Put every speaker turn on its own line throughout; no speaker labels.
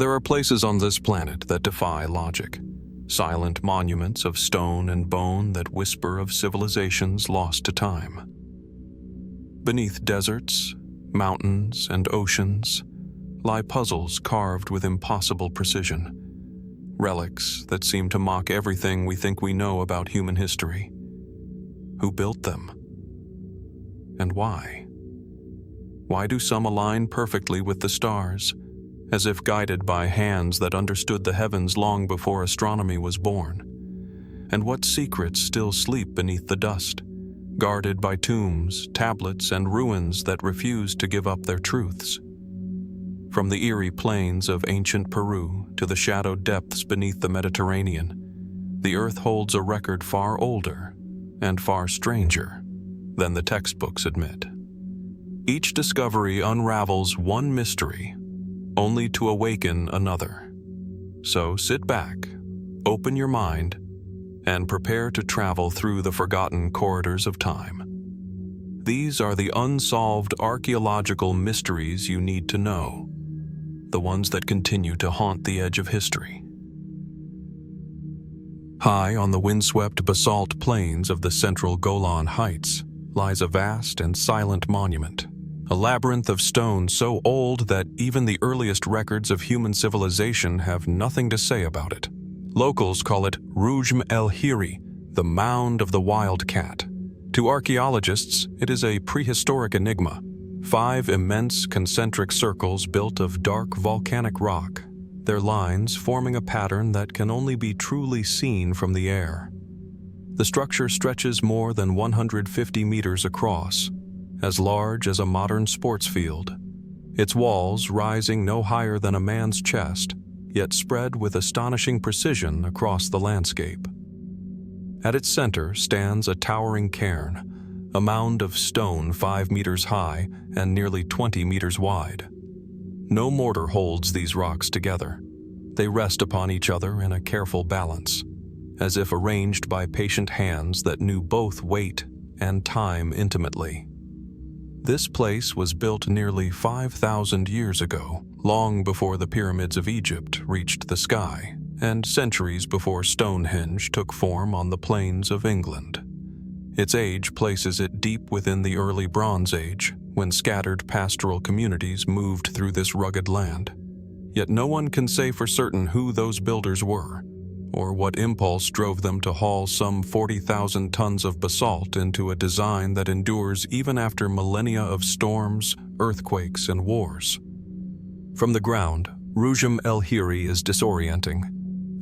There are places on this planet that defy logic. Silent monuments of stone and bone that whisper of civilizations lost to time. Beneath deserts, mountains, and oceans lie puzzles carved with impossible precision. Relics that seem to mock everything we think we know about human history. Who built them? And why? Why do some align perfectly with the stars, as if guided by hands that understood the heavens long before astronomy was born? And what secrets still sleep beneath the dust, guarded by tombs, tablets, and ruins that refuse to give up their truths? From the eerie plains of ancient Peru to the shadowed depths beneath the Mediterranean, the earth holds a record far older and far stranger than the textbooks admit. Each discovery unravels one mystery, only to awaken another. So sit back, open your mind, and prepare to travel through the forgotten corridors of time. These are the unsolved archaeological mysteries you need to know, the ones that continue to haunt the edge of history. High on the windswept basalt plains of the central Golan Heights lies a vast and silent monument, a labyrinth of stone so old that even the earliest records of human civilization have nothing to say about it. Locals call it Rujm el-Hiri, the Mound of the Wild Cat. To archaeologists, it is a prehistoric enigma. 5 immense concentric circles built of dark volcanic rock, their lines forming a pattern that can only be truly seen from the air. The structure stretches more than 150 meters across, as large as a modern sports field, its walls rising no higher than a man's chest, yet spread with astonishing precision across the landscape. At its center stands a towering cairn, a mound of stone 5 meters high and nearly 20 meters wide. No mortar holds these rocks together. They rest upon each other in a careful balance, as if arranged by patient hands that knew both weight and time intimately. This place was built nearly 5,000 years ago, long before the pyramids of Egypt reached the sky, and centuries before Stonehenge took form on the plains of England. Its age places it deep within the early Bronze Age, when scattered pastoral communities moved through this rugged land. Yet no one can say for certain who those builders were, or what impulse drove them to haul some 40,000 tons of basalt into a design that endures even after millennia of storms, earthquakes, and wars. From the ground, Rujm el-Hiri is disorienting,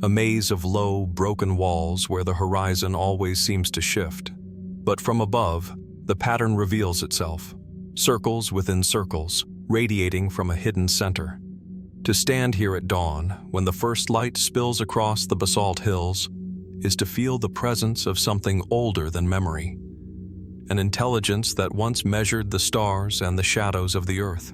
a maze of low, broken walls where the horizon always seems to shift. But from above, the pattern reveals itself, circles within circles, radiating from a hidden center. To stand here at dawn, when the first light spills across the basalt hills, is to feel the presence of something older than memory, an intelligence that once measured the stars and the shadows of the earth.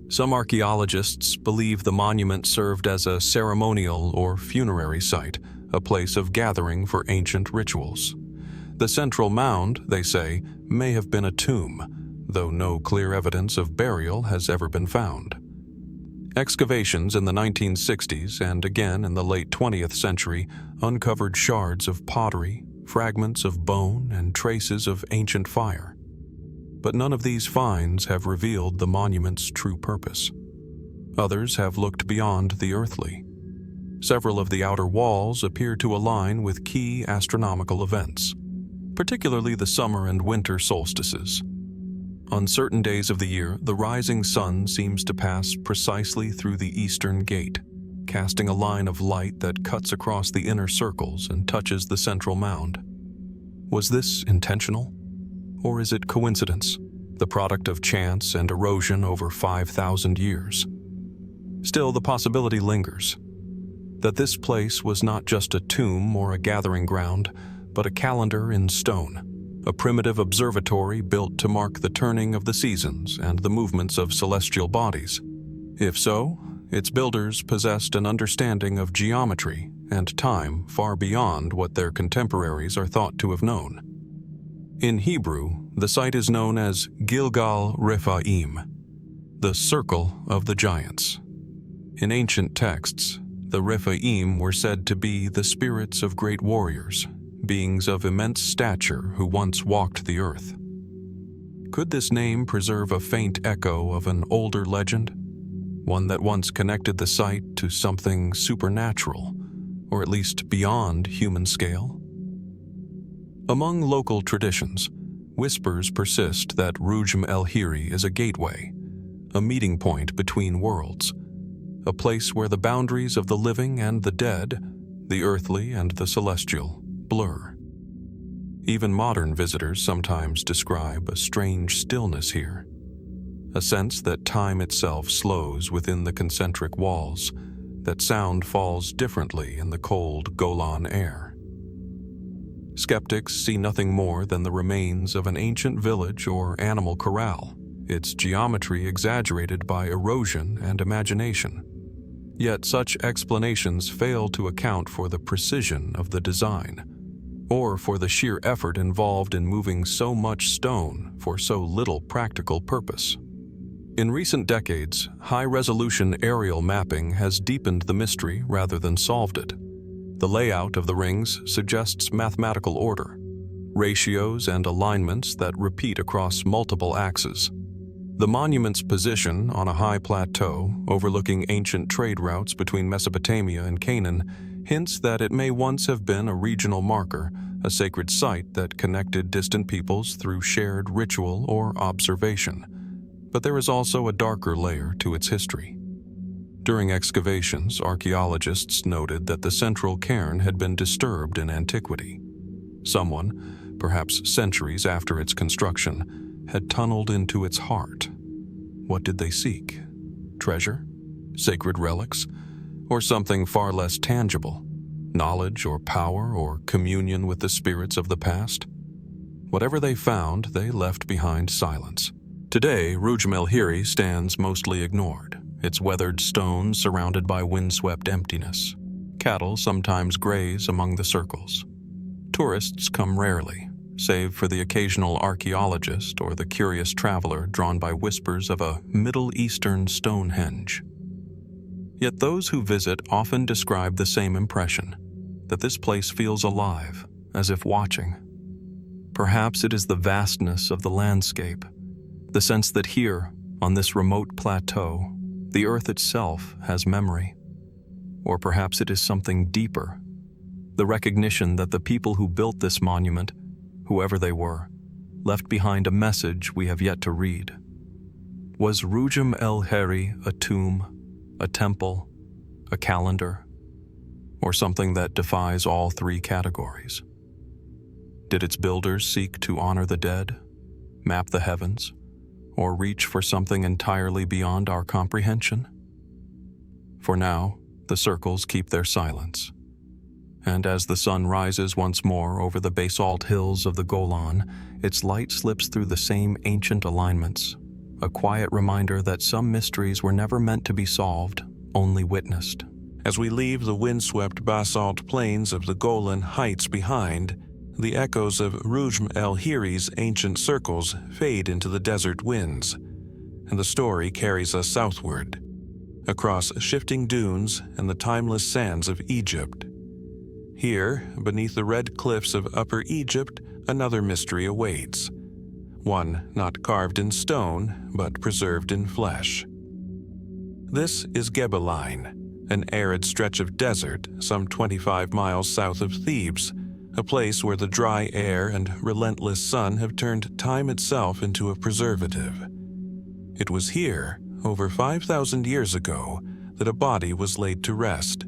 Some archaeologists believe the monument served as a ceremonial or funerary site, a place of gathering for ancient rituals. The central mound, they say, may have been a tomb, though no clear evidence of burial has ever been found. Excavations in the 1960s and again in the late 20th century uncovered shards of pottery, fragments of bone, and traces of ancient fire. But none of these finds have revealed the monument's true purpose. Others have looked beyond the earthly. Several of the outer walls appear to align with key astronomical events, particularly the summer and winter solstices. On certain days of the year, the rising sun seems to pass precisely through the eastern gate, casting a line of light that cuts across the inner circles and touches the central mound. Was this intentional? Or is it coincidence, the product of chance and erosion over 5,000 years? Still, the possibility lingers that this place was not just a tomb or a gathering ground, but a calendar in stone, a primitive observatory built to mark the turning of the seasons and the movements of celestial bodies. If so, its builders possessed an understanding of geometry and time far beyond what their contemporaries are thought to have known. In Hebrew, the site is known as Gilgal Rephaim, the Circle of the Giants. In ancient texts, the Rephaim were said to be the spirits of great warriors, beings of immense stature who once walked the earth. Could this name preserve a faint echo of an older legend? One that once connected the site to something supernatural, or at least beyond human scale? Among local traditions, whispers persist that Rujm el-Hiri is a gateway, a meeting point between worlds, a place where the boundaries of the living and the dead, the earthly and the celestial, blur. Even modern visitors sometimes describe a strange stillness here, a sense that time itself slows within the concentric walls, that sound falls differently in the cold Golan air. Skeptics see nothing more than the remains of an ancient village or animal corral, its geometry exaggerated by erosion and imagination. Yet such explanations fail to account for the precision of the design, or for the sheer effort involved in moving so much stone for so little practical purpose. In recent decades, high-resolution aerial mapping has deepened the mystery rather than solved it. The layout of the rings suggests mathematical order, ratios and alignments that repeat across multiple axes. The monument's position on a high plateau overlooking ancient trade routes between Mesopotamia and Canaan hints that it may once have been a regional marker, a sacred site that connected distant peoples through shared ritual or observation. But there is also a darker layer to its history. During excavations, archaeologists noted that the central cairn had been disturbed in antiquity. Someone, perhaps centuries after its construction, had tunneled into its heart. What did they seek? Treasure? Sacred relics? Or something far less tangible? Knowledge or power or communion with the spirits of the past? Whatever they found, they left behind silence. Today, Rujm el-Hiri stands mostly ignored, its weathered stone surrounded by windswept emptiness. Cattle sometimes graze among the circles. Tourists come rarely, save for the occasional archaeologist or the curious traveler drawn by whispers of a Middle Eastern Stonehenge. Yet those who visit often describe the same impression, that this place feels alive, as if watching. Perhaps it is the vastness of the landscape, the sense that here, on this remote plateau, the earth itself has memory. Or perhaps it is something deeper, the recognition that the people who built this monument, whoever they were, left behind a message we have yet to read. Was Rujm el-Hiri a tomb, a temple, a calendar, or something that defies all three categories? Did its builders seek to honor the dead, map the heavens, or reach for something entirely beyond our comprehension? For now, the circles keep their silence. And as the sun rises once more over the basalt hills of the Golan, its light slips through the same ancient alignments, a quiet reminder that some mysteries were never meant to be solved, only witnessed.
As we leave the windswept basalt plains of the Golan Heights behind, the echoes of Rujm el-Hiri's ancient circles fade into the desert winds, and the story carries us southward, across shifting dunes and the timeless sands of Egypt. Here, beneath the red cliffs of Upper Egypt, another mystery awaits, one not carved in stone, but preserved in flesh. This is Gebelein, an arid stretch of desert some 25 miles south of Thebes, a place where the dry air and relentless sun have turned time itself into a preservative. It was here, over 5,000 years ago, that a body was laid to rest,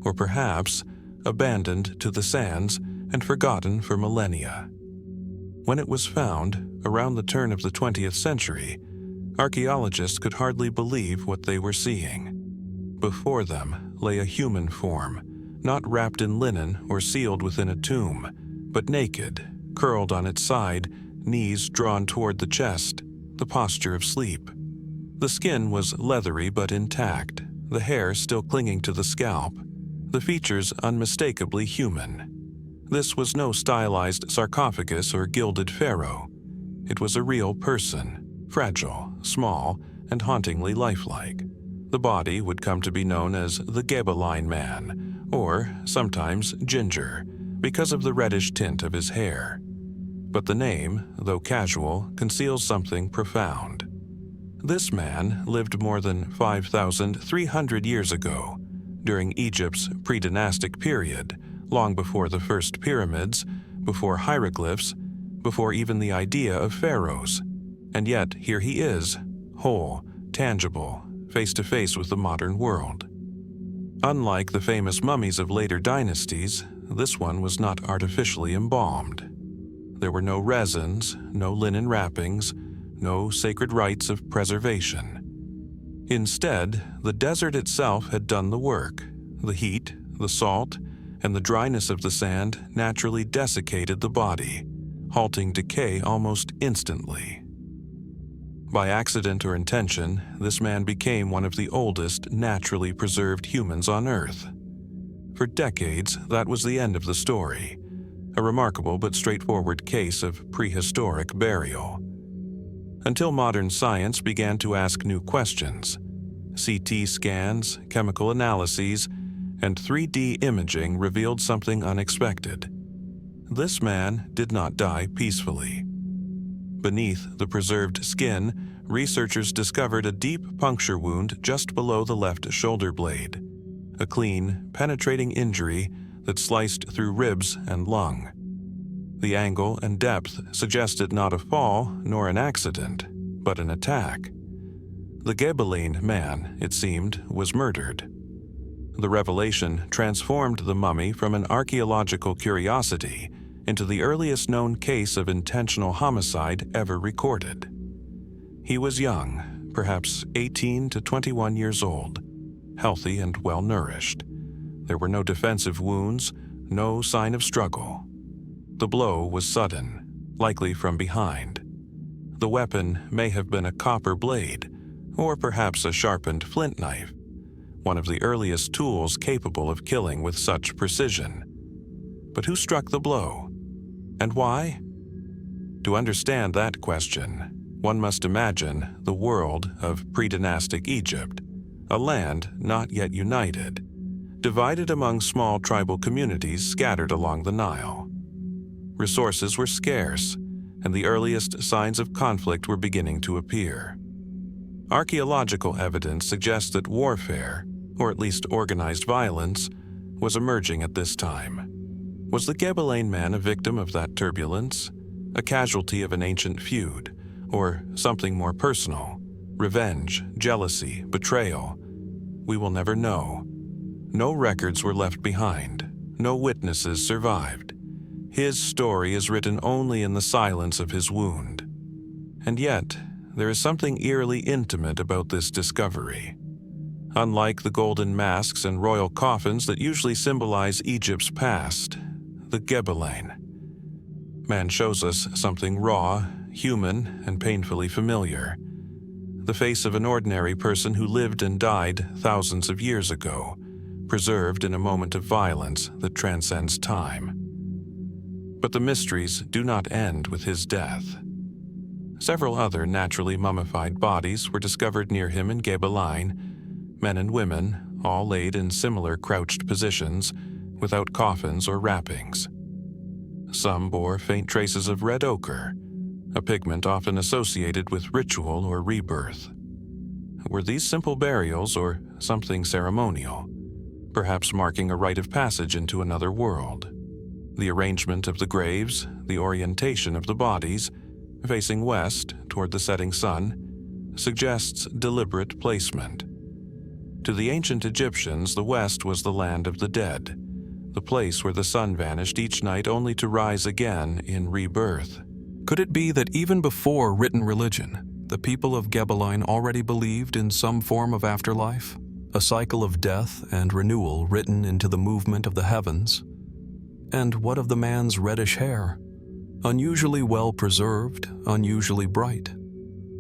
or perhaps abandoned to the sands and forgotten for millennia. When it was found, around the turn of the 20th century, archaeologists could hardly believe what they were seeing. Before them lay a human form, not wrapped in linen or sealed within a tomb, but naked, curled on its side, knees drawn toward the chest, the posture of sleep. The skin was leathery but intact, the hair still clinging to the scalp, the features unmistakably human. This was no stylized sarcophagus or gilded pharaoh. It was a real person, fragile, small, and hauntingly lifelike. The body would come to be known as the Gebelein Man, or sometimes Ginger, because of the reddish tint of his hair. But the name, though casual, conceals something profound. This man lived more than 5,300 years ago, during Egypt's pre-dynastic period, long before the first pyramids, before hieroglyphs, before even the idea of pharaohs. And yet here he is, whole, tangible, face to face with the modern world. Unlike the famous mummies of later dynasties, this one was not artificially embalmed. There were no resins, no linen wrappings, no sacred rites of preservation. Instead, the desert itself had done the work. The heat, the salt, and the dryness of the sand naturally desiccated the body, halting decay almost instantly. By accident or intention, this man became one of the oldest naturally preserved humans on Earth. For decades, that was the end of the story, a remarkable but straightforward case of prehistoric burial. Until modern science began to ask new questions. CT scans, chemical analyses, and 3D imaging revealed something unexpected. This man did not die peacefully. Beneath the preserved skin, researchers discovered a deep puncture wound just below the left shoulder blade, a clean, penetrating injury that sliced through ribs and lung. The angle and depth suggested not a fall nor an accident, but an attack. The Gebelein man, it seemed, was murdered. The revelation transformed the mummy from an archaeological curiosity into the earliest known case of intentional homicide ever recorded. He was young, perhaps 18 to 21 years old, healthy and well-nourished. There were no defensive wounds, no sign of struggle. The blow was sudden, likely from behind. The weapon may have been a copper blade, or perhaps a sharpened flint knife, one of the earliest tools capable of killing with such precision. But who struck the blow? And why? To understand that question, one must imagine the world of pre-dynastic Egypt, a land not yet united, divided among small tribal communities scattered along the Nile. Resources were scarce, and the earliest signs of conflict were beginning to appear. Archaeological evidence suggests that warfare, or at least organized violence, was emerging at this time. Was the Gebelein man a victim of that turbulence, a casualty of an ancient feud, or something more personal, revenge, jealousy, betrayal? We will never know. No records were left behind, no witnesses survived. His story is written only in the silence of his wound. And yet, there is something eerily intimate about this discovery. Unlike the golden masks and royal coffins that usually symbolize Egypt's past, the Gebelein man shows us something raw, human, and painfully familiar. The face of an ordinary person who lived and died thousands of years ago, preserved in a moment of violence that transcends time. But the mysteries do not end with his death. Several other naturally mummified bodies were discovered near him in Gebelein, men and women, all laid in similar crouched positions, without coffins or wrappings. Some bore faint traces of red ochre, a pigment often associated with ritual or rebirth. Were these simple burials or something ceremonial, perhaps marking a rite of passage into another world? The arrangement of the graves, the orientation of the bodies, facing west toward the setting sun, suggests deliberate placement. To the ancient Egyptians, the west was the land of the dead, the place where the sun vanished each night only to rise again in rebirth.
Could it be that even before written religion, the people of Gebelein already believed in some form of afterlife, a cycle of death and renewal written into the movement of the heavens? And what of the man's reddish hair? Unusually well preserved, unusually bright.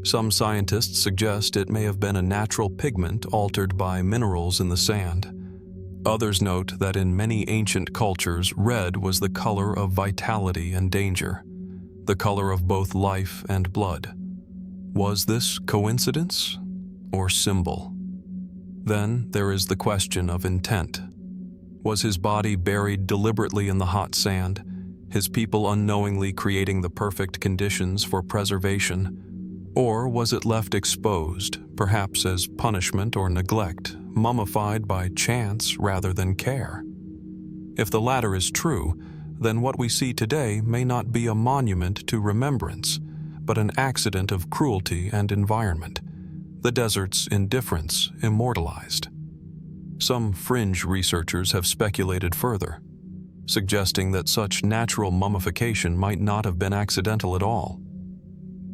Some scientists suggest it may have been a natural pigment altered by minerals in the sand. Others note that in many ancient cultures, red was the color of vitality and danger, the color of both life and blood. Was this coincidence or symbol? Then there is the question of intent. Was his body buried deliberately in the hot sand, his people unknowingly creating the perfect conditions for preservation? Or was it left exposed, perhaps as punishment or neglect, mummified by chance rather than care? If the latter is true, then what we see today may not be a monument to remembrance, but an accident of cruelty and environment, the desert's indifference immortalized. Some fringe researchers have speculated further, suggesting that such natural mummification might not have been accidental at all.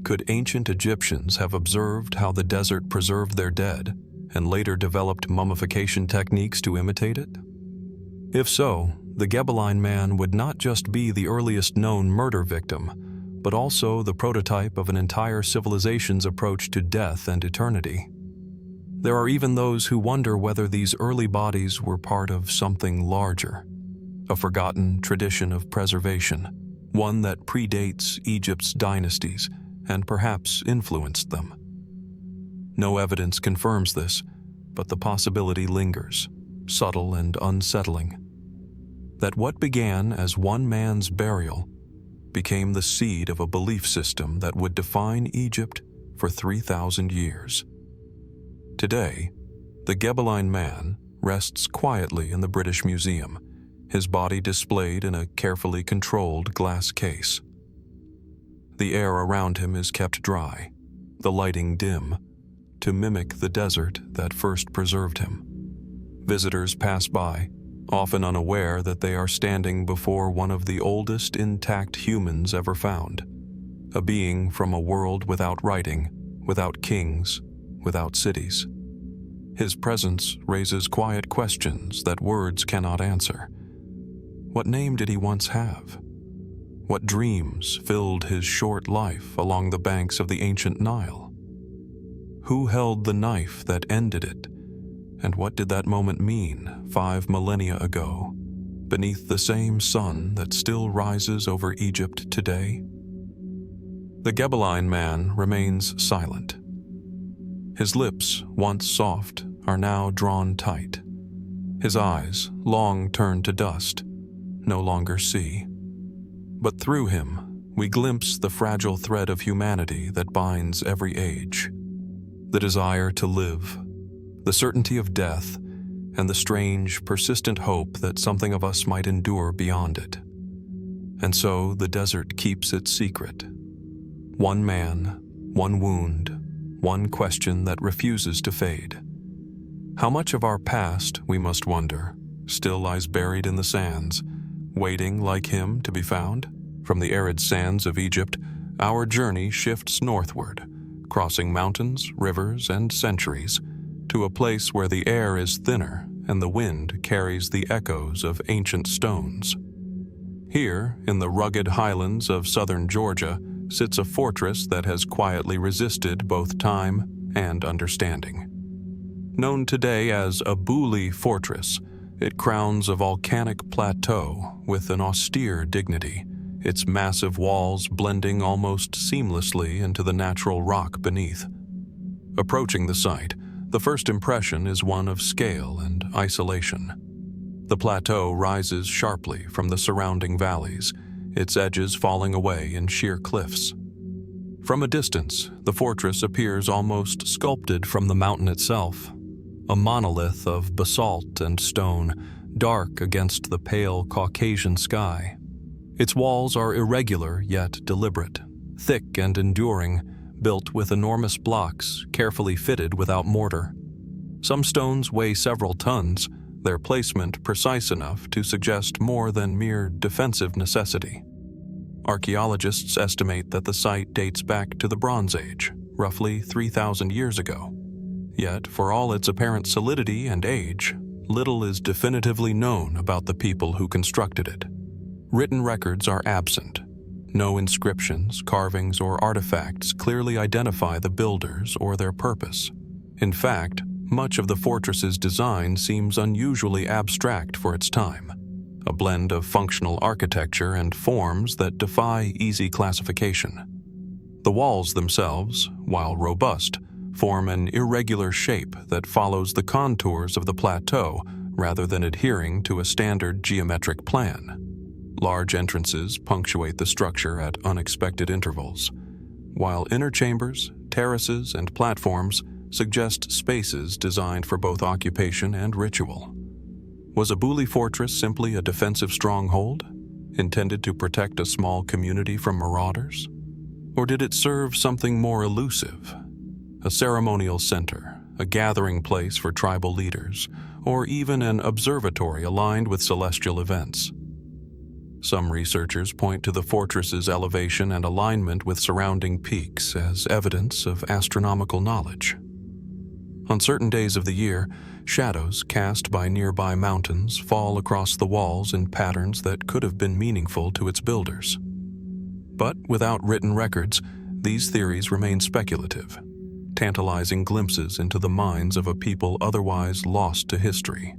Could ancient Egyptians have observed how the desert preserved their dead and later developed mummification techniques to imitate it? If so, the Gebelein man would not just be the earliest known murder victim, but also the prototype of an entire civilization's approach to death and eternity. There are even those who wonder whether these early bodies were part of something larger, a forgotten tradition of preservation, one that predates Egypt's dynasties and perhaps influenced them. No evidence confirms this, but the possibility lingers, subtle and unsettling, that what began as one man's burial became the seed of a belief system that would define Egypt for 3,000 years. Today, the Gebelein man rests quietly in the British Museum, his body displayed in a carefully controlled glass case. The air around him is kept dry, the lighting dim, to mimic the desert that first preserved him. Visitors pass by, often unaware that they are standing before one of the oldest intact humans ever found, a being from a world without writing, without kings, without cities. His presence raises quiet questions that words cannot answer. What name did he once have? What dreams filled his short life along the banks of the ancient Nile? Who held the knife that ended it? And what did that moment mean 5 millennia ago, beneath the same sun that still rises over Egypt today? The Gebelein man remains silent. His lips, once soft, are now drawn tight. His eyes, long turned to dust, no longer see. But through him, we glimpse the fragile thread of humanity that binds every age. The desire to live, the certainty of death, and the strange, persistent hope that something of us might endure beyond it. And so the desert keeps its secret. One man, one wound, one question that refuses to fade. How much of our past, we must wonder, still lies buried in the sands, waiting like him to be found? From the arid sands of Egypt, our journey shifts northward, crossing mountains, rivers, and centuries, to a place where the air is thinner and the wind carries the echoes of ancient stones. Here, in the rugged highlands of southern Georgia, sits a fortress that has quietly resisted both time and understanding. Known today as Abuli Fortress, it crowns a volcanic plateau with an austere dignity, its massive walls blending almost seamlessly into the natural rock beneath. Approaching the site, the first impression is one of scale and isolation. The plateau rises sharply from the surrounding valleys, its edges falling away in sheer cliffs. From a distance, the fortress appears almost sculpted from the mountain itself, a monolith of basalt and stone, dark against the pale Caucasian sky. Its walls are irregular yet deliberate, thick and enduring, built with enormous blocks carefully fitted without mortar. Some stones weigh several tons, their placement precise enough to suggest more than mere defensive necessity. Archaeologists estimate that the site dates back to the Bronze Age, roughly 3,000 years ago. Yet, for all its apparent solidity and age, little is definitively known about the people who constructed it. Written records are absent. No inscriptions, carvings, or artifacts clearly identify the builders or their purpose. In fact, much of the fortress's design seems unusually abstract for its time, a blend of functional architecture and forms that defy easy classification. The walls themselves, while robust, form an irregular shape that follows the contours of the plateau rather than adhering to a standard geometric plan. Large entrances punctuate the structure at unexpected intervals, while inner chambers, terraces, and platforms suggest spaces designed for both occupation and ritual. Was Abuli Fortress simply a defensive stronghold, intended to protect a small community from marauders? Or did it serve something more elusive? A ceremonial center, a gathering place for tribal leaders, or even an observatory aligned with celestial events? Some researchers point to the fortress's elevation and alignment with surrounding peaks as evidence of astronomical knowledge. On certain days of the year, shadows cast by nearby mountains fall across the walls in patterns that could have been meaningful to its builders. But without written records, these theories remain speculative, tantalizing glimpses into the minds of a people otherwise lost to history.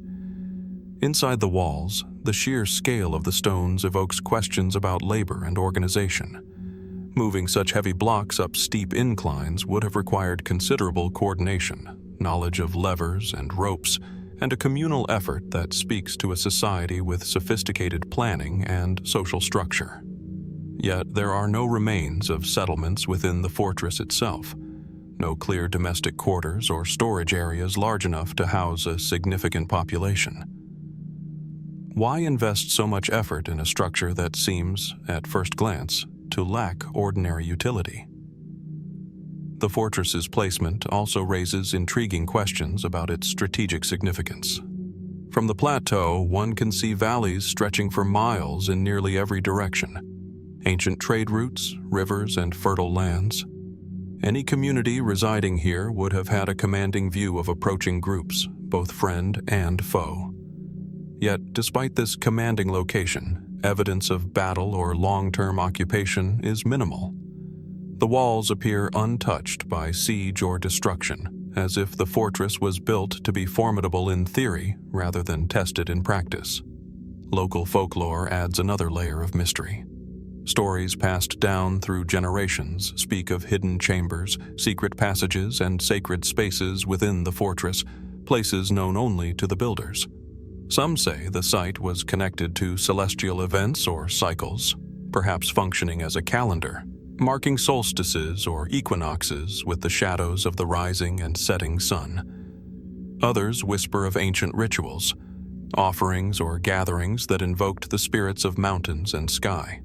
Inside the walls, the sheer scale of the stones evokes questions about labor and organization. Moving such heavy blocks up steep inclines would have required considerable coordination, knowledge of levers and ropes, and a communal effort that speaks to a society with sophisticated planning and social structure. Yet there are no remains of settlements within the fortress itself, no clear domestic quarters or storage areas large enough to house a significant population. Why invest so much effort in a structure that seems, at first glance, to lack ordinary utility? The fortress's placement also raises intriguing questions about its strategic significance. From the plateau, one can see valleys stretching for miles in nearly every direction. Ancient trade routes, rivers, and fertile lands. Any community residing here would have had a commanding view of approaching groups, both friend and foe. Yet, despite this commanding location, evidence of battle or long-term occupation is minimal. The walls appear untouched by siege or destruction, as if the fortress was built to be formidable in theory rather than tested in practice. Local folklore adds another layer of mystery. Stories passed down through generations speak of hidden chambers, secret passages, and sacred spaces within the fortress, places known only to the builders. Some say the site was connected to celestial events or cycles, perhaps functioning as a calendar, marking solstices or equinoxes with the shadows of the rising and setting sun. Others whisper of ancient rituals, offerings or gatherings that invoked the spirits of mountains and sky.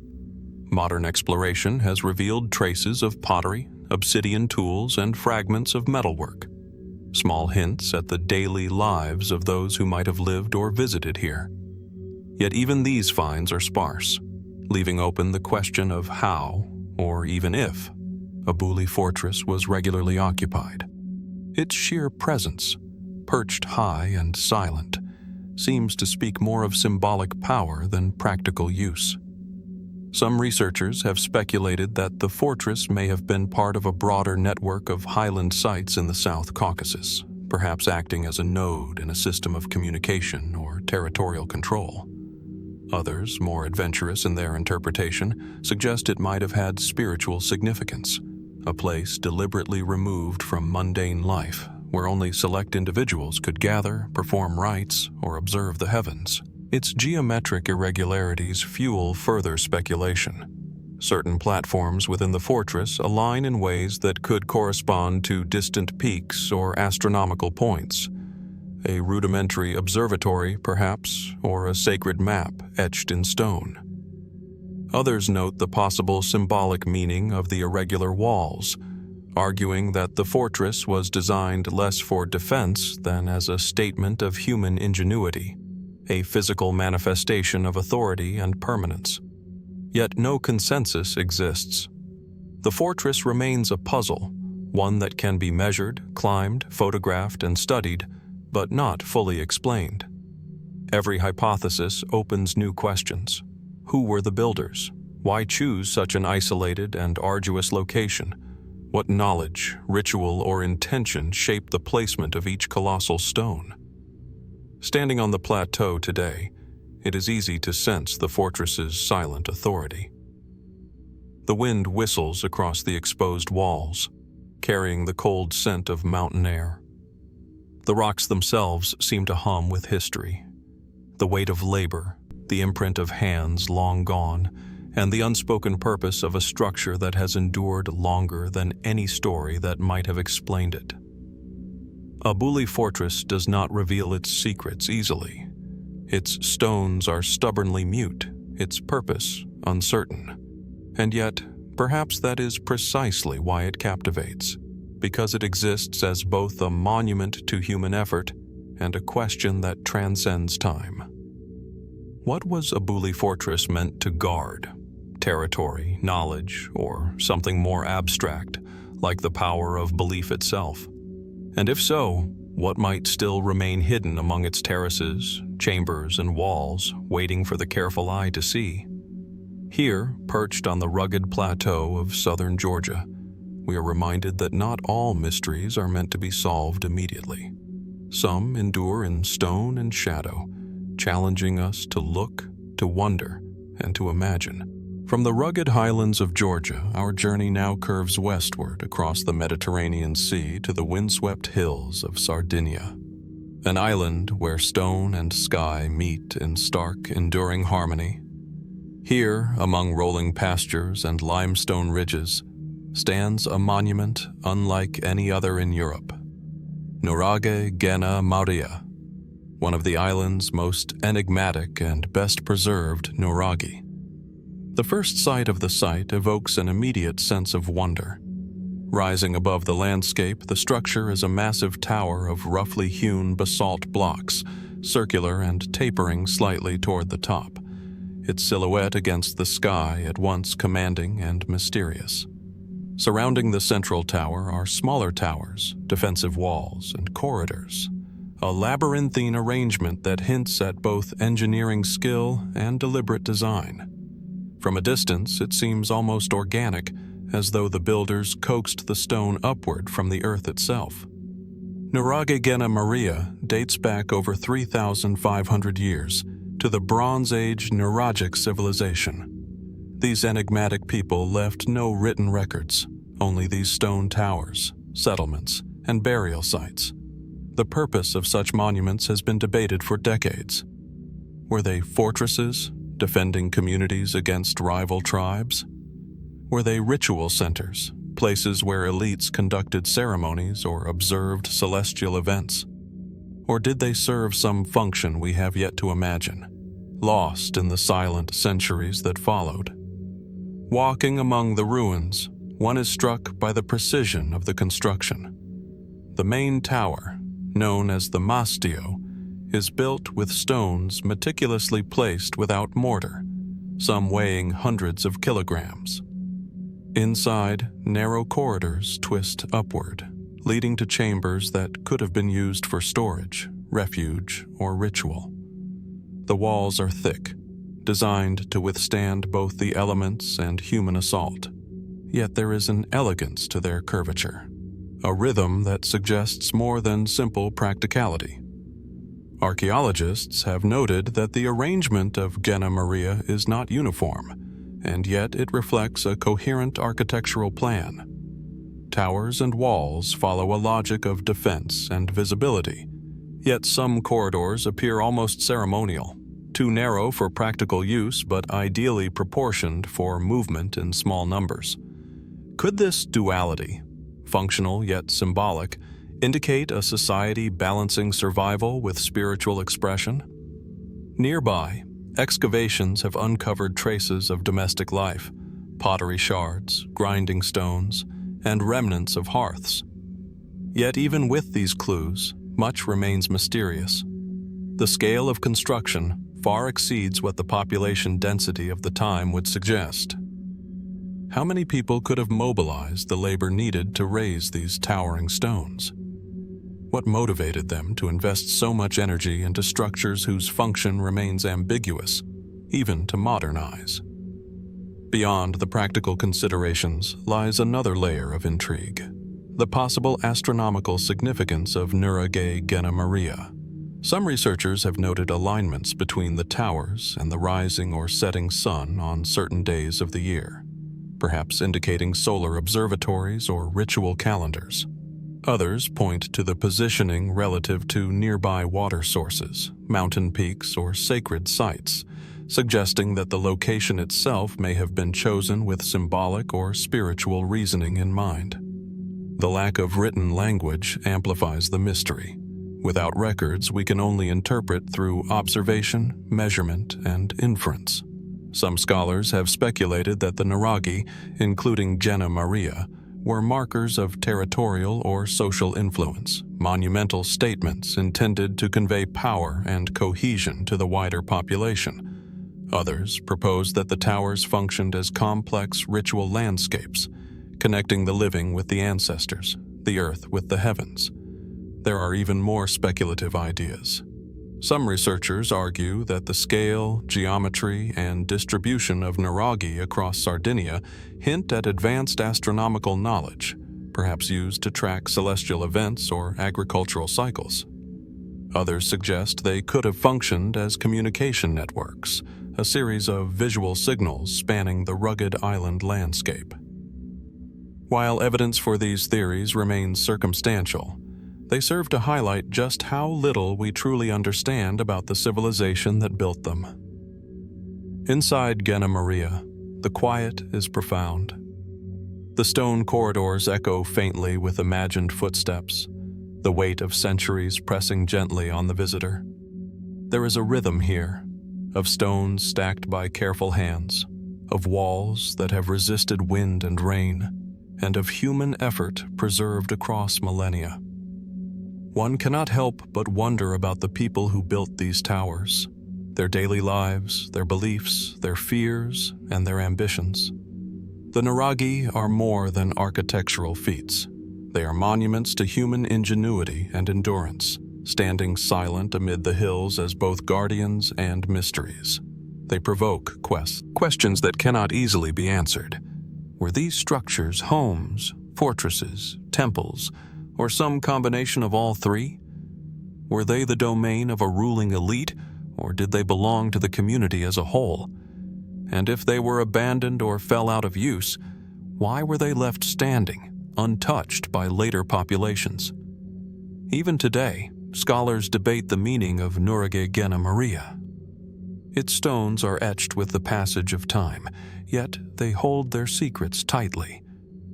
Modern exploration has revealed traces of pottery, obsidian tools, and fragments of metalwork, small hints at the daily lives of those who might have lived or visited here. Yet even these finds are sparse, leaving open the question of how, or even if, Abuli Fortress was regularly occupied. Its sheer presence, perched high and silent, seems to speak more of symbolic power than practical use. Some researchers have speculated that the fortress may have been part of a broader network of highland sites in the South Caucasus, perhaps acting as a node in a system of communication or territorial control. Others, more adventurous in their interpretation, suggest it might have had spiritual significance, a place deliberately removed from mundane life, where only select individuals could gather, perform rites, or observe the heavens. Its geometric irregularities fuel further speculation. Certain platforms within the fortress align in ways that could correspond to distant peaks or astronomical points. A rudimentary observatory, perhaps, or a sacred map etched in stone. Others note the possible symbolic meaning of the irregular walls, arguing that the fortress was designed less for defense than as a statement of human ingenuity, a physical manifestation of authority and permanence. Yet no consensus exists. The fortress remains a puzzle, one that can be measured, climbed, photographed, and studied, but not fully explained. Every hypothesis opens new questions. Who were the builders? Why choose such an isolated and arduous location? What knowledge, ritual, or intention shaped the placement of each colossal stone? Standing on the plateau today, it is easy to sense the fortress's silent authority. The wind whistles across the exposed walls, carrying the cold scent of mountain air. The rocks themselves seem to hum with history. The weight of labor, the imprint of hands long gone, and the unspoken purpose of a structure that has endured longer than any story that might have explained it. Abuli Fortress does not reveal its secrets easily. Its stones are stubbornly mute, its purpose uncertain. And yet, perhaps that is precisely why it captivates, because it exists as both a monument to human effort and a question that transcends time. What was Abuli Fortress meant to guard? Territory, knowledge, or something more abstract, like the power of belief itself? And if so, what might still remain hidden among its terraces, chambers, and walls, waiting for the careful eye to see? Here, perched on the rugged plateau of southern Georgia, we are reminded that not all mysteries are meant to be solved immediately. Some endure in stone and shadow, challenging us to look, to wonder, and to imagine. From the rugged highlands of Georgia, our journey now curves westward across the Mediterranean Sea to the windswept hills of Sardinia, an island where stone and sky meet in stark, enduring harmony. Here, among rolling pastures and limestone ridges, stands a monument unlike any other in Europe. Nuraghe, Genna, one of the island's most enigmatic and best preserved Nuraghe. The first sight of the site evokes an immediate sense of wonder. Rising above the landscape, the structure is a massive tower of roughly hewn basalt blocks, circular and tapering slightly toward the top, its silhouette against the sky at once commanding and mysterious. Surrounding the central tower are smaller towers, defensive walls, and corridors, a labyrinthine arrangement that hints at both engineering skill and deliberate design. From a distance, it seems almost organic, as though the builders coaxed the stone upward from the earth itself. Nuraghe Genna dates back over 3,500 years to the Bronze Age Nuragic civilization. These enigmatic people left no written records, only these stone towers, settlements, and burial sites. The purpose of such monuments has been debated for decades. Were they fortresses, defending communities against rival tribes? Were they ritual centers, places where elites conducted ceremonies or observed celestial events? Or did they serve some function we have yet to imagine, lost in the silent centuries that followed? Walking among the ruins, one is struck by the precision of the construction. The main tower, known as the mastio, is built with stones meticulously placed without mortar, some weighing hundreds of kilograms. Inside, narrow corridors twist upward, leading to chambers that could have been used for storage, refuge, or ritual. The walls are thick, designed to withstand both the elements and human assault. Yet there is an elegance to their curvature, a rhythm that suggests more than simple practicality. Archaeologists have noted that the arrangement of Genna is not uniform, and yet it reflects a coherent architectural plan. Towers and walls follow a logic of defense and visibility, yet some corridors appear almost ceremonial, too narrow for practical use but ideally proportioned for movement in small numbers. Could this duality, functional yet symbolic, indicate a society balancing survival with spiritual expression? Nearby, excavations have uncovered traces of domestic life, pottery shards, grinding stones, and remnants of hearths. Yet even with these clues, much remains mysterious. The scale of construction far exceeds what the population density of the time would suggest. How many people could have mobilized the labor needed to raise these towering stones? What motivated them to invest so much energy into structures whose function remains ambiguous, even to modernize? Beyond the practical considerations lies another layer of intrigue: the possible astronomical significance of Nuraghe Genna. Some researchers have noted alignments between the towers and the rising or setting sun on certain days of the year. perhaps indicating solar observatories or ritual calendars. Others point to the positioning relative to nearby water sources, mountain peaks, or sacred sites, suggesting that the location itself may have been chosen with symbolic or spiritual reasoning in mind. The lack of written language amplifies the mystery. Without records, we can only interpret through observation, measurement, and inference. Some scholars have speculated that the Nuraghe, including Genna Maria, were markers of territorial or social influence, monumental statements intended to convey power and cohesion to the wider population. Others propose that the towers functioned as complex ritual landscapes, connecting the living with the ancestors, the earth with the heavens. There are even more speculative ideas. Some researchers argue that the scale, geometry, and distribution of Nuraghe across Sardinia hint at advanced astronomical knowledge, perhaps used to track celestial events or agricultural cycles. Others suggest they could have functioned as communication networks, a series of visual signals spanning the rugged island landscape. While evidence for these theories remains circumstantial, they serve to highlight just how little we truly understand about the civilization that built them. Inside Genna Maria, the quiet is profound. The stone corridors echo faintly with imagined footsteps, the weight of centuries pressing gently on the visitor. There is a rhythm here, of stones stacked by careful hands, of walls that have resisted wind and rain, and of human effort preserved across millennia. One cannot help but wonder about the people who built these towers, their daily lives, their beliefs, their fears, and their ambitions. The Nuraghe are more than architectural feats. They are monuments to human ingenuity and endurance, standing silent amid the hills as both guardians and mysteries. They provoke questions that cannot easily be answered. Were these structures homes, fortresses, temples, or some combination of all three? Were they the domain of a ruling elite, or did they belong to the community as a whole? And if they were abandoned or fell out of use, why were they left standing, untouched by later populations? Even today, scholars debate the meaning of Nuraghe Genna Maria. Its stones are etched with the passage of time, yet they hold their secrets tightly.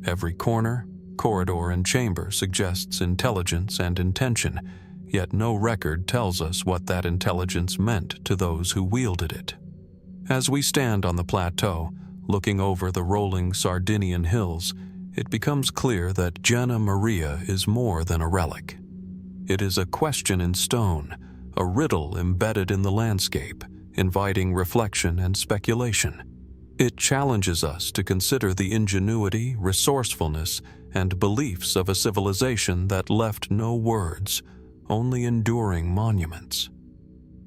Every corner, corridor, and chamber suggests intelligence and intention, yet no record tells us what that intelligence meant to those who wielded it. As we stand on the plateau, looking over the rolling Sardinian hills, it becomes clear that Genna Maria is more than a relic. It is a question in stone, a riddle embedded in the landscape, inviting reflection and speculation. It challenges us to consider the ingenuity, resourcefulness, and beliefs of a civilization that left no words, only enduring monuments.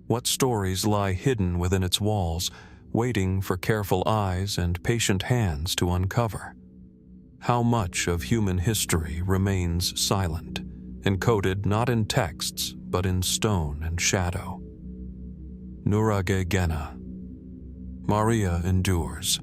What stories lie hidden within its walls, waiting for careful eyes and patient hands to uncover? How much of human history remains silent, encoded not in texts, but in stone and shadow? Nuraghe Genna. Maria endures,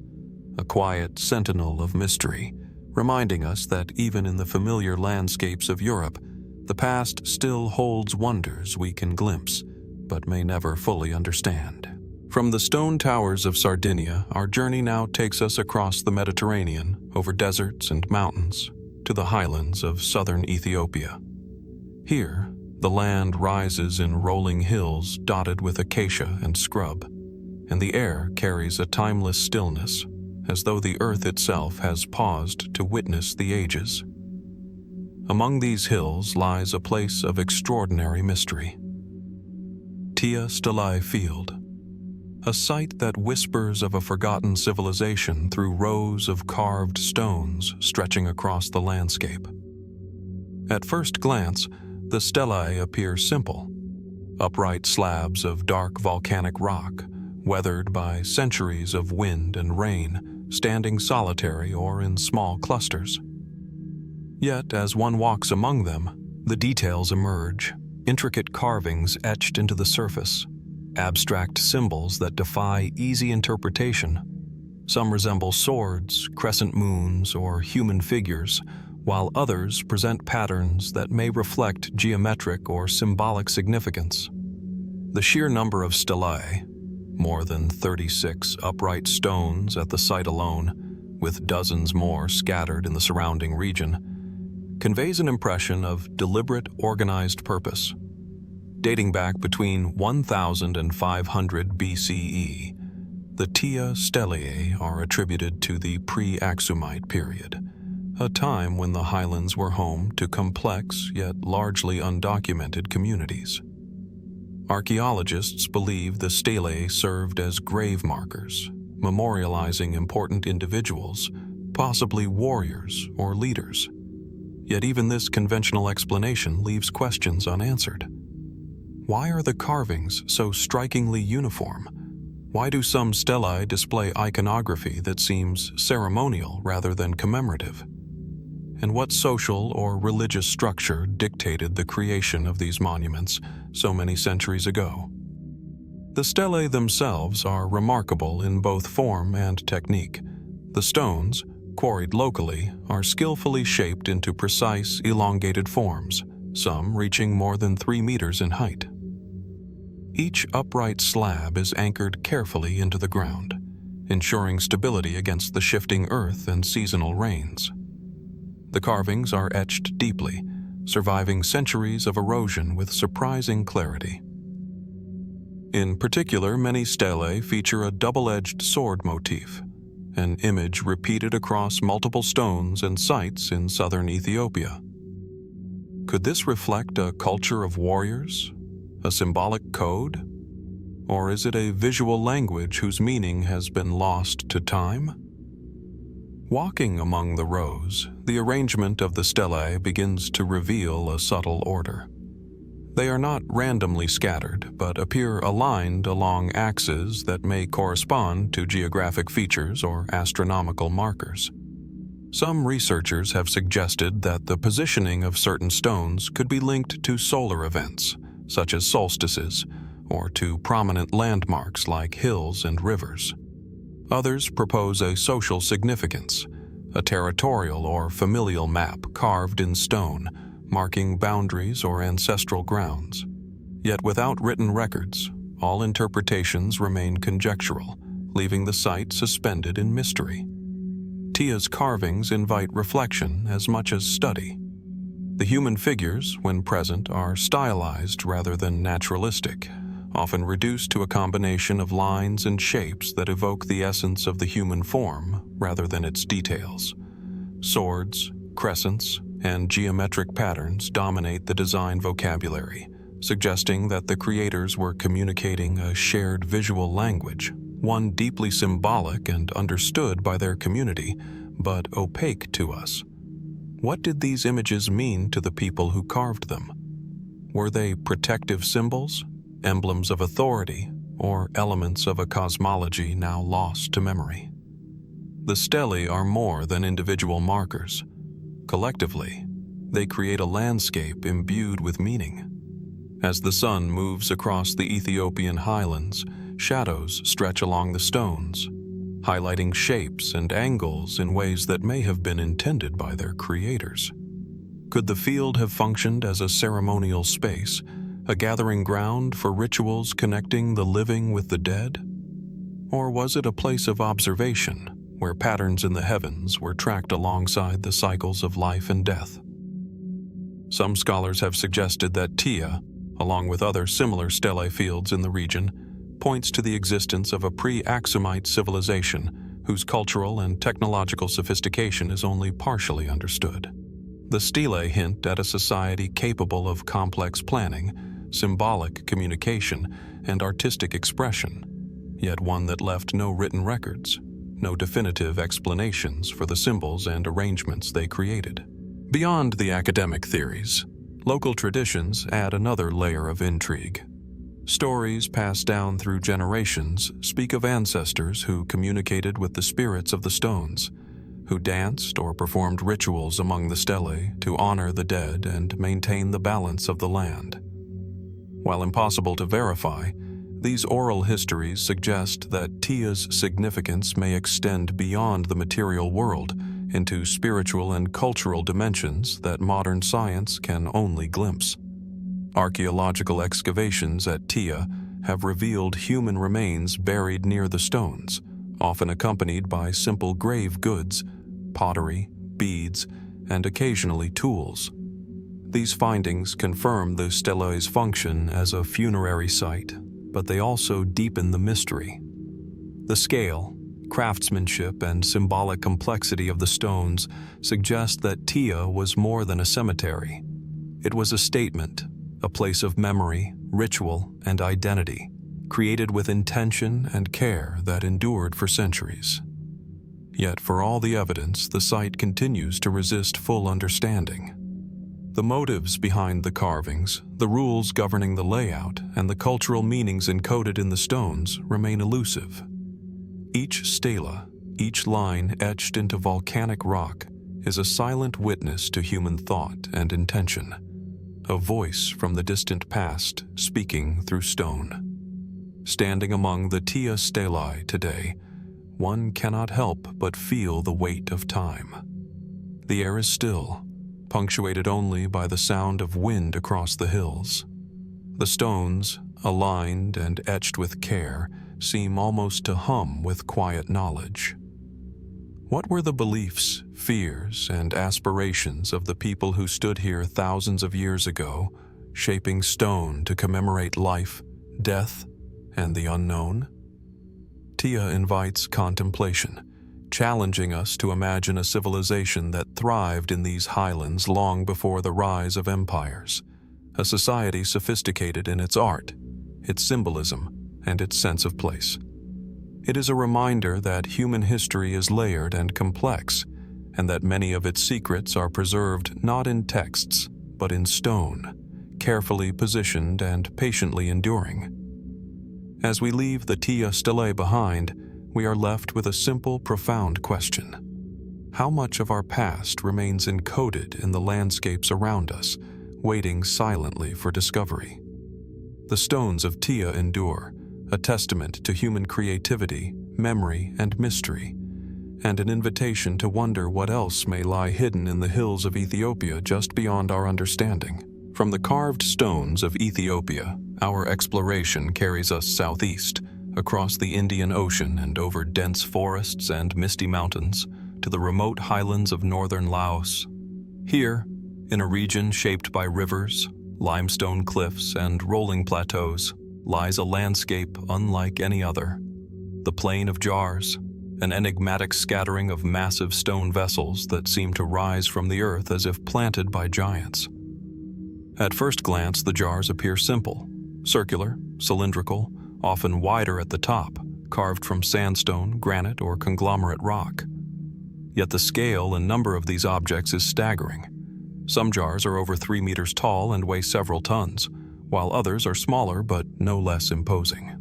a quiet sentinel of mystery, reminding us that even in the familiar landscapes of Europe, the past still holds wonders we can glimpse, but may never fully understand. From the stone towers of Sardinia, our journey now takes us across the Mediterranean, over deserts and mountains, to the highlands of southern Ethiopia. Here, the land rises in rolling hills dotted with acacia and scrub, and the air carries a timeless stillness, as though the earth itself has paused to witness the ages. Among these hills lies a place of extraordinary mystery. Tiya Stelae Field, a site that whispers of a forgotten civilization through rows of carved stones stretching across the landscape. At first glance, the stelae appear simple, upright slabs of dark volcanic rock, weathered by centuries of wind and rain, standing solitary or in small clusters. Yet, as one walks among them, the details emerge, intricate carvings etched into the surface, abstract symbols that defy easy interpretation. Some resemble swords, crescent moons, or human figures, while others present patterns that may reflect geometric or symbolic significance. The sheer number of stelae, more than 36 upright stones at the site alone, with dozens more scattered in the surrounding region, conveys an impression of deliberate, organized purpose. Dating back between 1000 and 500 BCE, the Tiya Stelae are attributed to the pre-Aksumite period, a time when the highlands were home to complex yet largely undocumented communities. Archaeologists believe the stelae served as grave markers, memorializing important individuals, possibly warriors or leaders. Yet even this conventional explanation leaves questions unanswered. Why are the carvings so strikingly uniform? Why do some stelae display iconography that seems ceremonial rather than commemorative? And what social or religious structure dictated the creation of these monuments so many centuries ago? The stelae themselves are remarkable in both form and technique. The stones, quarried locally, are skillfully shaped into precise, elongated forms, some reaching more than 3 meters in height. Each upright slab is anchored carefully into the ground, ensuring stability against the shifting earth and seasonal rains. The carvings are etched deeply, surviving centuries of erosion with surprising clarity. In particular, many stelae feature a double-edged sword motif, an image repeated across multiple stones and sites in southern Ethiopia. Could this reflect a culture of warriors, a symbolic code, or is it a visual language whose meaning has been lost to time? Walking among the rows, the arrangement of the stelae begins to reveal a subtle order. They are not randomly scattered, but appear aligned along axes that may correspond to geographic features or astronomical markers. Some researchers have suggested that the positioning of certain stones could be linked to solar events, such as solstices, or to prominent landmarks like hills and rivers. Others propose a social significance, a territorial or familial map carved in stone, marking boundaries or ancestral grounds. Yet without written records, all interpretations remain conjectural, leaving the site suspended in mystery. Tiya's carvings invite reflection as much as study. The human figures, when present, are stylized rather than naturalistic, often reduced to a combination of lines and shapes that evoke the essence of the human form rather than its details. Swords, crescents, and geometric patterns dominate the design vocabulary, suggesting that the creators were communicating a shared visual language, one deeply symbolic and understood by their community, but opaque to us. What did these images mean to the people who carved them? Were they protective symbols, emblems of authority, or elements of a cosmology now lost to memory? The stelae are more than individual markers. Collectively, they create a landscape imbued with meaning. As the sun moves across the Ethiopian highlands, shadows stretch along the stones, highlighting shapes and angles in ways that may have been intended by their creators. Could the field have functioned as a ceremonial space, a gathering ground for rituals connecting the living with the dead? Or was it a place of observation, where patterns in the heavens were tracked alongside the cycles of life and death? Some scholars have suggested that Tiya, along with other similar stelae fields in the region, points to the existence of a pre-Aksumite civilization whose cultural and technological sophistication is only partially understood. The stelae hint at a society capable of complex planning, symbolic communication, and artistic expression, yet one that left no written records, no definitive explanations for the symbols and arrangements they created. Beyond the academic theories, local traditions add another layer of intrigue. Stories passed down through generations speak of ancestors who communicated with the spirits of the stones, who danced or performed rituals among the stelae to honor the dead and maintain the balance of the land. While impossible to verify, These oral histories suggest that Tiya's significance may extend beyond the material world into spiritual and cultural dimensions that modern science can only glimpse. Archaeological excavations at Tiya have revealed human remains buried near the stones, often accompanied by simple grave goods, pottery, beads, and occasionally tools. These findings confirm the Stelae's function as a funerary site, but they also deepen the mystery. The scale, craftsmanship, and symbolic complexity of the stones suggest that Tiya was more than a cemetery. It was a statement, a place of memory, ritual, and identity, created with intention and care that endured for centuries. Yet for all the evidence, the site continues to resist full understanding. The motives behind the carvings, the rules governing the layout, and the cultural meanings encoded in the stones remain elusive. Each stela, each line etched into volcanic rock, is a silent witness to human thought and intention, a voice from the distant past speaking through stone. Standing among the Tiya Stelae today, one cannot help but feel the weight of time. The air is still, punctuated only by the sound of wind across the hills. The stones, aligned and etched with care, seem almost to hum with quiet knowledge. What were the beliefs, fears, and aspirations of the people who stood here thousands of years ago, shaping stone to commemorate life, death, and the unknown? Tiya invites contemplation, challenging us to imagine a civilization that thrived in these highlands long before the rise of empires, a society sophisticated in its art, its symbolism, and its sense of place. It is a reminder that human history is layered and complex, and that many of its secrets are preserved not in texts, but in stone, carefully positioned and patiently enduring. As we leave the Tiya Stelae behind, we are left with a simple, profound question. How much of our past remains encoded in the landscapes around us, waiting silently for discovery? The stones of Tiya endure, a testament to human creativity, memory, and mystery, and an invitation to wonder what else may lie hidden in the hills of Ethiopia just beyond our understanding. From the carved stones of Ethiopia, our exploration carries us southeast, across the Indian Ocean and over dense forests and misty mountains, to the remote highlands of northern Laos. Here, in a region shaped by rivers, limestone cliffs, and rolling plateaus, lies a landscape unlike any other. The Plain of Jars, an enigmatic scattering of massive stone vessels that seem to rise from the earth as if planted by giants. At first glance, the jars appear simple, circular, cylindrical, often wider at the top, carved from sandstone, granite, or conglomerate rock. Yet the scale and number of these objects is staggering. Some jars are over 3 meters tall and weigh several tons, while others are smaller but no less imposing.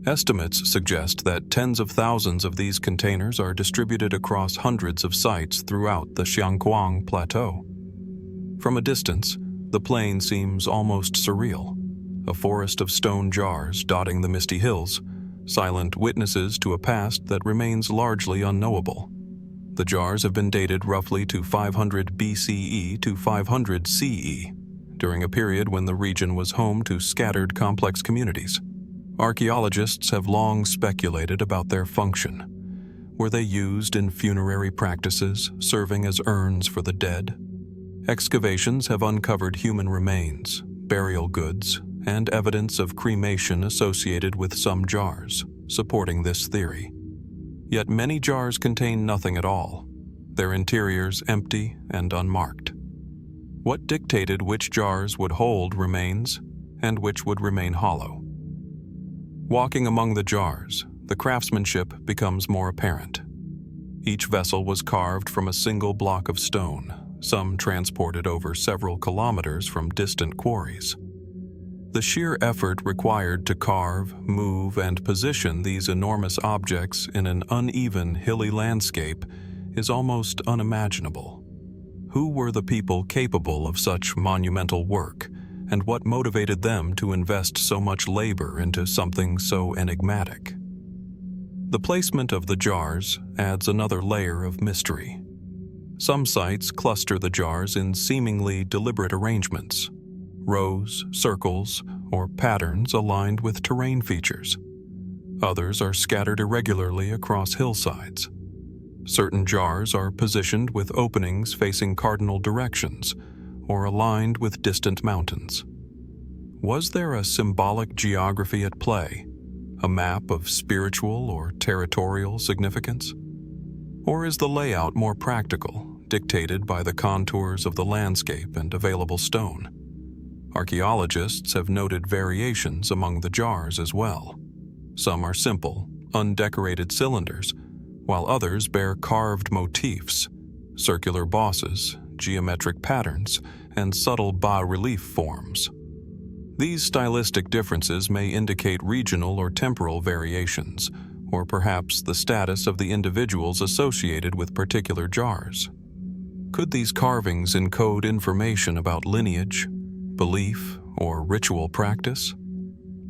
Estimates suggest that tens of thousands of these containers are distributed across hundreds of sites throughout the Xiangquang Plateau. From a distance, the plain seems almost surreal, a forest of stone jars dotting the misty hills, silent witnesses to a past that remains largely unknowable. The jars have been dated roughly to 500 BCE to 500 CE, during a period when the region was home to scattered complex communities. Archaeologists have long speculated about their function. Were they used in funerary practices, serving as urns for the dead? Excavations have uncovered human remains, burial goods, and evidence of cremation associated with some jars, supporting this theory. Yet many jars contain nothing at all, their interiors empty and unmarked. What dictated which jars would hold remains and which would remain hollow? Walking among the jars, the craftsmanship becomes more apparent. Each vessel was carved from a single block of stone, some transported over several kilometers from distant quarries. The sheer effort required to carve, move, and position these enormous objects in an uneven, hilly landscape is almost unimaginable. Who were the people capable of such monumental work, and what motivated them to invest so much labor into something so enigmatic. The placement of the jars adds another layer of mystery. Some sites cluster the jars in seemingly deliberate arrangements, rows, circles, or patterns aligned with terrain features. Others are scattered irregularly across hillsides. Certain jars are positioned with openings facing cardinal directions or aligned with distant mountains. Was there a symbolic geography at play, a map of spiritual or territorial significance? Or is the layout more practical, dictated by the contours of the landscape and available stone? Archaeologists have noted variations among the jars as well. Some are simple, undecorated cylinders, while others bear carved motifs, circular bosses, geometric patterns, and subtle bas-relief forms. These stylistic differences may indicate regional or temporal variations, or perhaps the status of the individuals associated with particular jars. Could these carvings encode information about lineage, belief, or ritual practice?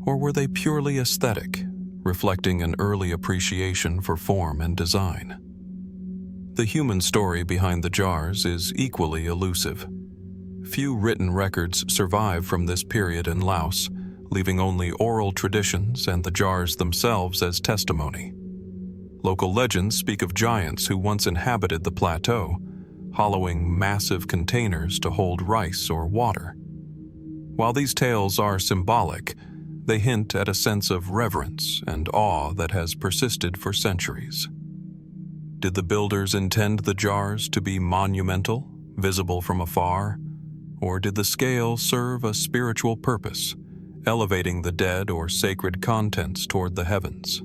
Or were they purely aesthetic, reflecting an early appreciation for form and design? The human story behind the jars is equally elusive. Few written records survive from this period in Laos, leaving only oral traditions and the jars themselves as testimony. Local legends speak of giants who once inhabited the plateau, hollowing massive containers to hold rice or water. While these tales are symbolic, they hint at a sense of reverence and awe that has persisted for centuries. Did the builders intend the jars to be monumental, visible from afar? Or did the scale serve a spiritual purpose, elevating the dead or sacred contents toward the heavens?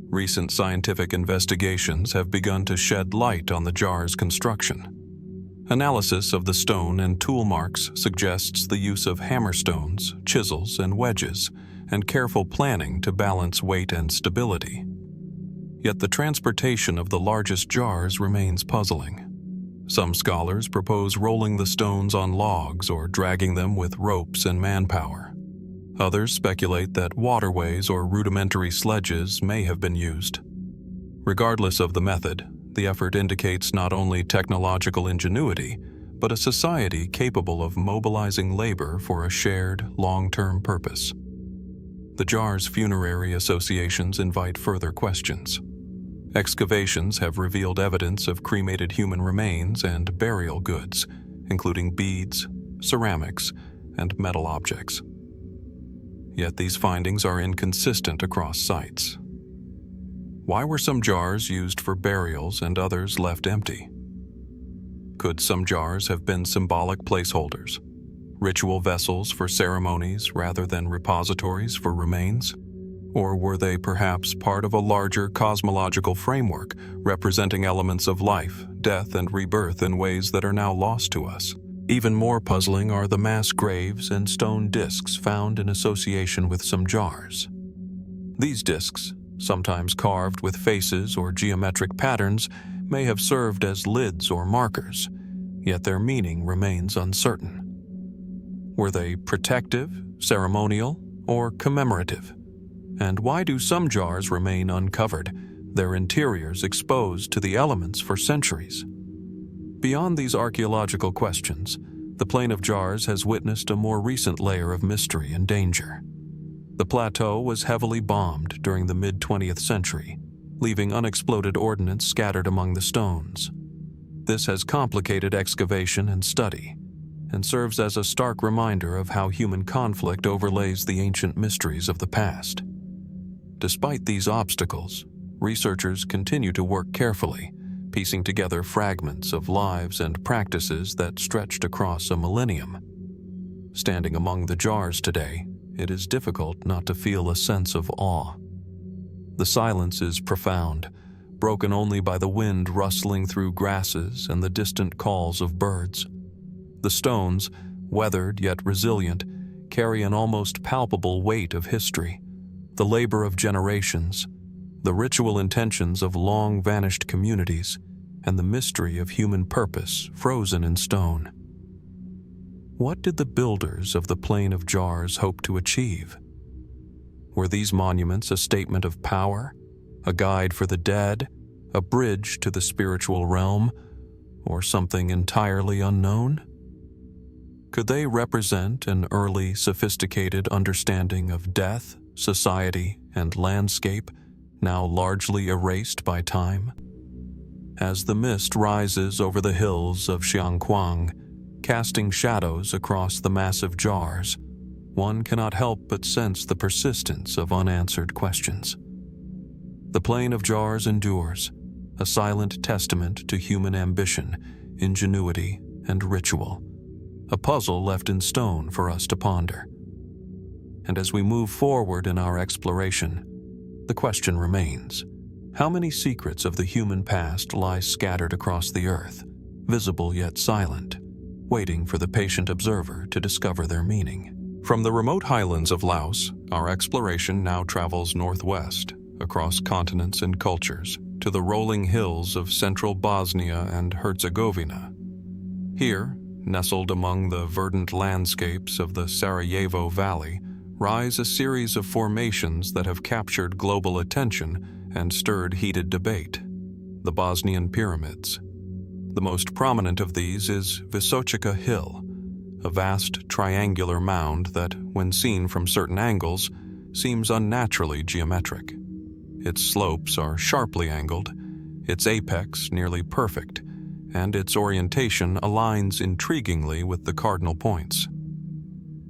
Recent scientific investigations have begun to shed light on the jar's construction. Analysis of the stone and tool marks suggests the use of hammerstones, chisels, and wedges, and careful planning to balance weight and stability. Yet the transportation of the largest jars remains puzzling. Some scholars propose rolling the stones on logs or dragging them with ropes and manpower. Others speculate that waterways or rudimentary sledges may have been used. Regardless of the method, the effort indicates not only technological ingenuity, but a society capable of mobilizing labor for a shared, long-term purpose. The jar's funerary associations invite further questions. Excavations have revealed evidence of cremated human remains and burial goods, including beads, ceramics, and metal objects. Yet these findings are inconsistent across sites. Why were some jars used for burials and others left empty? Could some jars have been symbolic placeholders, ritual vessels for ceremonies rather than repositories for remains? Or were they perhaps part of a larger cosmological framework representing elements of life, death, and rebirth in ways that are now lost to us? Even more puzzling are the mass graves and stone discs found in association with some jars. These discs, sometimes carved with faces or geometric patterns, may have served as lids or markers, yet their meaning remains uncertain. Were they protective, ceremonial, or commemorative? And why do some jars remain uncovered, their interiors exposed to the elements for centuries? Beyond these archaeological questions, the plain of jars has witnessed a more recent layer of mystery and danger. The plateau was heavily bombed during the mid-20th century, leaving unexploded ordnance scattered among the stones. This has complicated excavation and study, and serves as a stark reminder of how human conflict overlays the ancient mysteries of the past. Despite these obstacles, researchers continue to work carefully, piecing together fragments of lives and practices that stretched across a millennium. Standing among the jars today, it is difficult not to feel a sense of awe. The silence is profound, broken only by the wind rustling through grasses and the distant calls of birds. The stones, weathered yet resilient, carry an almost palpable weight of history, the labor of generations, the ritual intentions of long-vanished communities, and the mystery of human purpose frozen in stone. What did the builders of the Plain of Jars hope to achieve? Were these monuments a statement of power, a guide for the dead, a bridge to the spiritual realm, or something entirely unknown? Could they represent an early, sophisticated understanding of death, society, and landscape, now largely erased by time? As the mist rises over the hills of Xiangquang, casting shadows across the massive jars, one cannot help but sense the persistence of unanswered questions. The Plain of Jars endures, a silent testament to human ambition, ingenuity, and ritual, a puzzle left in stone for us to ponder. And as we move forward in our exploration, the question remains: how many secrets of the human past lie scattered across the earth, visible yet silent, waiting for the patient observer to discover their meaning? From the remote highlands of Laos, our exploration now travels northwest, across continents and cultures, to the rolling hills of central Bosnia and Herzegovina. Here, nestled among the verdant landscapes of the Sarajevo Valley, rise a series of formations that have captured global attention and stirred heated debate: the Bosnian Pyramids. The most prominent of these is Visočica Hill, a vast triangular mound that, when seen from certain angles, seems unnaturally geometric. Its slopes are sharply angled, its apex nearly perfect, and its orientation aligns intriguingly with the cardinal points.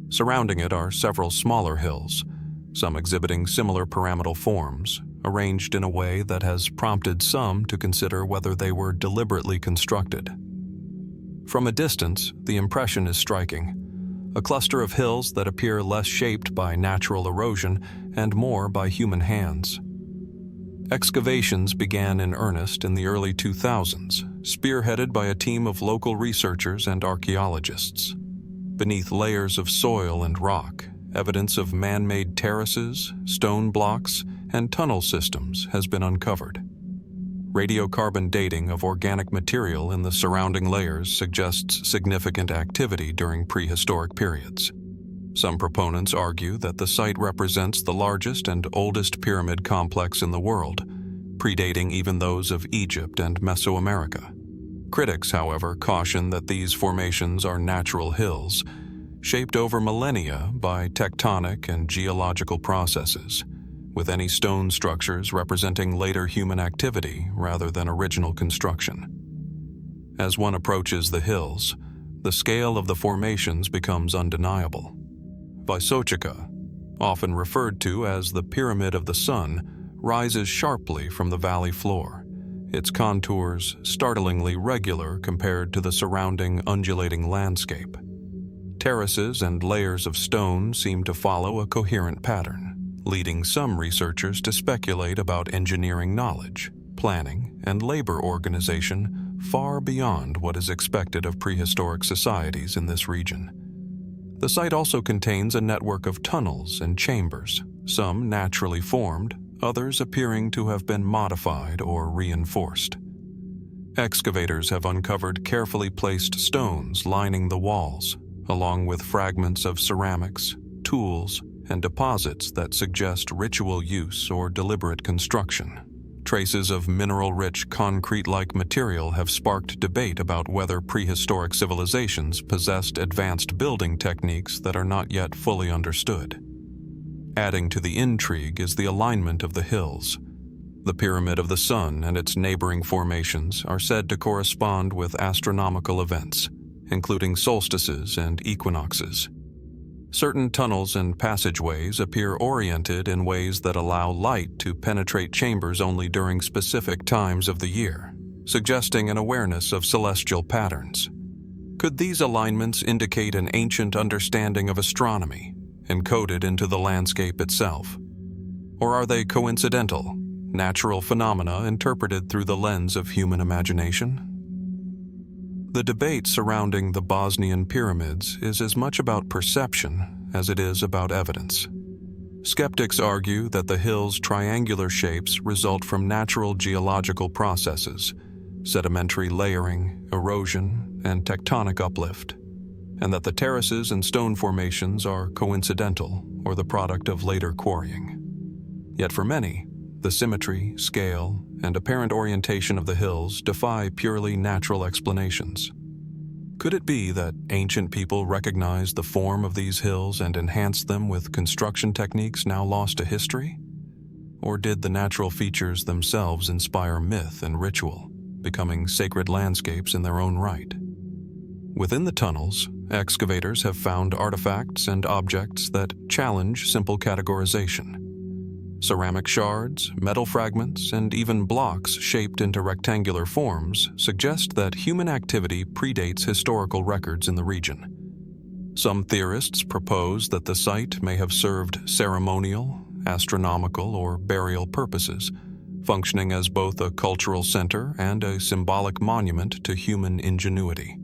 Surrounding it are several smaller hills, some exhibiting similar pyramidal forms, arranged in a way that has prompted some to consider whether they were deliberately constructed. From a distance, the impression is striking: a cluster of hills that appear less shaped by natural erosion and more by human hands. Excavations began in earnest in the early 2000s, spearheaded by a team of local researchers and archaeologists. Beneath layers of soil and rock, evidence of man-made terraces, stone blocks, and tunnel systems has been uncovered. Radiocarbon dating of organic material in the surrounding layers suggests significant activity during prehistoric periods. Some proponents argue that the site represents the largest and oldest pyramid complex in the world, predating even those of Egypt and Mesoamerica. Critics, however, caution that these formations are natural hills, shaped over millennia by tectonic and geological processes, with any stone structures representing later human activity rather than original construction. As one approaches the hills, the scale of the formations becomes undeniable. Visočica, often referred to as the Pyramid of the Sun, rises sharply from the valley floor, its contours startlingly regular compared to the surrounding undulating landscape. Terraces and layers of stone seem to follow a coherent pattern, leading some researchers to speculate about engineering knowledge, planning, and labor organization far beyond what is expected of prehistoric societies in this region. The site also contains a network of tunnels and chambers, some naturally formed, others appearing to have been modified or reinforced. Excavators have uncovered carefully placed stones lining the walls, along with fragments of ceramics, tools, and deposits that suggest ritual use or deliberate construction. Traces of mineral-rich concrete-like material have sparked debate about whether prehistoric civilizations possessed advanced building techniques that are not yet fully understood. Adding to the intrigue is the alignment of the hills. The Pyramid of the Sun and its neighboring formations are said to correspond with astronomical events, including solstices and equinoxes. Certain tunnels and passageways appear oriented in ways that allow light to penetrate chambers only during specific times of the year, suggesting an awareness of celestial patterns. Could these alignments indicate an ancient understanding of astronomy, encoded into the landscape itself? Or are they coincidental, natural phenomena interpreted through the lens of human imagination? The debate surrounding the Bosnian Pyramids is as much about perception as it is about evidence. Skeptics argue that the hills' triangular shapes result from natural geological processes, sedimentary layering, erosion, and tectonic uplift. and that the terraces and stone formations are coincidental or the product of later quarrying. Yet for many, the symmetry, scale, and apparent orientation of the hills defy purely natural explanations. Could it be that ancient people recognized the form of these hills and enhanced them with construction techniques now lost to history? Or did the natural features themselves inspire myth and ritual, becoming sacred landscapes in their own right? Within the tunnels, excavators have found artifacts and objects that challenge simple categorization. Ceramic shards, metal fragments, and even blocks shaped into rectangular forms suggest that human activity predates historical records in the region. Some theorists propose that the site may have served ceremonial, astronomical, or burial purposes, functioning as both a cultural center and a symbolic monument to human ingenuity.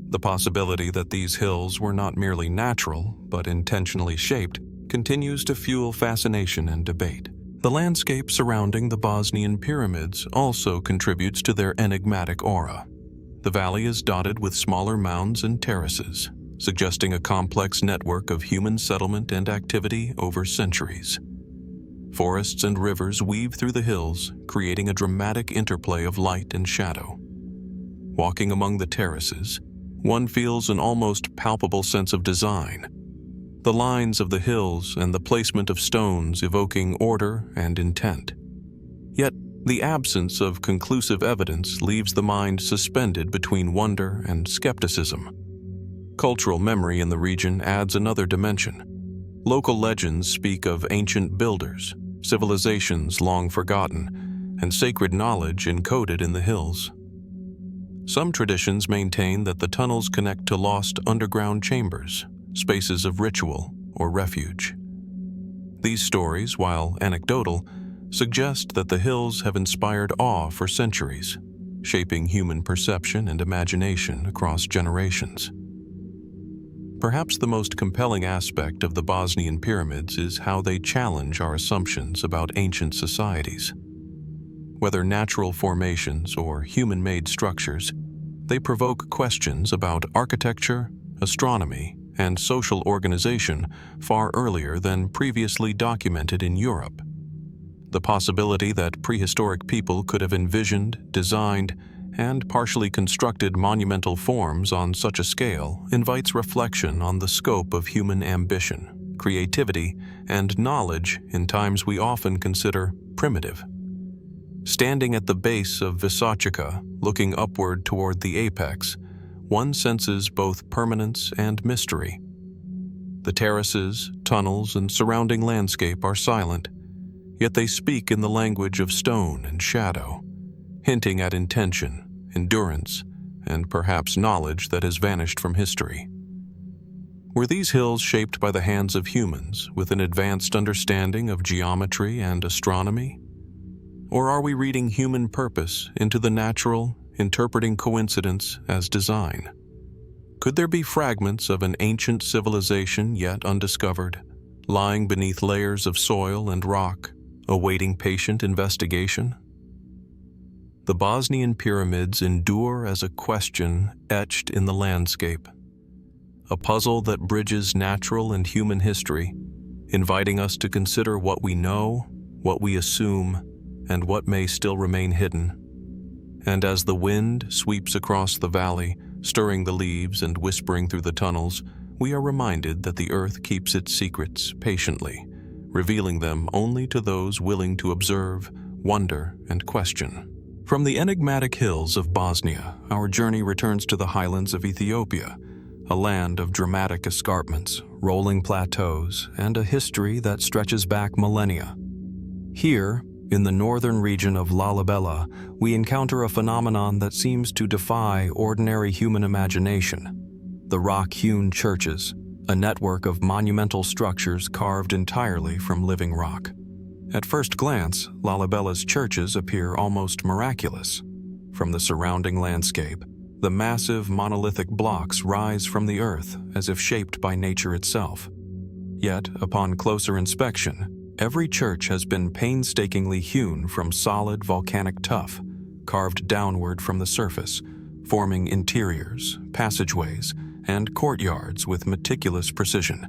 The possibility that these hills were not merely natural, but intentionally shaped, continues to fuel fascination and debate. The landscape surrounding the Bosnian Pyramids also contributes to their enigmatic aura. The valley is dotted with smaller mounds and terraces, suggesting a complex network of human settlement and activity over centuries. Forests and rivers weave through the hills, creating a dramatic interplay of light and shadow. Walking among the terraces, one feels an almost palpable sense of design. The lines of the hills and the placement of stones evoking order and intent. Yet, the absence of conclusive evidence leaves the mind suspended between wonder and skepticism. Cultural memory in the region adds another dimension. Local legends speak of ancient builders, civilizations long forgotten, and sacred knowledge encoded in the hills. Some traditions maintain that the tunnels connect to lost underground chambers, spaces of ritual or refuge. These stories, while anecdotal, suggest that the hills have inspired awe for centuries, shaping human perception and imagination across generations. Perhaps the most compelling aspect of the Bosnian Pyramids is how they challenge our assumptions about ancient societies. Whether natural formations or human-made structures, they provoke questions about architecture, astronomy, and social organization far earlier than previously documented in Europe. The possibility that prehistoric people could have envisioned, designed, and partially constructed monumental forms on such a scale invites reflection on the scope of human ambition, creativity, and knowledge in times we often consider primitive. Standing at the base of Vysotseka, looking upward toward the apex, one senses both permanence and mystery. The terraces, tunnels, and surrounding landscape are silent, yet they speak in the language of stone and shadow, hinting at intention, endurance, and perhaps knowledge that has vanished from history. Were these hills shaped by the hands of humans with an advanced understanding of geometry and astronomy? Or are we reading human purpose into the natural, interpreting coincidence as design? Could there be fragments of an ancient civilization yet undiscovered, lying beneath layers of soil and rock, awaiting patient investigation? The Bosnian Pyramids endure as a question etched in the landscape, a puzzle that bridges natural and human history, inviting us to consider what we know, what we assume, and what may still remain hidden. And as the wind sweeps across the valley, stirring the leaves and whispering through the tunnels, we are reminded that the earth keeps its secrets patiently, revealing them only to those willing to observe, wonder, and question. From the enigmatic hills of Bosnia, our journey returns to the highlands of Ethiopia, a land of dramatic escarpments, rolling plateaus, and a history that stretches back millennia. Here, in the northern region of Lalibela, we encounter a phenomenon that seems to defy ordinary human imagination: the Rock-Hewn churches, a network of monumental structures carved entirely from living rock. At first glance, Lalibela's churches appear almost miraculous. From the surrounding landscape, the massive monolithic blocks rise from the earth as if shaped by nature itself. Yet, upon closer inspection, every church has been painstakingly hewn from solid volcanic tuff, carved downward from the surface, forming interiors, passageways, and courtyards with meticulous precision.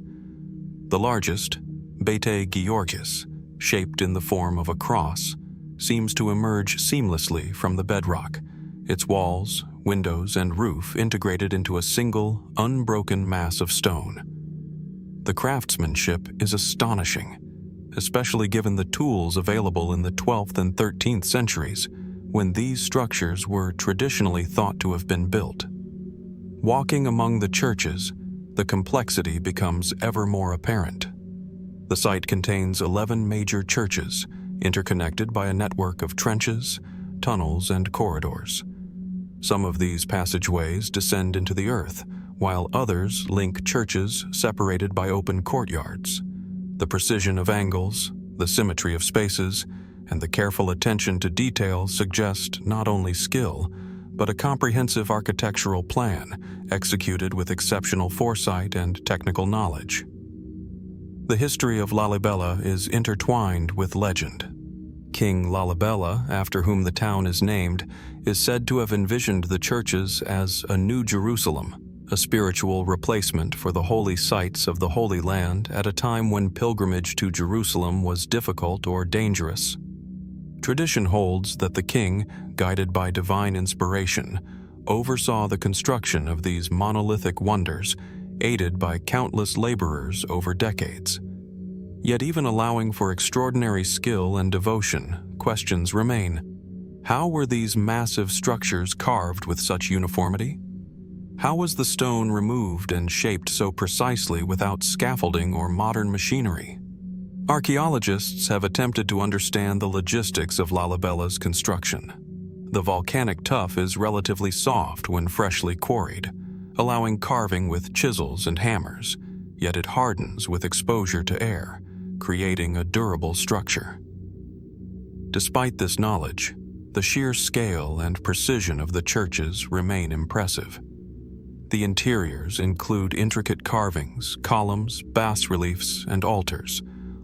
The largest, Bete Georgis, shaped in the form of a cross, seems to emerge seamlessly from the bedrock, its walls, windows, and roof integrated into a single, unbroken mass of stone. The craftsmanship is astonishing, especially given the tools available in the 12th and 13th centuries, when these structures were traditionally thought to have been built. Walking among the churches, the complexity becomes ever more apparent. The site contains 11 major churches, interconnected by a network of trenches, tunnels, and corridors. Some of these passageways descend into the earth, while others link churches separated by open courtyards. The precision of angles, the symmetry of spaces, and the careful attention to detail suggest not only skill, but a comprehensive architectural plan executed with exceptional foresight and technical knowledge. The history of Lalibela is intertwined with legend. King Lalibela, after whom the town is named, is said to have envisioned the churches as a new Jerusalem, a spiritual replacement for the holy sites of the Holy Land at a time when pilgrimage to Jerusalem was difficult or dangerous. Tradition holds that the king, guided by divine inspiration, oversaw the construction of these monolithic wonders, aided by countless laborers over decades. Yet even allowing for extraordinary skill and devotion, questions remain. How were these massive structures carved with such uniformity? How was the stone removed and shaped so precisely without scaffolding or modern machinery? Archaeologists have attempted to understand the logistics of Lalibela's construction. The volcanic tuff is relatively soft when freshly quarried, allowing carving with chisels and hammers, yet it hardens with exposure to air, creating a durable structure. Despite this knowledge, the sheer scale and precision of the churches remain impressive. The interiors include intricate carvings, columns, bas-reliefs, and altars,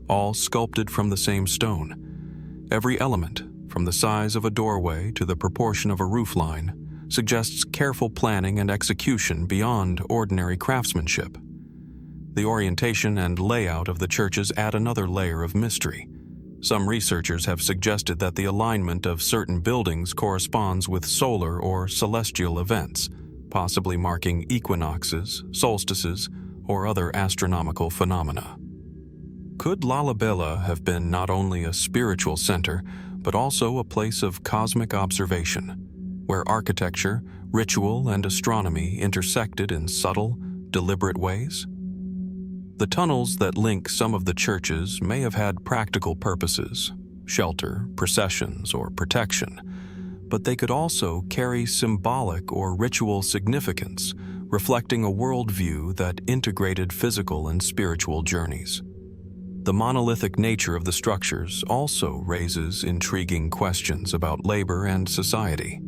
all sculpted from the same stone. Every element, from the size of a doorway to the proportion of a roofline, suggests careful planning and execution beyond ordinary craftsmanship. The orientation and layout of the churches add another layer of mystery. Some researchers have suggested that the alignment of certain buildings corresponds with solar or celestial events, possibly marking equinoxes, solstices, or other astronomical phenomena. Could Lalibela have been not only a spiritual center, but also a place of cosmic observation, where architecture, ritual, and astronomy intersected in subtle, deliberate ways? The tunnels that link some of the churches may have had practical purposes, shelter, processions, or protection, but they could also carry symbolic or ritual significance, reflecting a worldview that integrated physical and spiritual journeys. The monolithic nature of the structures also raises intriguing questions about labor and society.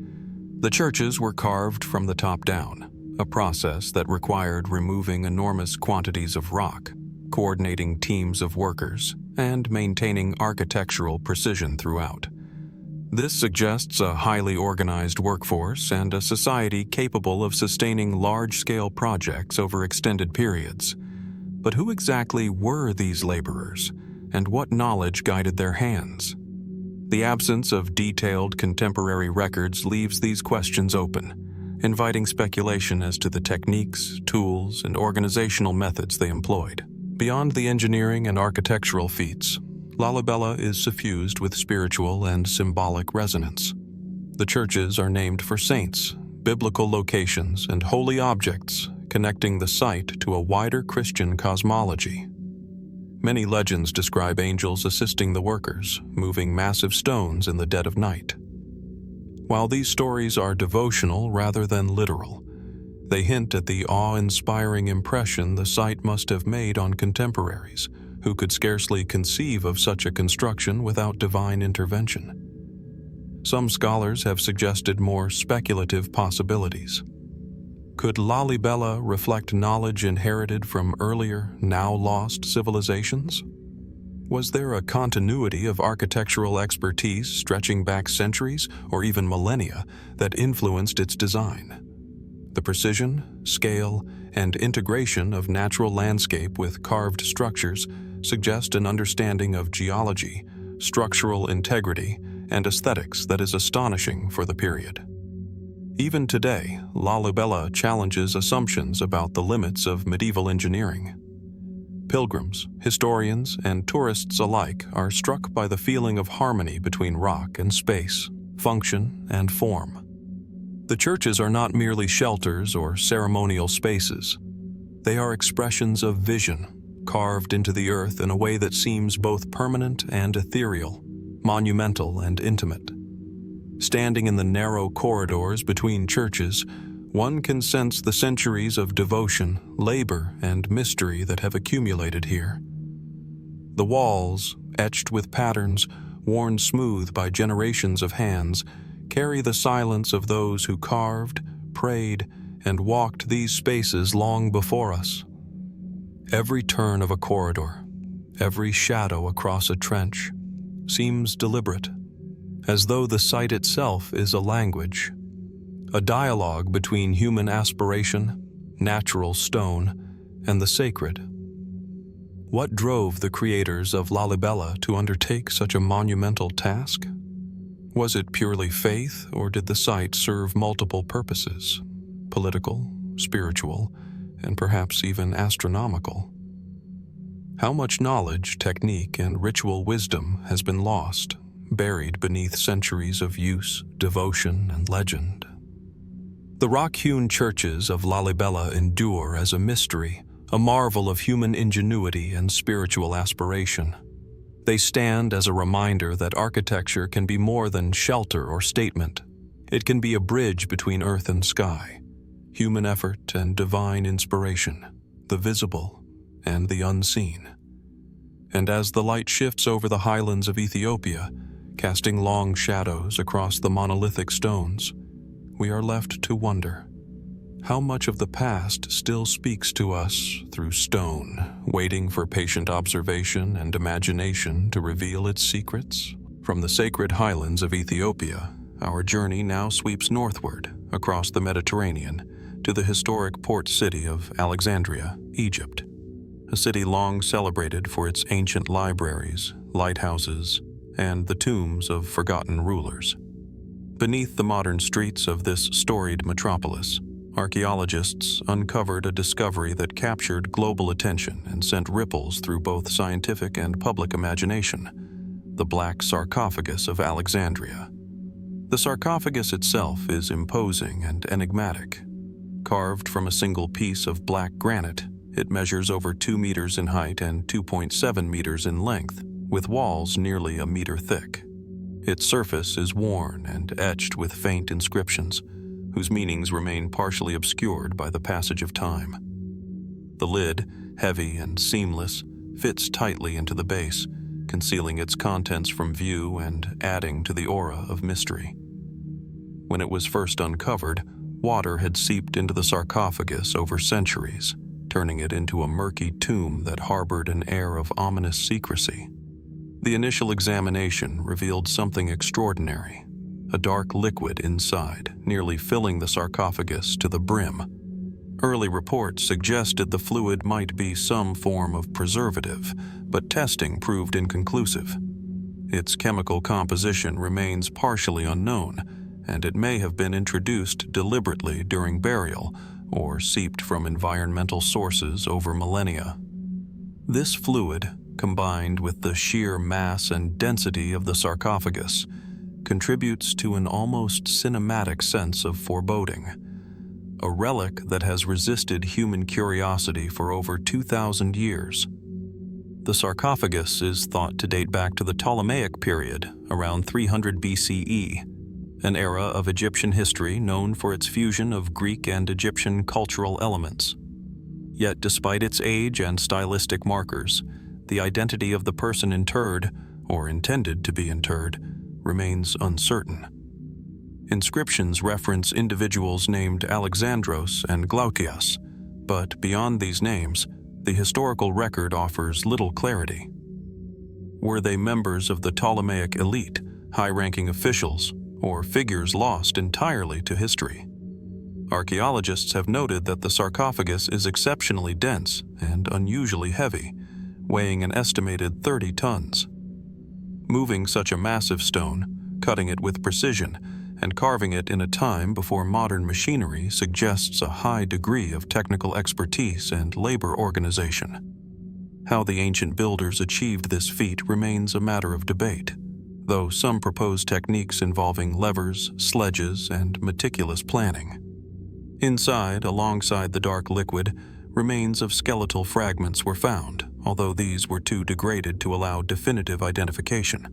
The churches were carved from the top down, a process that required removing enormous quantities of rock, coordinating teams of workers, and maintaining architectural precision throughout. This suggests a highly organized workforce and a society capable of sustaining large-scale projects over extended periods. But who exactly were these laborers, and what knowledge guided their hands? The absence of detailed contemporary records leaves these questions open, inviting speculation as to the techniques, tools, and organizational methods they employed. Beyond the engineering and architectural feats, Lalibela is suffused with spiritual and symbolic resonance. The churches are named for saints, biblical locations, and holy objects, connecting the site to a wider Christian cosmology. Many legends describe angels assisting the workers, moving massive stones in the dead of night. While these stories are devotional rather than literal, they hint at the awe-inspiring impression the site must have made on contemporaries, who could scarcely conceive of such a construction without divine intervention. Some scholars have suggested more speculative possibilities. Could Lalibela reflect knowledge inherited from earlier, now lost civilizations? Was there a continuity of architectural expertise stretching back centuries or even millennia that influenced its design? The precision, scale, and integration of natural landscape with carved structures suggest an understanding of geology, structural integrity, and aesthetics that is astonishing for the period. Even today, Lalibela challenges assumptions about the limits of medieval engineering. Pilgrims, historians, and tourists alike are struck by the feeling of harmony between rock and space, function and form. The churches are not merely shelters or ceremonial spaces. They are expressions of vision, carved into the earth in a way that seems both permanent and ethereal, monumental and intimate. Standing in the narrow corridors between churches, one can sense the centuries of devotion, labor, and mystery that have accumulated here. The walls, etched with patterns, worn smooth by generations of hands, carry the silence of those who carved, prayed, and walked these spaces long before us. Every turn of a corridor, every shadow across a trench, seems deliberate, as though the site itself is a language, a dialogue between human aspiration, natural stone, and the sacred. What drove the creators of Lalibela to undertake such a monumental task? Was it purely faith, or did the site serve multiple purposes, political, spiritual, and perhaps even astronomical? How much knowledge, technique, and ritual wisdom has been lost, buried beneath centuries of use, devotion, and legend? The rock-hewn churches of Lalibela endure as a mystery, a marvel of human ingenuity and spiritual aspiration. They stand as a reminder that architecture can be more than shelter or statement. It can be a bridge between earth and sky, human effort and divine inspiration, the visible and the unseen. And as the light shifts over the highlands of Ethiopia, casting long shadows across the monolithic stones, we are left to wonder, how much of the past still speaks to us through stone, waiting for patient observation and imagination to reveal its secrets? From the sacred highlands of Ethiopia, our journey now sweeps northward across the Mediterranean to the historic port city of Alexandria, Egypt, a city long celebrated for its ancient libraries, lighthouses, and the tombs of forgotten rulers. Beneath the modern streets of this storied metropolis, archaeologists uncovered a discovery that captured global attention and sent ripples through both scientific and public imagination: the Black Sarcophagus of Alexandria. The sarcophagus itself is imposing and enigmatic. Carved from a single piece of black granite, it measures over 2 meters in height and 2.7 meters in length, with walls nearly a meter thick. Its surface is worn and etched with faint inscriptions, whose meanings remain partially obscured by the passage of time. The lid, heavy and seamless, fits tightly into the base, concealing its contents from view and adding to the aura of mystery. When it was first uncovered, water had seeped into the sarcophagus over centuries, turning it into a murky tomb that harbored an air of ominous secrecy. The initial examination revealed something extraordinary: a dark liquid inside, nearly filling the sarcophagus to the brim. Early reports suggested the fluid might be some form of preservative, but testing proved inconclusive. Its chemical composition remains partially unknown, and it may have been introduced deliberately during burial or seeped from environmental sources over millennia. This fluid, combined with the sheer mass and density of the sarcophagus, contributes to an almost cinematic sense of foreboding. A relic that has resisted human curiosity for over 2,000 years. The sarcophagus is thought to date back to the Ptolemaic period, around 300 BCE, an era of Egyptian history known for its fusion of Greek and Egyptian cultural elements. Yet despite its age and stylistic markers, the identity of the person interred, or intended to be interred, remains uncertain. Inscriptions reference individuals named Alexandros and Glaucias, but beyond these names, the historical record offers little clarity. Were they members of the Ptolemaic elite, high-ranking officials, or figures lost entirely to history? Archaeologists have noted that the sarcophagus is exceptionally dense and unusually heavy, weighing an estimated 30 tons. Moving such a massive stone, cutting it with precision, and carving it in a time before modern machinery suggests a high degree of technical expertise and labor organization. How the ancient builders achieved this feat remains a matter of debate, though some propose techniques involving levers, sledges, and meticulous planning. Inside, alongside the dark liquid, remains of skeletal fragments were found, although these were too degraded to allow definitive identification.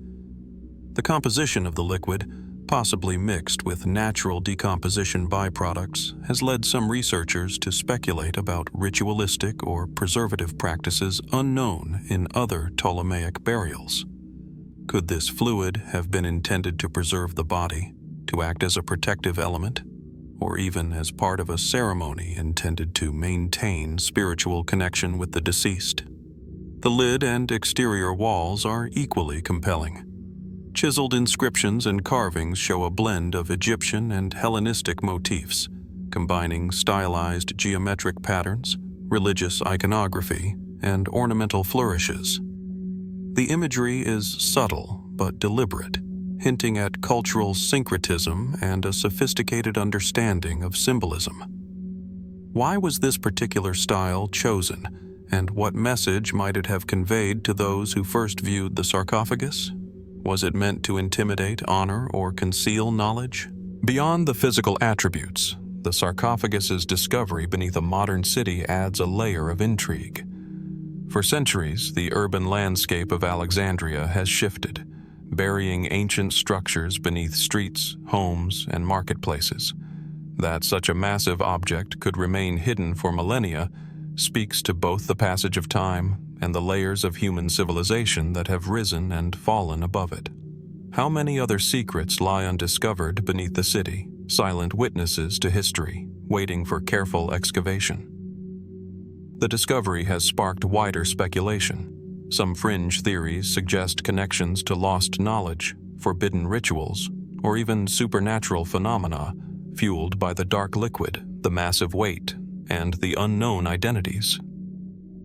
The composition of the liquid, possibly mixed with natural decomposition byproducts, has led some researchers to speculate about ritualistic or preservative practices unknown in other Ptolemaic burials. Could this fluid have been intended to preserve the body, to act as a protective element, or even as part of a ceremony intended to maintain spiritual connection with the deceased? The lid and exterior walls are equally compelling. Chiseled inscriptions and carvings show a blend of Egyptian and Hellenistic motifs, combining stylized geometric patterns, religious iconography, and ornamental flourishes. The imagery is subtle but deliberate, hinting at cultural syncretism and a sophisticated understanding of symbolism. Why was this particular style chosen, and what message might it have conveyed to those who first viewed the sarcophagus? Was it meant to intimidate, honor, or conceal knowledge? Beyond the physical attributes, the sarcophagus's discovery beneath a modern city adds a layer of intrigue. For centuries, the urban landscape of Alexandria has shifted, burying ancient structures beneath streets, homes, and marketplaces. That such a massive object could remain hidden for millennia speaks to both the passage of time and the layers of human civilization that have risen and fallen above it. How many other secrets lie undiscovered beneath the city, silent witnesses to history, waiting for careful excavation? The discovery has sparked wider speculation. Some fringe theories suggest connections to lost knowledge, forbidden rituals, or even supernatural phenomena fueled by the dark liquid, the massive weight, and the unknown identities.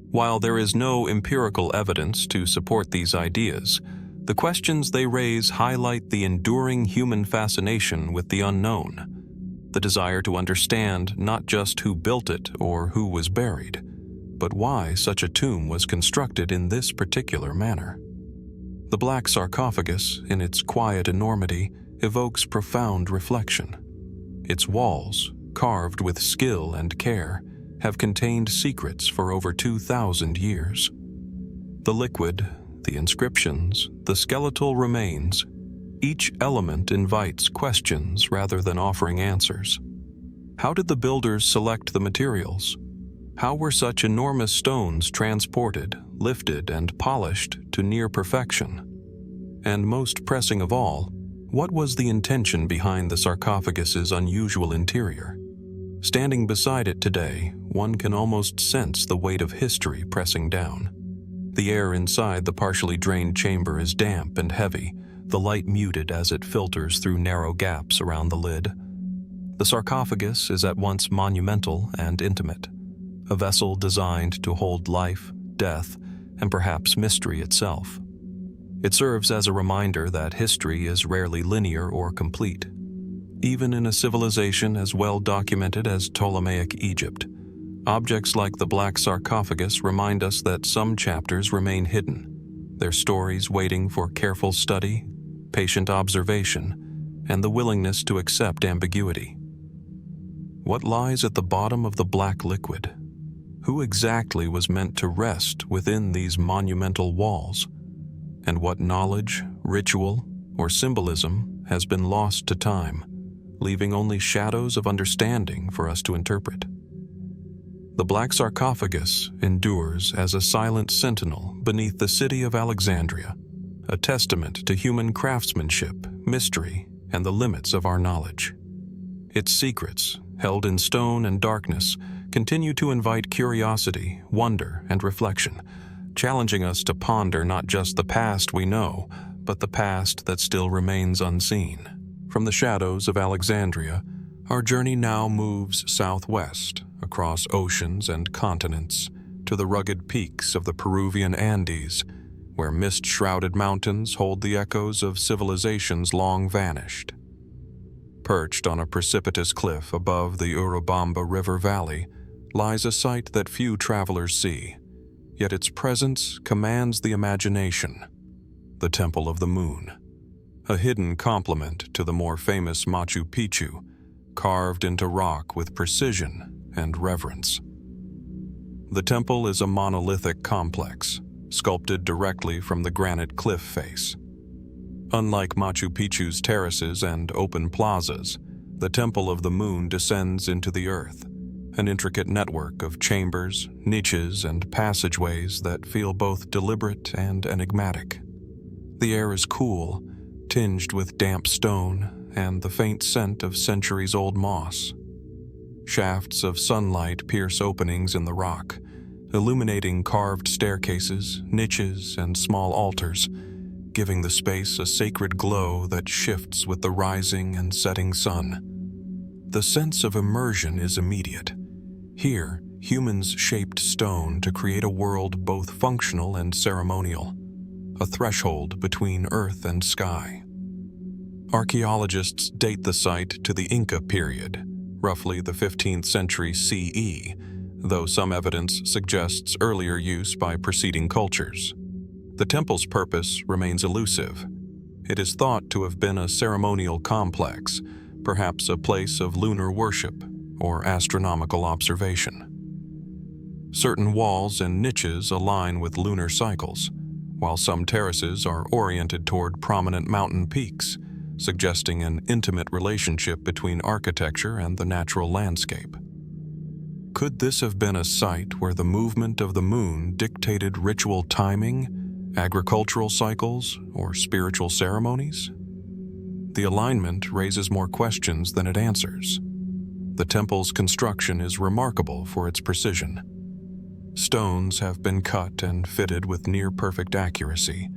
While there is no empirical evidence to support these ideas, the questions they raise highlight the enduring human fascination with the unknown, the desire to understand not just who built it or who was buried, but why such a tomb was constructed in this particular manner. The black sarcophagus, in its quiet enormity, evokes profound reflection. Its walls, carved with skill and care, have contained secrets for over 2,000 years. The liquid, the inscriptions, the skeletal remains, each element invites questions rather than offering answers. How did the builders select the materials? How were such enormous stones transported, lifted, and polished to near perfection? And most pressing of all, what was the intention behind the sarcophagus's unusual interior? Standing beside it today, one can almost sense the weight of history pressing down. The air inside the partially drained chamber is damp and heavy, the light muted as it filters through narrow gaps around the lid. The sarcophagus is at once monumental and intimate, a vessel designed to hold life, death, and perhaps mystery itself. It serves as a reminder that history is rarely linear or complete. Even in a civilization as well documented as Ptolemaic Egypt, objects like the black sarcophagus remind us that some chapters remain hidden, their stories waiting for careful study, patient observation, and the willingness to accept ambiguity. What lies at the bottom of the black liquid? Who exactly was meant to rest within these monumental walls? And what knowledge, ritual, or symbolism has been lost to time, leaving only shadows of understanding for us to interpret? The black sarcophagus endures as a silent sentinel beneath the city of Alexandria, a testament to human craftsmanship, mystery, and the limits of our knowledge. Its secrets, held in stone and darkness, continue to invite curiosity, wonder, and reflection, challenging us to ponder not just the past we know, but the past that still remains unseen. From the shadows of Alexandria, Our journey now moves southwest, across oceans and continents, to the rugged peaks of the Peruvian Andes, where mist-shrouded mountains hold the echoes of civilizations long vanished. Perched on a precipitous cliff above the Urubamba River Valley lies a sight that few travelers see, yet its presence commands the imagination: the Temple of the Moon, a hidden complement to the more famous Machu Picchu, carved into rock with precision and reverence. The temple is a monolithic complex, sculpted directly from the granite cliff face. Unlike Machu Picchu's terraces and open plazas, the Temple of the Moon descends into the earth, an intricate network of chambers, niches, and passageways that feel both deliberate and enigmatic. The air is cool, tinged with damp stone and the faint scent of centuries-old moss. Shafts of sunlight pierce openings in the rock, illuminating carved staircases, niches, and small altars, giving the space a sacred glow that shifts with the rising and setting sun. The sense of immersion is immediate. Here, humans shaped stone to create a world both functional and ceremonial, a threshold between earth and sky. Archaeologists date the site to the Inca period, roughly the 15th century CE, though some evidence suggests earlier use by preceding cultures. The temple's purpose remains elusive. It is thought to have been a ceremonial complex, perhaps a place of lunar worship or astronomical observation. Certain walls and niches align with lunar cycles, while some terraces are oriented toward prominent mountain peaks, suggesting an intimate relationship between architecture and the natural landscape. Could this have been a site where the movement of the moon dictated ritual timing, agricultural cycles, or spiritual ceremonies? The alignment raises more questions than it answers. The temple's construction is remarkable for its precision. Stones have been cut and fitted with near-perfect accuracy,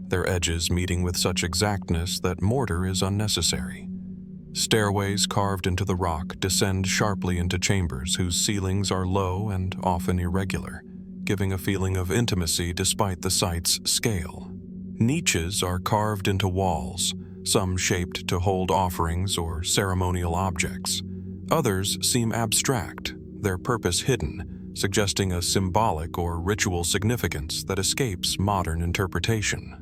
their edges meeting with such exactness that mortar is unnecessary. Stairways carved into the rock descend sharply into chambers whose ceilings are low and often irregular, giving a feeling of intimacy despite the site's scale. Niches are carved into walls, some shaped to hold offerings or ceremonial objects. Others seem abstract, their purpose hidden, suggesting a symbolic or ritual significance that escapes modern interpretation.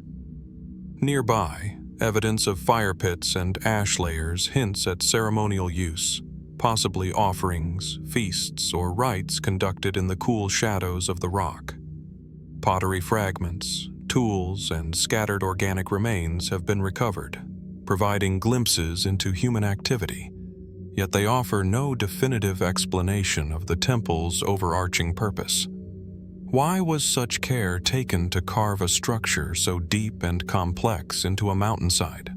Nearby, evidence of fire pits and ash layers hints at ceremonial use, possibly offerings, feasts, or rites conducted in the cool shadows of the rock. Pottery fragments, tools, and scattered organic remains have been recovered, providing glimpses into human activity, yet they offer no definitive explanation of the temple's overarching purpose. Why was such care taken to carve a structure so deep and complex into a mountainside?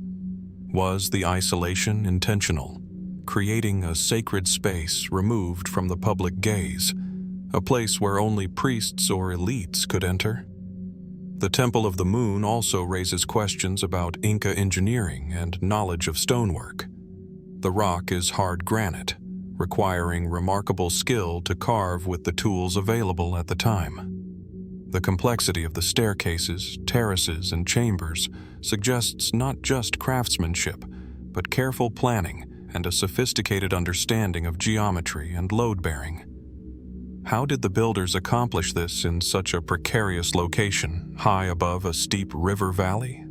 Was the isolation intentional, creating a sacred space removed from the public gaze, a place where only priests or elites could enter? The Temple of the Moon also raises questions about Inca engineering and knowledge of stonework. The rock is hard granite, requiring remarkable skill to carve with the tools available at the time. The complexity of the staircases, terraces, and chambers suggests not just craftsmanship, but careful planning and a sophisticated understanding of geometry and load-bearing. How did the builders accomplish this in such a precarious location, high above a steep river valley?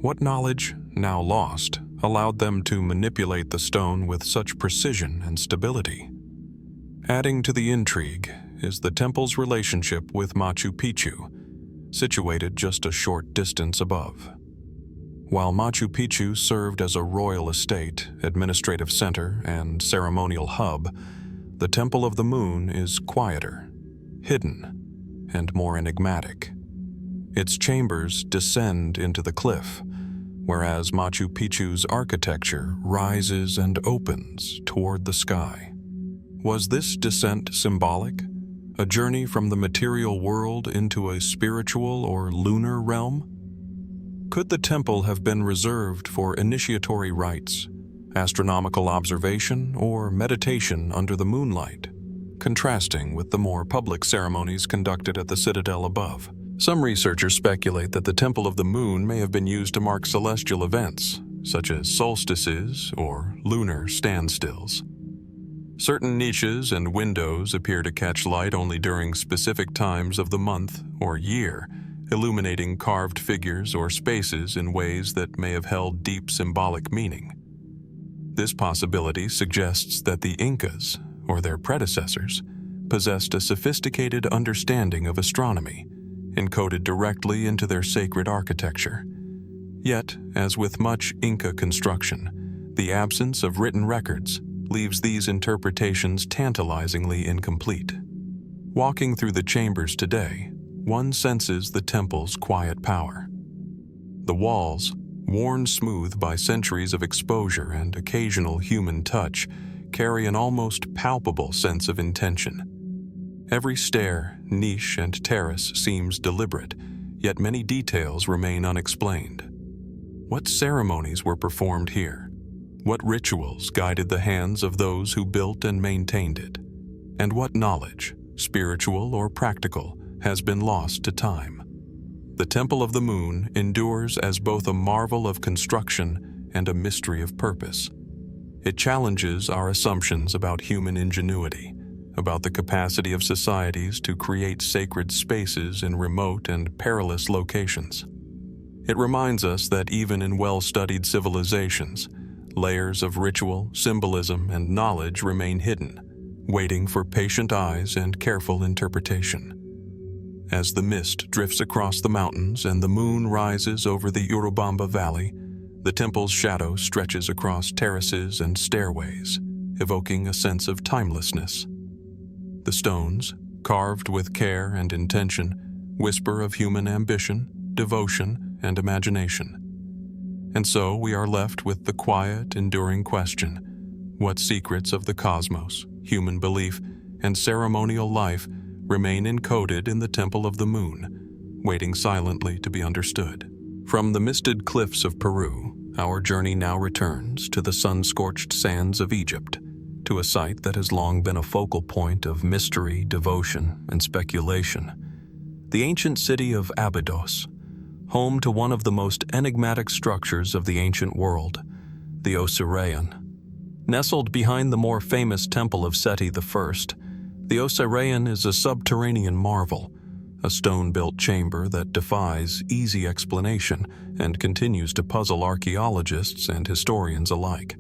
What knowledge, now lost, allowed them to manipulate the stone with such precision and stability? Adding to the intrigue is the temple's relationship with Machu Picchu, situated just a short distance above. While Machu Picchu served as a royal estate, administrative center, and ceremonial hub, the Temple of the Moon is quieter, hidden, and more enigmatic. Its chambers descend into the cliff, whereas Machu Picchu's architecture rises and opens toward the sky. Was this descent symbolic? A journey from the material world into a spiritual or lunar realm? Could the temple have been reserved for initiatory rites, astronomical observation, or meditation under the moonlight, contrasting with the more public ceremonies conducted at the citadel above. Some researchers speculate that the Temple of the Moon may have been used to mark celestial events, such as solstices or lunar standstills. Certain niches and windows appear to catch light only during specific times of the month or year, illuminating carved figures or spaces in ways that may have held deep symbolic meaning. This possibility suggests that the Incas, or their predecessors, possessed a sophisticated understanding of astronomy, encoded directly into their sacred architecture. Yet, as with much Inca construction, the absence of written records leaves these interpretations tantalizingly incomplete. Walking through the chambers today, one senses the temple's quiet power. The walls, worn smooth by centuries of exposure and occasional human touch, carry an almost palpable sense of intention. Every stair, niche, and terrace seems deliberate, yet many details remain unexplained. What ceremonies were performed here? What rituals guided the hands of those who built and maintained it? And what knowledge, spiritual or practical, has been lost to time? The Temple of the Moon endures as both a marvel of construction and a mystery of purpose. It challenges our assumptions about human ingenuity, about the capacity of societies to create sacred spaces in remote and perilous locations. It reminds us that even in well-studied civilizations, layers of ritual, symbolism, and knowledge remain hidden, waiting for patient eyes and careful interpretation. As the mist drifts across the mountains and the moon rises over the Urubamba Valley, the temple's shadow stretches across terraces and stairways, evoking a sense of timelessness. The stones, carved with care and intention, whisper of human ambition, devotion, and imagination. And so we are left with the quiet, enduring question: what secrets of the cosmos, human belief, and ceremonial life remain encoded in the Temple of the Moon, waiting silently to be understood? From the misted cliffs of Peru, our journey now returns to the sun-scorched sands of Egypt, to a site that has long been a focal point of mystery, devotion, and speculation. The ancient city of Abydos, home to one of the most enigmatic structures of the ancient world, the Osireion. Nestled behind the more famous temple of Seti I, the Osireion is a subterranean marvel, a stone-built chamber that defies easy explanation and continues to puzzle archaeologists and historians alike.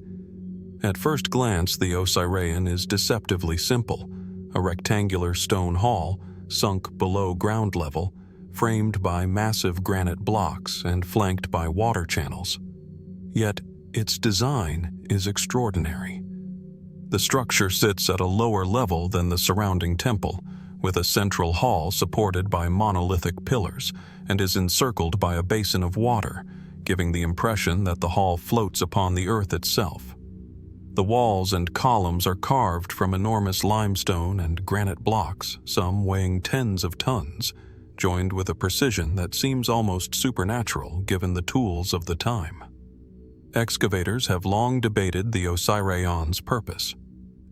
At first glance, the Osireion is deceptively simple, a rectangular stone hall sunk below ground level, framed by massive granite blocks and flanked by water channels. Yet, its design is extraordinary. The structure sits at a lower level than the surrounding temple, with a central hall supported by monolithic pillars, and is encircled by a basin of water, giving the impression that the hall floats upon the earth itself. The walls and columns are carved from enormous limestone and granite blocks, some weighing tens of tons, joined with a precision that seems almost supernatural given the tools of the time. Excavators have long debated the Osireion's purpose.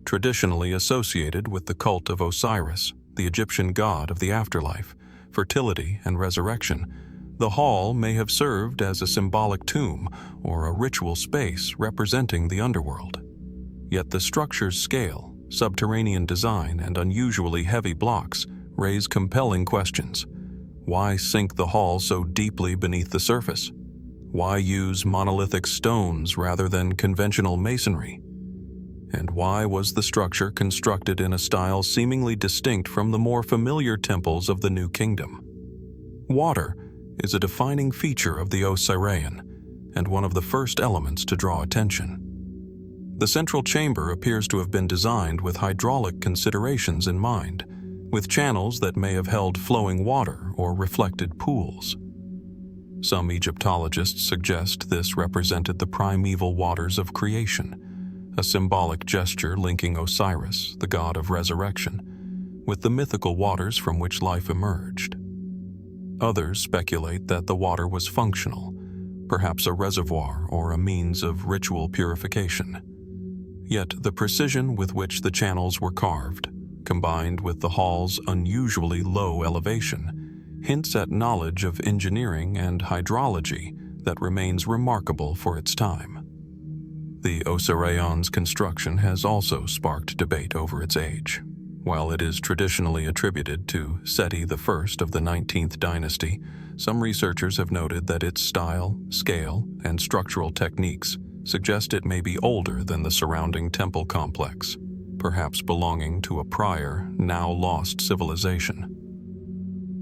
Traditionally associated with the cult of Osiris, the Egyptian god of the afterlife, fertility, and resurrection, the hall may have served as a symbolic tomb or a ritual space representing the underworld. Yet the structure's scale, subterranean design, and unusually heavy blocks raise compelling questions. Why sink the hall so deeply beneath the surface? Why use monolithic stones rather than conventional masonry? And why was the structure constructed in a style seemingly distinct from the more familiar temples of the New Kingdom? Water is a defining feature of the Osireion, and one of the first elements to draw attention. The central chamber appears to have been designed with hydraulic considerations in mind, with channels that may have held flowing water or reflected pools. Some Egyptologists suggest this represented the primeval waters of creation, a symbolic gesture linking Osiris, the god of resurrection, with the mythical waters from which life emerged. Others speculate that the water was functional, perhaps a reservoir or a means of ritual purification. Yet the precision with which the channels were carved, combined with the hall's unusually low elevation, hints at knowledge of engineering and hydrology that remains remarkable for its time. The Osireion's construction has also sparked debate over its age. While it is traditionally attributed to Seti I of the 19th dynasty, some researchers have noted that its style, scale, and structural techniques suggest it may be older than the surrounding temple complex, perhaps belonging to a prior, now lost civilization.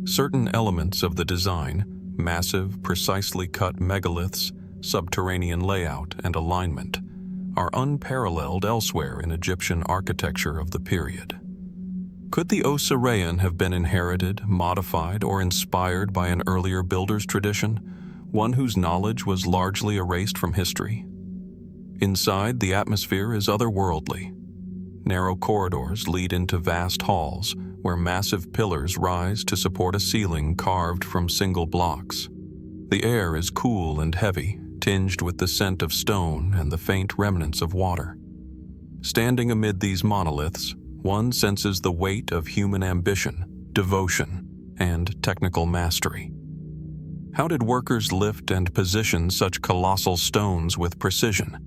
Certain elements of the design, massive, precisely cut megaliths, subterranean layout, and alignment, are unparalleled elsewhere in Egyptian architecture of the period. Could the Osireion have been inherited, modified, or inspired by an earlier builder's tradition, one whose knowledge was largely erased from history? Inside, the atmosphere is otherworldly. Narrow corridors lead into vast halls, where massive pillars rise to support a ceiling carved from single blocks. The air is cool and heavy, tinged with the scent of stone and the faint remnants of water. Standing amid these monoliths, one senses the weight of human ambition, devotion, and technical mastery. How did workers lift and position such colossal stones with precision?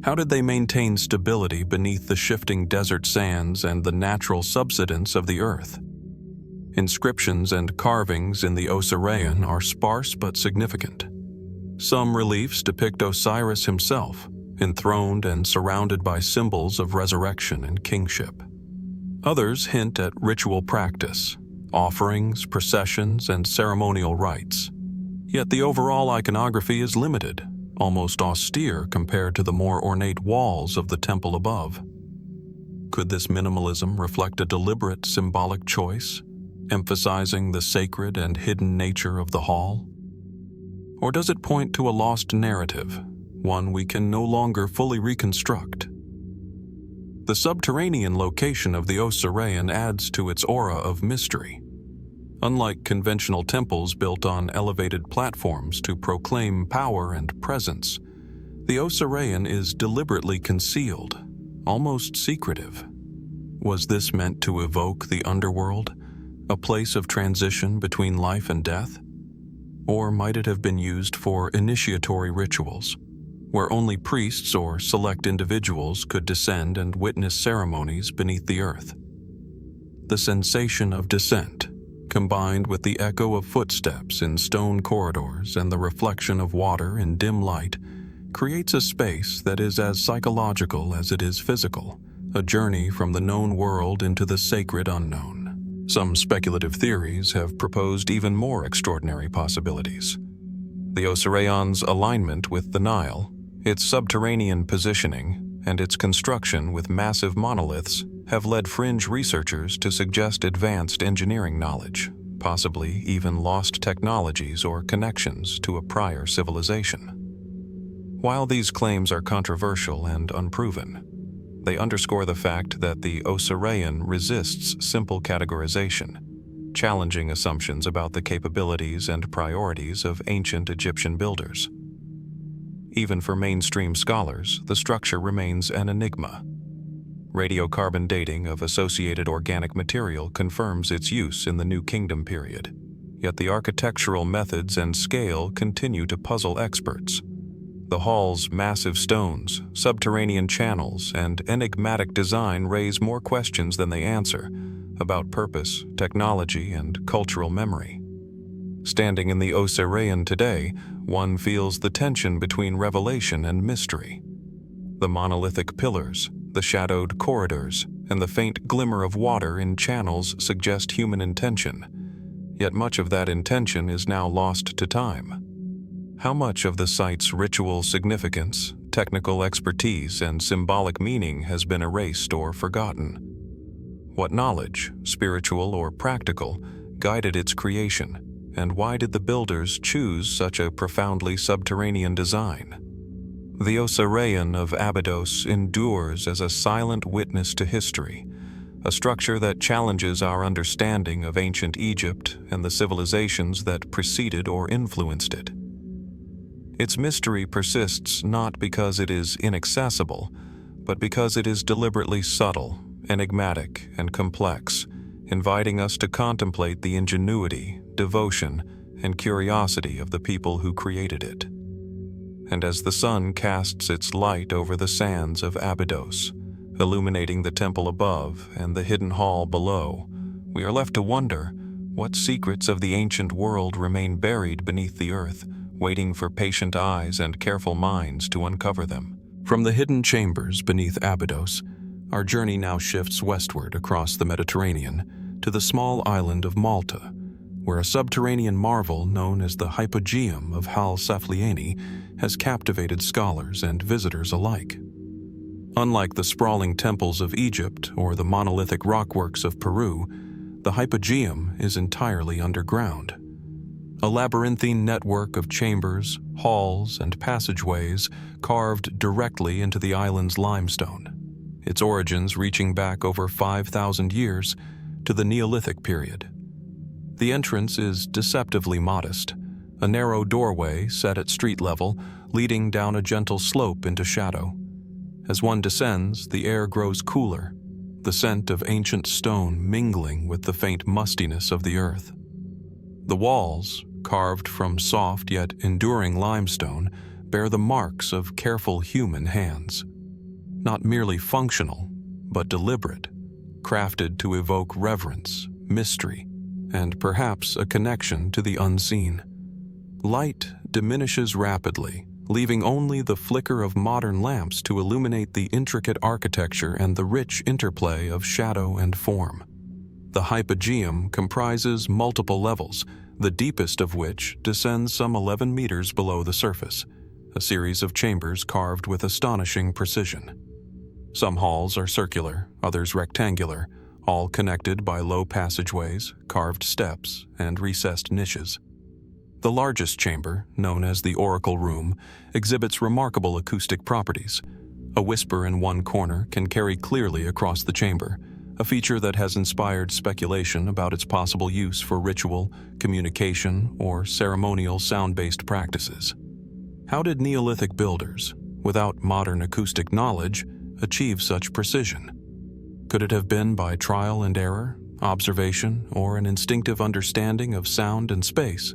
How did they maintain stability beneath the shifting desert sands and the natural subsidence of the earth? Inscriptions and carvings in the Osireion are sparse but significant. Some reliefs depict Osiris himself, enthroned and surrounded by symbols of resurrection and kingship. Others hint at ritual practice, offerings, processions, and ceremonial rites. Yet the overall iconography is limited, almost austere compared to the more ornate walls of the temple above. Could this minimalism reflect a deliberate symbolic choice, emphasizing the sacred and hidden nature of the hall? Or does it point to a lost narrative, one we can no longer fully reconstruct? The subterranean location of the Osireion adds to its aura of mystery. Unlike conventional temples built on elevated platforms to proclaim power and presence, the Osireion is deliberately concealed, almost secretive. Was this meant to evoke the underworld, a place of transition between life and death? Or might it have been used for initiatory rituals, where only priests or select individuals could descend and witness ceremonies beneath the earth? The sensation of descent, combined with the echo of footsteps in stone corridors and the reflection of water in dim light, creates a space that is as psychological as it is physical, a journey from the known world into the sacred unknown. Some speculative theories have proposed even more extraordinary possibilities. The Osireion's alignment with the Nile, its subterranean positioning, and its construction with massive monoliths have led fringe researchers to suggest advanced engineering knowledge, possibly even lost technologies or connections to a prior civilization. While these claims are controversial and unproven, they underscore the fact that the Osireion resists simple categorization, challenging assumptions about the capabilities and priorities of ancient Egyptian builders. Even for mainstream scholars, the structure remains an enigma. Radiocarbon dating of associated organic material confirms its use in the New Kingdom period, yet the architectural methods and scale continue to puzzle experts. The hall's massive stones, subterranean channels, and enigmatic design raise more questions than they answer about purpose, technology, and cultural memory. Standing in the Osireion today, one feels the tension between revelation and mystery. The monolithic pillars, the shadowed corridors, and the faint glimmer of water in channels suggest human intention, yet much of that intention is now lost to time. How much of the site's ritual significance, technical expertise, and symbolic meaning has been erased or forgotten? What knowledge, spiritual or practical, guided its creation, and why did the builders choose such a profoundly subterranean design? The Osireion of Abydos endures as a silent witness to history, a structure that challenges our understanding of ancient Egypt and the civilizations that preceded or influenced it. Its mystery persists not because it is inaccessible, but because it is deliberately subtle, enigmatic, and complex, inviting us to contemplate the ingenuity, devotion, and curiosity of the people who created it. And as the sun casts its light over the sands of Abydos, illuminating the temple above and the hidden hall below, we are left to wonder what secrets of the ancient world remain buried beneath the earth, waiting for patient eyes and careful minds to uncover them. From the hidden chambers beneath Abydos, our journey now shifts westward across the Mediterranean to the small island of Malta, where a subterranean marvel known as the Hypogeum of Ħal-Saflieni has captivated scholars and visitors alike. Unlike the sprawling temples of Egypt or the monolithic rockworks of Peru, the Hypogeum is entirely underground. A labyrinthine network of chambers, halls, and passageways carved directly into the island's limestone, its origins reaching back over 5,000 years to the Neolithic period. The entrance is deceptively modest, a narrow doorway set at street level leading down a gentle slope into shadow. As one descends, the air grows cooler, the scent of ancient stone mingling with the faint mustiness of the earth. The walls, carved from soft yet enduring limestone, bear the marks of careful human hands. Not merely functional, but deliberate, crafted to evoke reverence, mystery, and perhaps a connection to the unseen. Light diminishes rapidly, leaving only the flicker of modern lamps to illuminate the intricate architecture and the rich interplay of shadow and form. The Hypogeum comprises multiple levels, the deepest of which descends some 11 meters below the surface, a series of chambers carved with astonishing precision. Some halls are circular, others rectangular, all connected by low passageways, carved steps, and recessed niches. The largest chamber, known as the Oracle Room, exhibits remarkable acoustic properties. A whisper in one corner can carry clearly across the chamber, a feature that has inspired speculation about its possible use for ritual, communication, or ceremonial sound-based practices. How did Neolithic builders, without modern acoustic knowledge, achieve such precision? Could it have been by trial and error, observation, or an instinctive understanding of sound and space?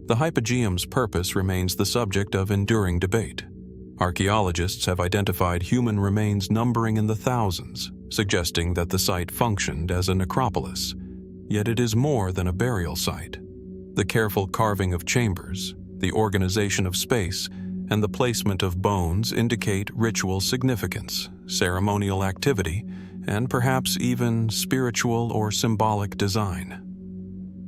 The Hypogeum's purpose remains the subject of enduring debate. Archaeologists have identified human remains numbering in the thousands, suggesting that the site functioned as a necropolis. Yet it is more than a burial site. The careful carving of chambers, the organization of space, and the placement of bones indicate ritual significance, ceremonial activity, and perhaps even spiritual or symbolic design.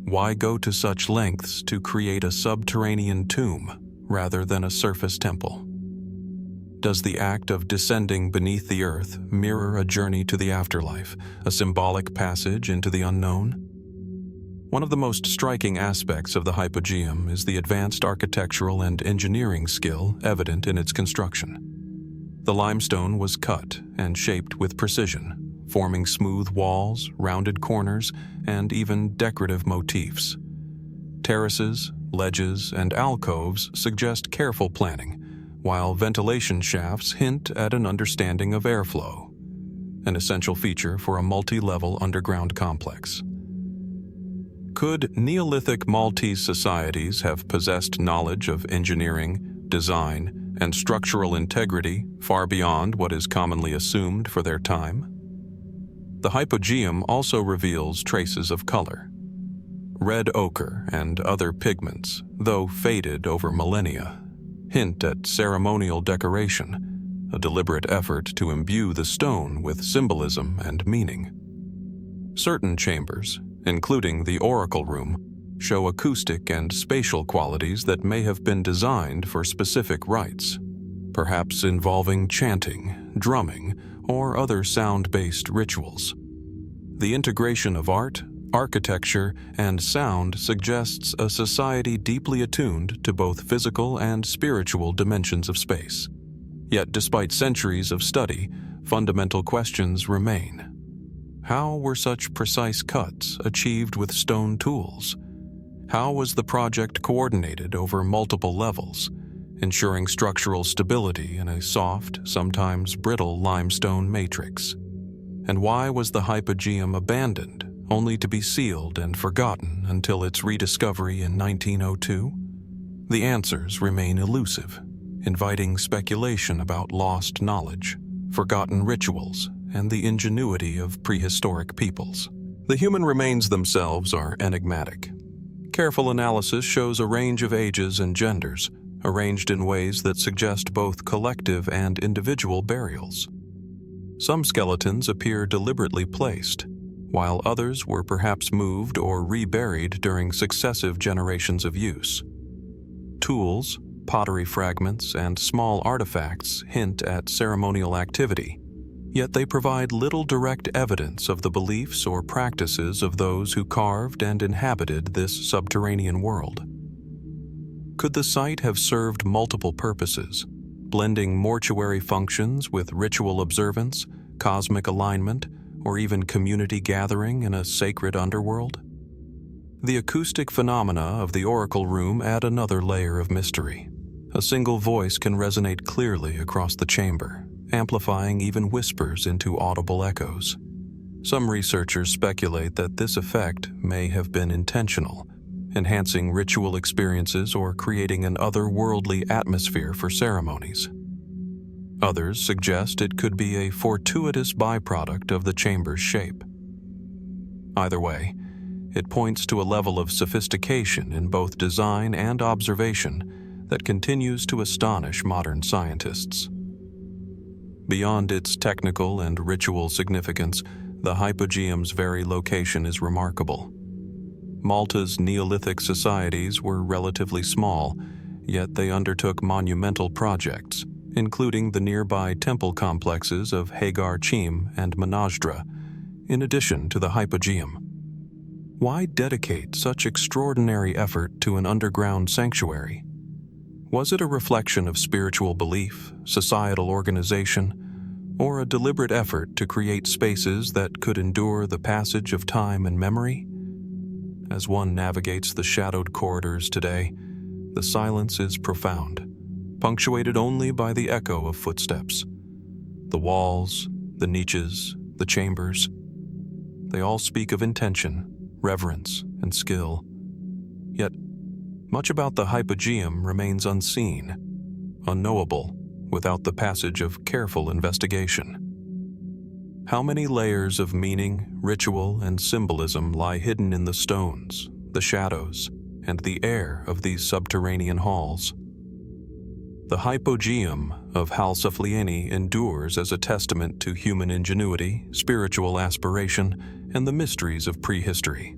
Why go to such lengths to create a subterranean tomb rather than a surface temple? Does the act of descending beneath the earth mirror a journey to the afterlife, a symbolic passage into the unknown? One of the most striking aspects of the Hypogeum is the advanced architectural and engineering skill evident in its construction. The limestone was cut and shaped with precision, forming smooth walls, rounded corners, and even decorative motifs. Terraces, ledges, and alcoves suggest careful planning, while ventilation shafts hint at an understanding of airflow, an essential feature for a multi-level underground complex. Could Neolithic Maltese societies have possessed knowledge of engineering, design, and structural integrity far beyond what is commonly assumed for their time? The Hypogeum also reveals traces of color. Red ochre and other pigments, though faded over millennia, hint at ceremonial decoration, a deliberate effort to imbue the stone with symbolism and meaning. Certain chambers, including the Oracle Room, show acoustic and spatial qualities that may have been designed for specific rites, perhaps involving chanting, drumming, or other sound-based rituals. The integration of art, architecture, and sound suggests a society deeply attuned to both physical and spiritual dimensions of space. Yet despite centuries of study, fundamental questions remain. How were such precise cuts achieved with stone tools? How was the project coordinated over multiple levels? ensuring structural stability in a soft, sometimes brittle limestone matrix. And why was the Hypogeum abandoned, only to be sealed and forgotten until its rediscovery in 1902? The answers remain elusive, inviting speculation about lost knowledge, forgotten rituals, and the ingenuity of prehistoric peoples. The human remains themselves are enigmatic. Careful analysis shows a range of ages and genders, arranged in ways that suggest both collective and individual burials. Some skeletons appear deliberately placed, while others were perhaps moved or reburied during successive generations of use. Tools, pottery fragments, and small artifacts hint at ceremonial activity, yet they provide little direct evidence of the beliefs or practices of those who carved and inhabited this subterranean world. Could the site have served multiple purposes, blending mortuary functions with ritual observance, cosmic alignment, or even community gathering in a sacred underworld? The acoustic phenomena of the oracle room add another layer of mystery. A single voice can resonate clearly across the chamber, amplifying even whispers into audible echoes. Some researchers speculate that this effect may have been intentional, enhancing ritual experiences or creating an otherworldly atmosphere for ceremonies. Others suggest it could be a fortuitous byproduct of the chamber's shape. Either way, it points to a level of sophistication in both design and observation that continues to astonish modern scientists. Beyond its technical and ritual significance, the Hypogeum's very location is remarkable. Malta's Neolithic societies were relatively small, yet they undertook monumental projects, including the nearby temple complexes of Hagar Chim and Menajdra, in addition to the Hypogeum. Why dedicate such extraordinary effort to an underground sanctuary? Was it a reflection of spiritual belief, societal organization, or a deliberate effort to create spaces that could endure the passage of time and memory? As one navigates the shadowed corridors today, the silence is profound, punctuated only by the echo of footsteps. The walls, the niches, the chambers, they all speak of intention, reverence, and skill. Yet, much about the Hypogeum remains unseen, unknowable, without the passage of careful investigation. How many layers of meaning, ritual, and symbolism lie hidden in the stones, the shadows, and the air of these subterranean halls? The Hypogeum of Ħal-Saflieni endures as a testament to human ingenuity, spiritual aspiration, and the mysteries of prehistory.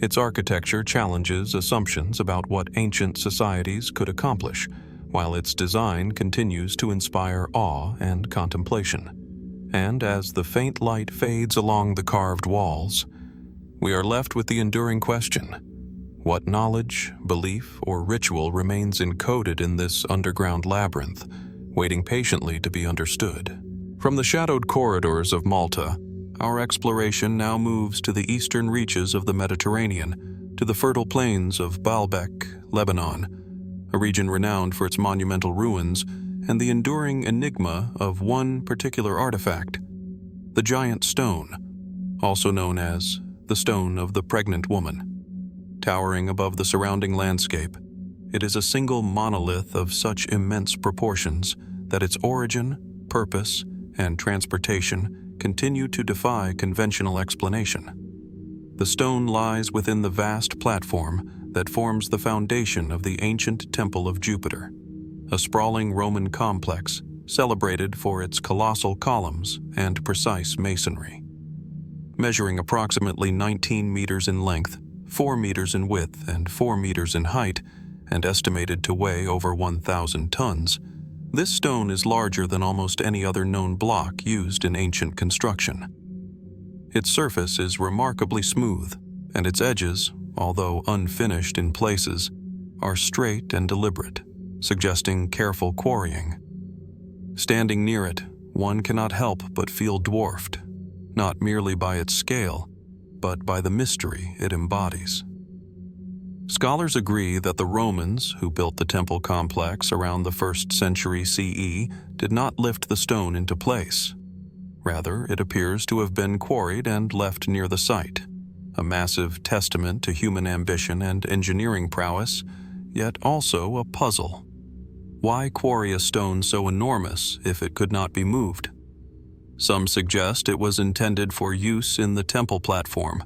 Its architecture challenges assumptions about what ancient societies could accomplish, while its design continues to inspire awe and contemplation. And as the faint light fades along the carved walls, we are left with the enduring question: what knowledge, belief, or ritual remains encoded in this underground labyrinth, waiting patiently to be understood? From the shadowed corridors of Malta, our exploration now moves to the eastern reaches of the Mediterranean, to the fertile plains of Baalbek, Lebanon, a region renowned for its monumental ruins and the enduring enigma of one particular artifact, the giant stone, also known as the Stone of the Pregnant Woman. Towering above the surrounding landscape, it is a single monolith of such immense proportions that its origin, purpose, and transportation continue to defy conventional explanation. The stone lies within the vast platform that forms the foundation of the ancient Temple of Jupiter, a sprawling Roman complex celebrated for its colossal columns and precise masonry. Measuring approximately 19 meters in length, 4 meters in width, and 4 meters in height, and estimated to weigh over 1,000 tons, this stone is larger than almost any other known block used in ancient construction. Its surface is remarkably smooth, and its edges, although unfinished in places, are straight and deliberate, suggesting careful quarrying. Standing near it, one cannot help but feel dwarfed, not merely by its scale, but by the mystery it embodies. Scholars agree that the Romans, who built the temple complex around the 1st century CE, did not lift the stone into place. Rather, it appears to have been quarried and left near the site, a massive testament to human ambition and engineering prowess, yet also a puzzle. Why quarry a stone so enormous if it could not be moved? Some suggest it was intended for use in the temple platform,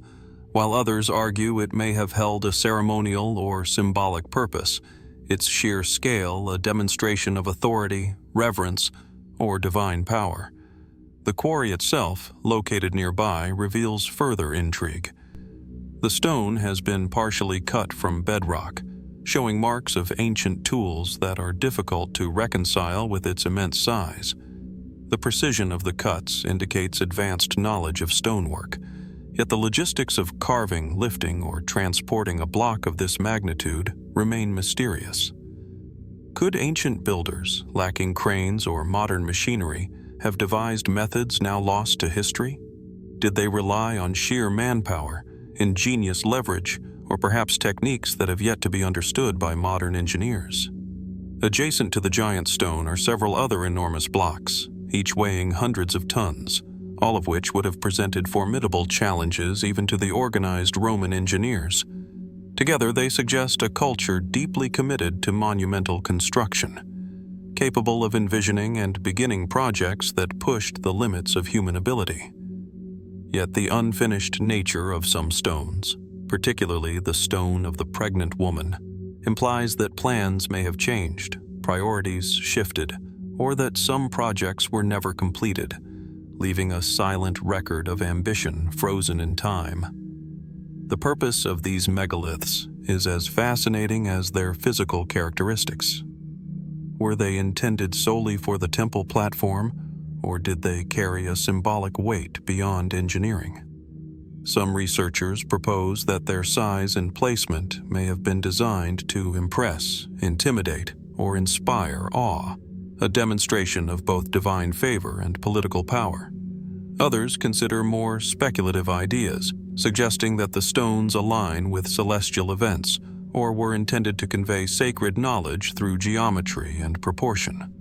while others argue it may have held a ceremonial or symbolic purpose, its sheer scale a demonstration of authority, reverence, or divine power. The quarry itself, located nearby, reveals further intrigue. The stone has been partially cut from bedrock, showing marks of ancient tools that are difficult to reconcile with its immense size. The precision of the cuts indicates advanced knowledge of stonework, yet the logistics of carving, lifting, or transporting a block of this magnitude remain mysterious. Could ancient builders, lacking cranes or modern machinery, have devised methods now lost to history? Did they rely on sheer manpower, ingenious leverage, or perhaps techniques that have yet to be understood by modern engineers? Adjacent to the giant stone are several other enormous blocks, each weighing hundreds of tons, all of which would have presented formidable challenges even to the organized Roman engineers. Together, they suggest a culture deeply committed to monumental construction, capable of envisioning and beginning projects that pushed the limits of human ability. Yet the unfinished nature of some stones, particularly the stone of the pregnant woman, implies that plans may have changed, priorities shifted, or that some projects were never completed, leaving a silent record of ambition frozen in time. The purpose of these megaliths is as fascinating as their physical characteristics. Were they intended solely for the temple platform, or did they carry a symbolic weight beyond engineering? Some researchers propose that their size and placement may have been designed to impress, intimidate, or inspire awe, a demonstration of both divine favor and political power. Others consider more speculative ideas, suggesting that the stones align with celestial events or were intended to convey sacred knowledge through geometry and proportion.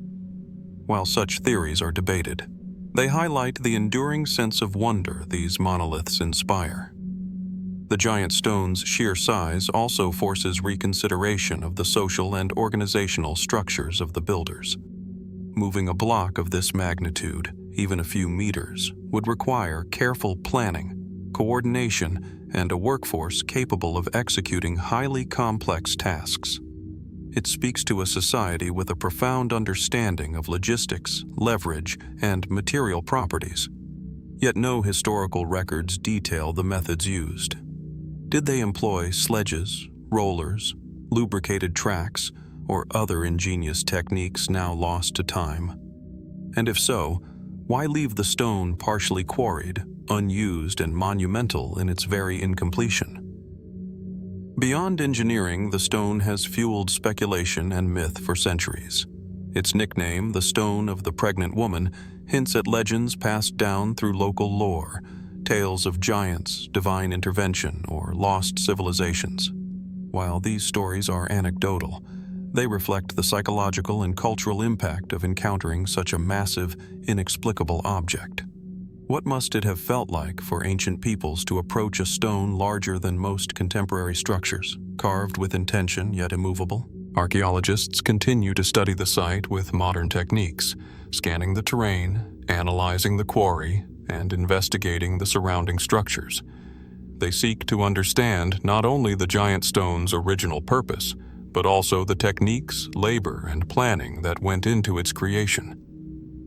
While such theories are debated, they highlight the enduring sense of wonder these monoliths inspire. The giant stone's sheer size also forces reconsideration of the social and organizational structures of the builders. Moving a block of this magnitude, even a few meters, would require careful planning, coordination, and a workforce capable of executing highly complex tasks. It speaks to a society with a profound understanding of logistics, leverage, and material properties. Yet no historical records detail the methods used. Did they employ sledges, rollers, lubricated tracks, or other ingenious techniques now lost to time? And if so, why leave the stone partially quarried, unused, and monumental in its very incompletion? Beyond engineering, the stone has fueled speculation and myth for centuries. Its nickname, the Stone of the Pregnant Woman, hints at legends passed down through local lore, tales of giants, divine intervention, or lost civilizations. While these stories are anecdotal, they reflect the psychological and cultural impact of encountering such a massive, inexplicable object. What must it have felt like for ancient peoples to approach a stone larger than most contemporary structures, carved with intention yet immovable? Archaeologists continue to study the site with modern techniques, scanning the terrain, analyzing the quarry, and investigating the surrounding structures. They seek to understand not only the giant stone's original purpose, but also the techniques, labor, and planning that went into its creation.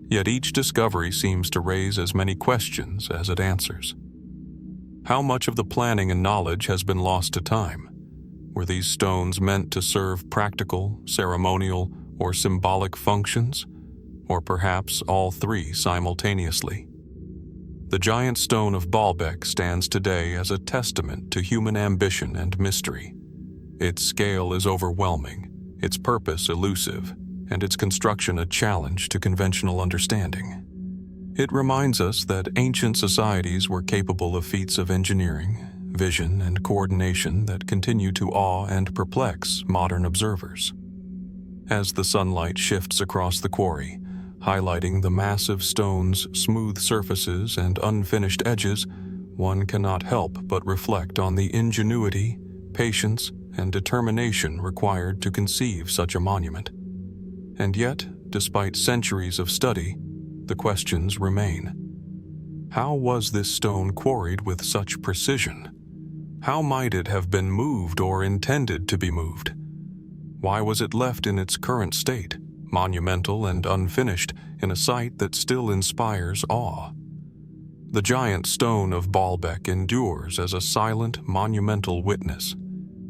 Yet each discovery seems to raise as many questions as it answers. How much of the planning and knowledge has been lost to time? Were these stones meant to serve practical, ceremonial, or symbolic functions? Or perhaps all three simultaneously? The giant stone of Baalbek stands today as a testament to human ambition and mystery. Its scale is overwhelming, its purpose elusive, and its construction a challenge to conventional understanding. It reminds us that ancient societies were capable of feats of engineering, vision, and coordination that continue to awe and perplex modern observers. As the sunlight shifts across the quarry, highlighting the massive stone's smooth surfaces and unfinished edges, one cannot help but reflect on the ingenuity, patience, and determination required to conceive such a monument. And yet, despite centuries of study, the questions remain. How was this stone quarried with such precision? How might it have been moved or intended to be moved? Why was it left in its current state, monumental and unfinished, in a site that still inspires awe? The giant stone of Baalbek endures as a silent, monumental witness,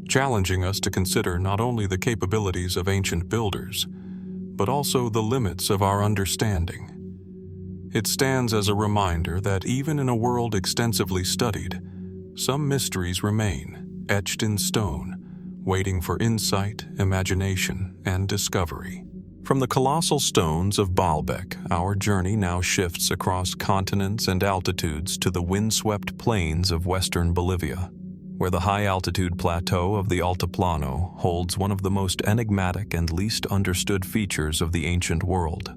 challenging us to consider not only the capabilities of ancient builders, but also the limits of our understanding. It stands as a reminder that even in a world extensively studied, some mysteries remain, etched in stone, waiting for insight, imagination, and discovery. From the colossal stones of Baalbek, our journey now shifts across continents and altitudes to the windswept plains of western Bolivia, where the high-altitude plateau of the Altiplano holds one of the most enigmatic and least understood features of the ancient world,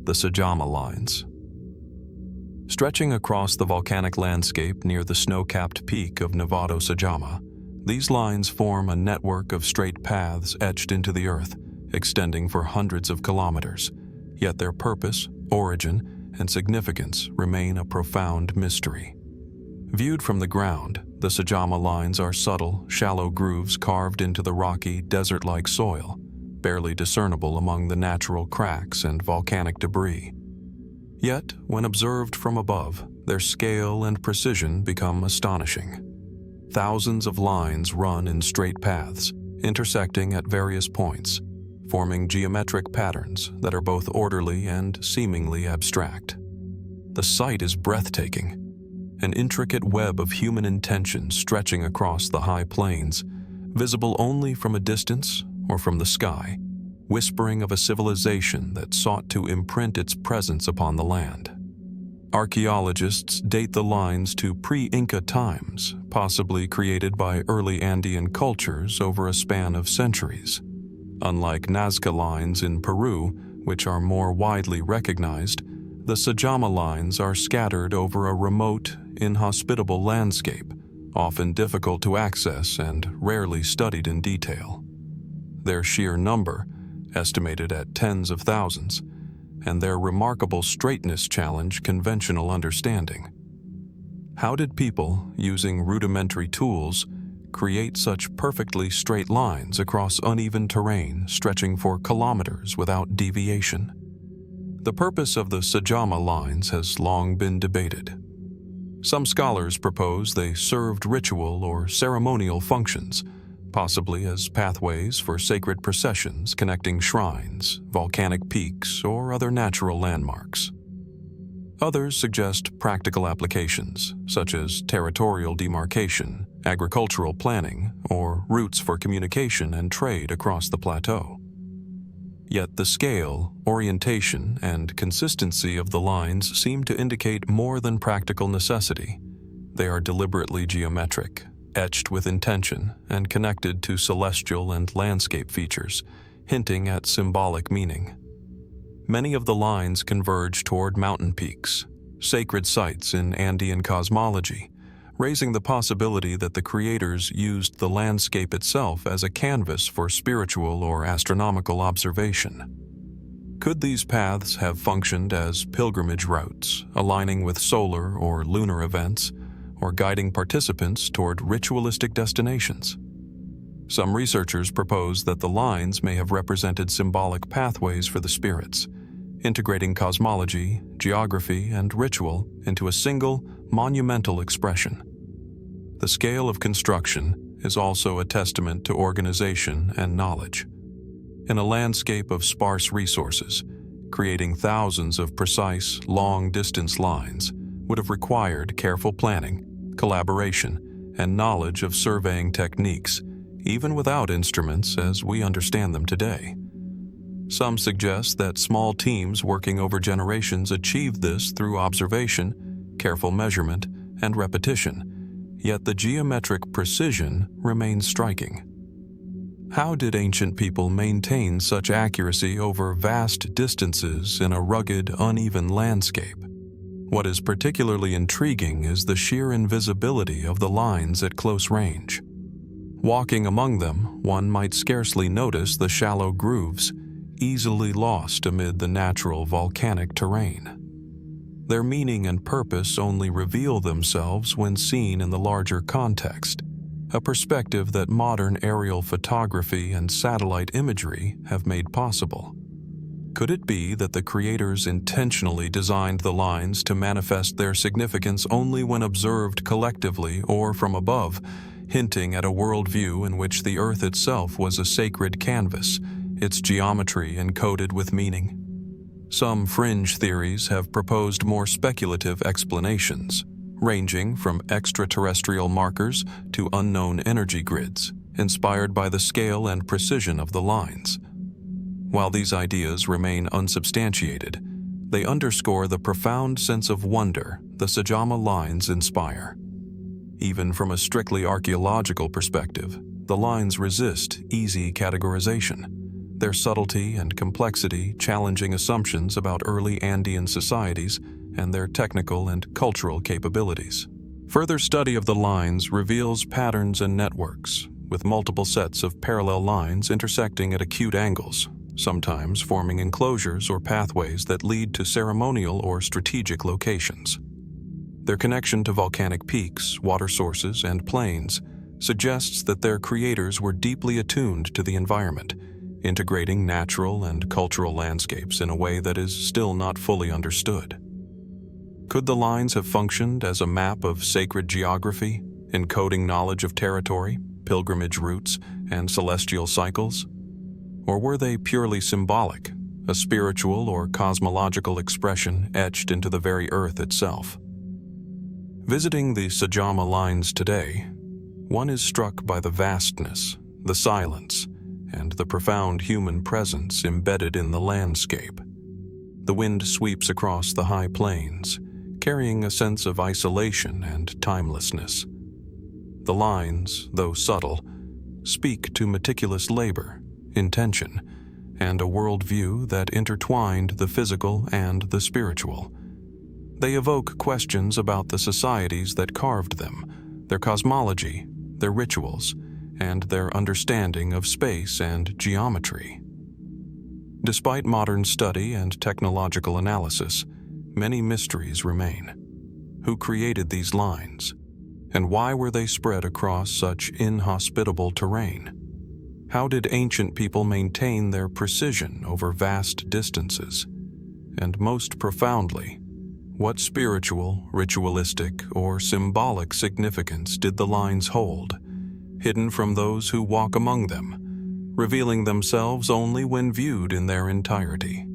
the Sajama Lines. Stretching across the volcanic landscape near the snow-capped peak of Nevado Sajama, these lines form a network of straight paths etched into the earth, extending for hundreds of kilometers, yet their purpose, origin, and significance remain a profound mystery. Viewed from the ground, the Sajama Lines are subtle, shallow grooves carved into the rocky, desert-like soil, barely discernible among the natural cracks and volcanic debris. Yet, when observed from above, their scale and precision become astonishing. Thousands of lines run in straight paths, intersecting at various points, forming geometric patterns that are both orderly and seemingly abstract. The sight is breathtaking, an intricate web of human intention stretching across the high plains, visible only from a distance or from the sky, whispering of a civilization that sought to imprint its presence upon the land. Archaeologists date the lines to pre-Inca times, possibly created by early Andean cultures over a span of centuries. Unlike Nazca Lines in Peru, which are more widely recognized, the Sajama Lines are scattered over a remote, inhospitable landscape, often difficult to access and rarely studied in detail. Their sheer number, estimated at tens of thousands, and their remarkable straightness challenge conventional understanding. How did people, using rudimentary tools, create such perfectly straight lines across uneven terrain stretching for kilometers without deviation? The purpose of the Sajama Lines has long been debated. Some scholars propose they served ritual or ceremonial functions, possibly as pathways for sacred processions connecting shrines, volcanic peaks, or other natural landmarks. Others suggest practical applications, such as territorial demarcation, agricultural planning, or routes for communication and trade across the plateau. Yet the scale, orientation, and consistency of the lines seem to indicate more than practical necessity. They are deliberately geometric, etched with intention, and connected to celestial and landscape features, hinting at symbolic meaning. Many of the lines converge toward mountain peaks, sacred sites in Andean cosmology, raising the possibility that the creators used the landscape itself as a canvas for spiritual or astronomical observation. Could these paths have functioned as pilgrimage routes, aligning with solar or lunar events, or guiding participants toward ritualistic destinations? Some researchers propose that the lines may have represented symbolic pathways for the spirits, integrating cosmology, geography, and ritual into a single, monumental expression. The scale of construction is also a testament to organization and knowledge. In a landscape of sparse resources, creating thousands of precise, long-distance lines would have required careful planning, collaboration, and knowledge of surveying techniques, even without instruments as we understand them today. Some suggest that small teams working over generations achieved this through observation, careful measurement, and repetition, yet the geometric precision remains striking. How did ancient people maintain such accuracy over vast distances in a rugged, uneven landscape? What is particularly intriguing is the sheer invisibility of the lines at close range. Walking among them, one might scarcely notice the shallow grooves, easily lost amid the natural volcanic terrain. Their meaning and purpose only reveal themselves when seen in the larger context, a perspective that modern aerial photography and satellite imagery have made possible. Could it be that the creators intentionally designed the lines to manifest their significance only when observed collectively or from above, hinting at a worldview in which the Earth itself was a sacred canvas, its geometry encoded with meaning? Some fringe theories have proposed more speculative explanations, ranging from extraterrestrial markers to unknown energy grids, inspired by the scale and precision of the lines. While these ideas remain unsubstantiated, they underscore the profound sense of wonder the Sajama Lines inspire. Even from a strictly archaeological perspective, the lines resist easy categorization, their subtlety and complexity challenging assumptions about early Andean societies and their technical and cultural capabilities. Further study of the lines reveals patterns and networks, with multiple sets of parallel lines intersecting at acute angles, sometimes forming enclosures or pathways that lead to ceremonial or strategic locations. Their connection to volcanic peaks, water sources, and plains suggests that their creators were deeply attuned to the environment, integrating natural and cultural landscapes in a way that is still not fully understood. Could the lines have functioned as a map of sacred geography, encoding knowledge of territory, pilgrimage routes, and celestial cycles? Or were they purely symbolic, a spiritual or cosmological expression etched into the very earth itself? Visiting the Sajama Lines today, one is struck by the vastness, the silence, and the profound human presence embedded in the landscape. The wind sweeps across the high plains, carrying a sense of isolation and timelessness. The lines, though subtle, speak to meticulous labor, intention, and a worldview that intertwined the physical and the spiritual. They evoke questions about the societies that carved them, their cosmology, their rituals, and their understanding of space and geometry. Despite modern study and technological analysis, many mysteries remain. Who created these lines? And why were they spread across such inhospitable terrain? How did ancient people maintain their precision over vast distances? And most profoundly, what spiritual, ritualistic, or symbolic significance did the lines hold, hidden from those who walk among them, revealing themselves only when viewed in their entirety?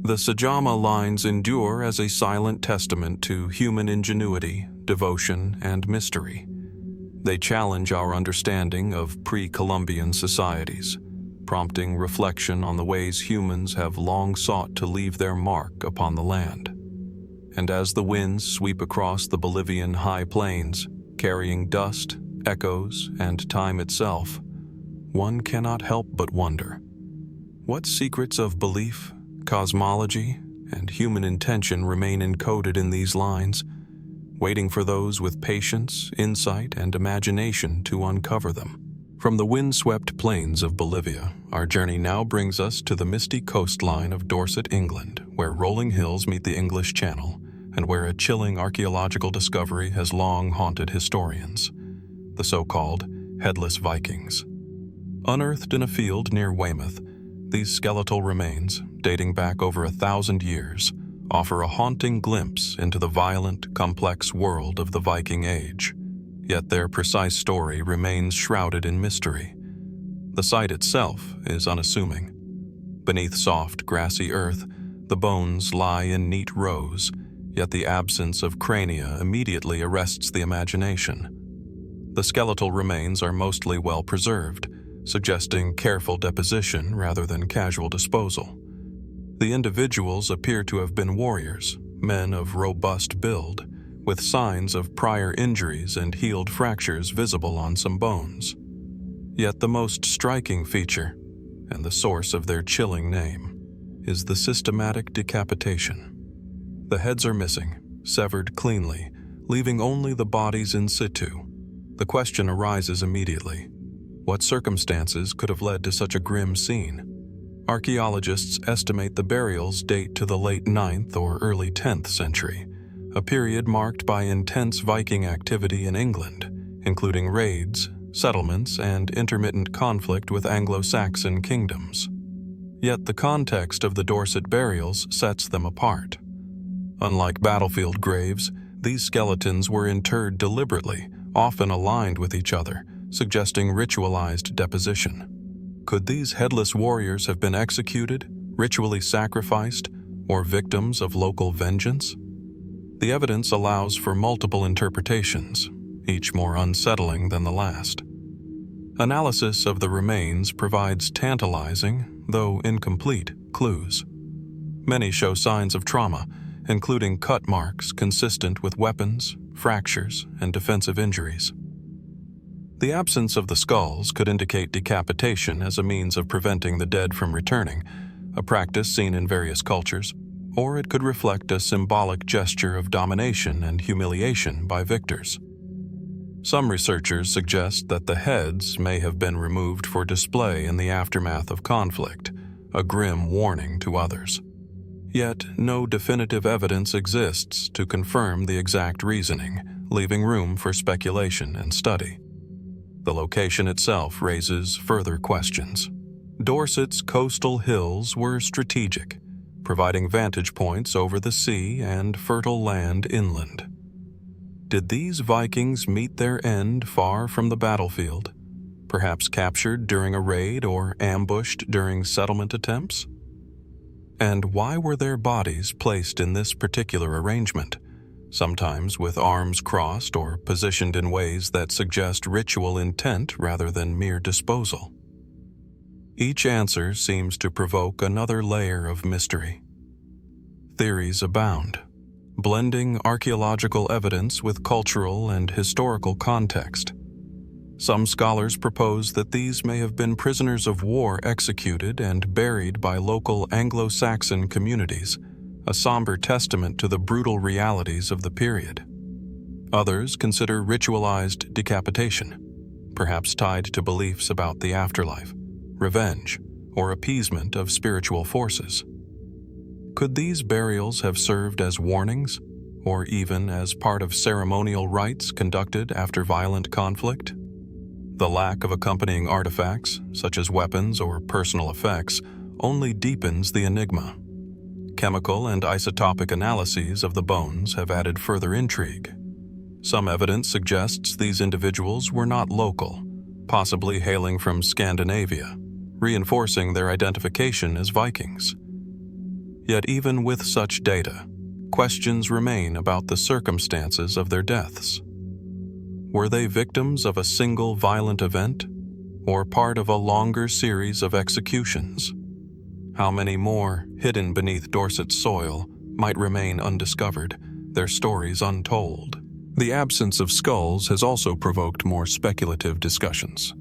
The Sajama Lines endure as a silent testament to human ingenuity, devotion, and mystery. They challenge our understanding of pre-Columbian societies, prompting reflection on the ways humans have long sought to leave their mark upon the land. And as the winds sweep across the Bolivian high plains, carrying dust, echoes, and time itself, one cannot help but wonder. What secrets of belief, cosmology, and human intention remain encoded in these lines, waiting for those with patience, insight, and imagination to uncover them? From the windswept plains of Bolivia, our journey now brings us to the misty coastline of Dorset, England, where rolling hills meet the English Channel, and where a chilling archaeological discovery has long haunted historians: the so-called Headless Vikings. Unearthed in a field near Weymouth, these skeletal remains, dating back over 1,000 years, offer a haunting glimpse into the violent, complex world of the Viking Age. Yet their precise story remains shrouded in mystery. The site itself is unassuming. Beneath soft, grassy earth, the bones lie in neat rows, yet the absence of crania immediately arrests the imagination. The skeletal remains are mostly well preserved, suggesting careful deposition rather than casual disposal. The individuals appear to have been warriors, men of robust build, with signs of prior injuries and healed fractures visible on some bones. Yet the most striking feature, and the source of their chilling name, is the systematic decapitation. The heads are missing, severed cleanly, leaving only the bodies in situ. The question arises immediately: what circumstances could have led to such a grim scene? Archaeologists estimate the burials date to the late 9th or early 10th century, a period marked by intense Viking activity in England, including raids, settlements, and intermittent conflict with Anglo-Saxon kingdoms. Yet the context of the Dorset burials sets them apart. Unlike battlefield graves, these skeletons were interred deliberately, often aligned with each other, suggesting ritualized deposition. Could these headless warriors have been executed, ritually sacrificed, or victims of local vengeance? The evidence allows for multiple interpretations, each more unsettling than the last. Analysis of the remains provides tantalizing, though incomplete, clues. Many show signs of trauma, including cut marks consistent with weapons, fractures, and defensive injuries. The absence of the skulls could indicate decapitation as a means of preventing the dead from returning, a practice seen in various cultures, or it could reflect a symbolic gesture of domination and humiliation by victors. Some researchers suggest that the heads may have been removed for display in the aftermath of conflict, a grim warning to others. Yet, no definitive evidence exists to confirm the exact reasoning, leaving room for speculation and study. The location itself raises further questions. Dorset's coastal hills were strategic, providing vantage points over the sea and fertile land inland. Did these Vikings meet their end far from the battlefield, perhaps captured during a raid or ambushed during settlement attempts? And why were their bodies placed in this particular arrangement, sometimes with arms crossed or positioned in ways that suggest ritual intent rather than mere disposal? Each answer seems to provoke another layer of mystery. Theories abound, blending archaeological evidence with cultural and historical context. Some scholars propose that these may have been prisoners of war executed and buried by local Anglo-Saxon communities, a somber testament to the brutal realities of the period. Others consider ritualized decapitation, perhaps tied to beliefs about the afterlife, revenge, or appeasement of spiritual forces. Could these burials have served as warnings, or even as part of ceremonial rites conducted after violent conflict? The lack of accompanying artifacts, such as weapons or personal effects, only deepens the enigma. Chemical and isotopic analyses of the bones have added further intrigue. Some evidence suggests these individuals were not local, possibly hailing from Scandinavia, reinforcing their identification as Vikings. Yet even with such data, questions remain about the circumstances of their deaths. Were they victims of a single violent event, or part of a longer series of executions? How many more, hidden beneath Dorset's soil, might remain undiscovered, their stories untold? The absence of skulls has also provoked more speculative discussions.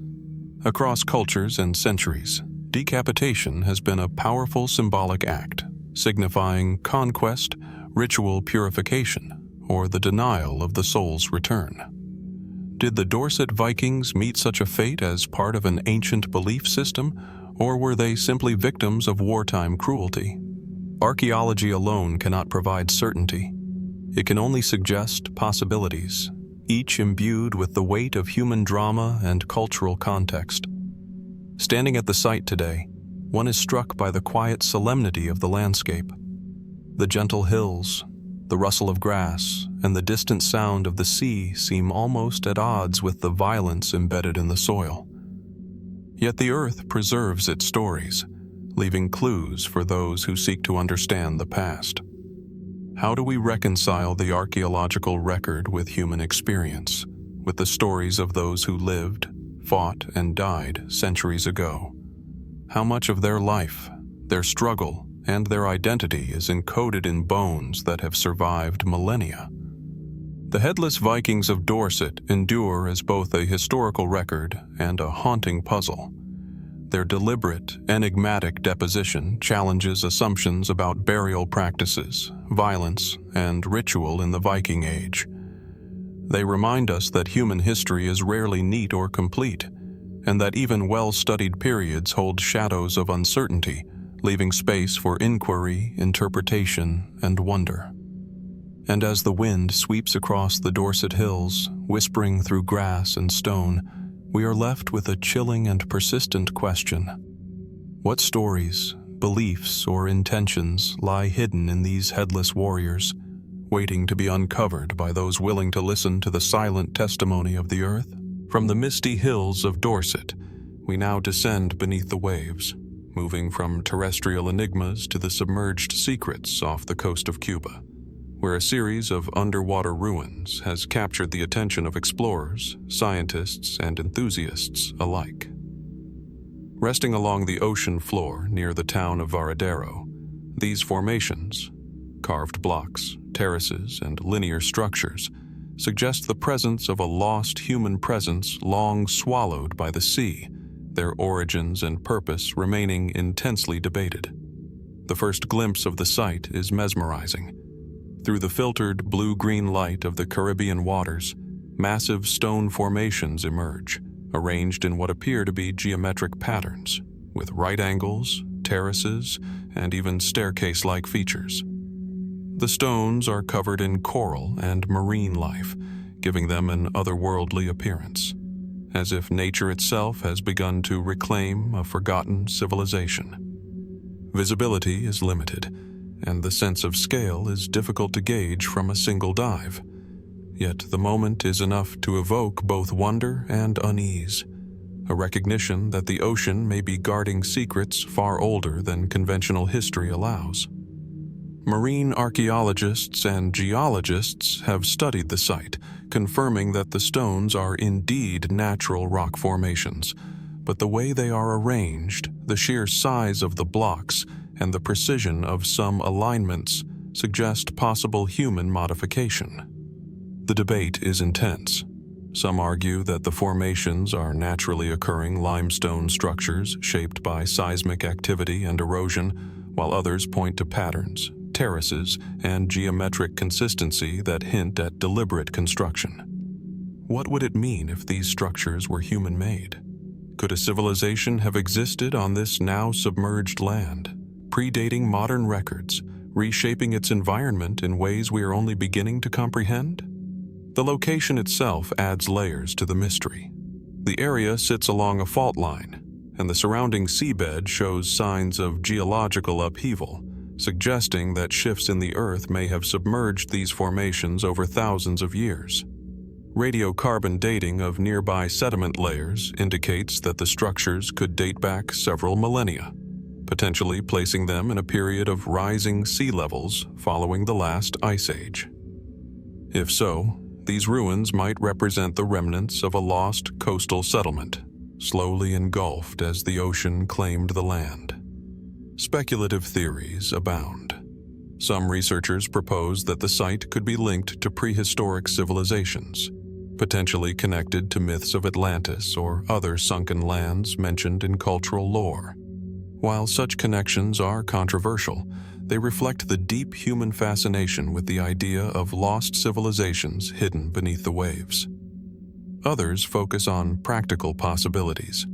Across cultures and centuries, decapitation has been a powerful symbolic act, signifying conquest, ritual purification, or the denial of the soul's return. Did the Dorset Vikings meet such a fate as part of an ancient belief system, or were they simply victims of wartime cruelty? Archaeology alone cannot provide certainty. It can only suggest possibilities, each imbued with the weight of human drama and cultural context. Standing at the site today, one is struck by the quiet solemnity of the landscape. The gentle hills, the rustle of grass, and the distant sound of the sea seem almost at odds with the violence embedded in the soil. Yet the earth preserves its stories, leaving clues for those who seek to understand the past. How do we reconcile the archaeological record with human experience, with the stories of those who lived, fought, and died centuries ago? How much of their life, their struggle, and their identity is encoded in bones that have survived millennia? The headless Vikings of Dorset endure as both a historical record and a haunting puzzle. Their deliberate, enigmatic deposition challenges assumptions about burial practices, violence, and ritual in the Viking Age. They remind us that human history is rarely neat or complete, and that even well-studied periods hold shadows of uncertainty, leaving space for inquiry, interpretation, and wonder. And as the wind sweeps across the Dorset hills, whispering through grass and stone, we are left with a chilling and persistent question. What stories, beliefs, or intentions lie hidden in these headless warriors, waiting to be uncovered by those willing to listen to the silent testimony of the earth? From the misty hills of Dorset, we now descend beneath the waves, moving from terrestrial enigmas to the submerged secrets off the coast of Cuba, where a series of underwater ruins has captured the attention of explorers, scientists, and enthusiasts alike. Resting along the ocean floor near the town of Varadero, these formations, carved blocks, terraces, and linear structures, suggest the presence of a lost human presence long swallowed by the sea, their origins and purpose remaining intensely debated. The first glimpse of the site is mesmerizing. Through the filtered blue-green light of the Caribbean waters, massive stone formations emerge, arranged in what appear to be geometric patterns, with right angles, terraces, and even staircase-like features. The stones are covered in coral and marine life, giving them an otherworldly appearance, as if nature itself has begun to reclaim a forgotten civilization. Visibility is limited, and the sense of scale is difficult to gauge from a single dive. Yet the moment is enough to evoke both wonder and unease, a recognition that the ocean may be guarding secrets far older than conventional history allows. Marine archaeologists and geologists have studied the site, confirming that the stones are indeed natural rock formations, but the way they are arranged, the sheer size of the blocks, and the precision of some alignments suggest possible human modification. The debate is intense. Some argue that the formations are naturally occurring limestone structures shaped by seismic activity and erosion, while others point to patterns, terraces, and geometric consistency that hint at deliberate construction. What would it mean if these structures were human-made? Could a civilization have existed on this now submerged land, predating modern records, reshaping its environment in ways we are only beginning to comprehend? The location itself adds layers to the mystery. The area sits along a fault line, and the surrounding seabed shows signs of geological upheaval, suggesting that shifts in the earth may have submerged these formations over thousands of years. Radiocarbon dating of nearby sediment layers indicates that the structures could date back several millennia, potentially placing them in a period of rising sea levels following the last ice age. If so, these ruins might represent the remnants of a lost coastal settlement, slowly engulfed as the ocean claimed the land. Speculative theories abound. Some researchers propose that the site could be linked to prehistoric civilizations, potentially connected to myths of Atlantis or other sunken lands mentioned in cultural lore. While such connections are controversial, they reflect the deep human fascination with the idea of lost civilizations hidden beneath the waves. Others focus on practical possibilities: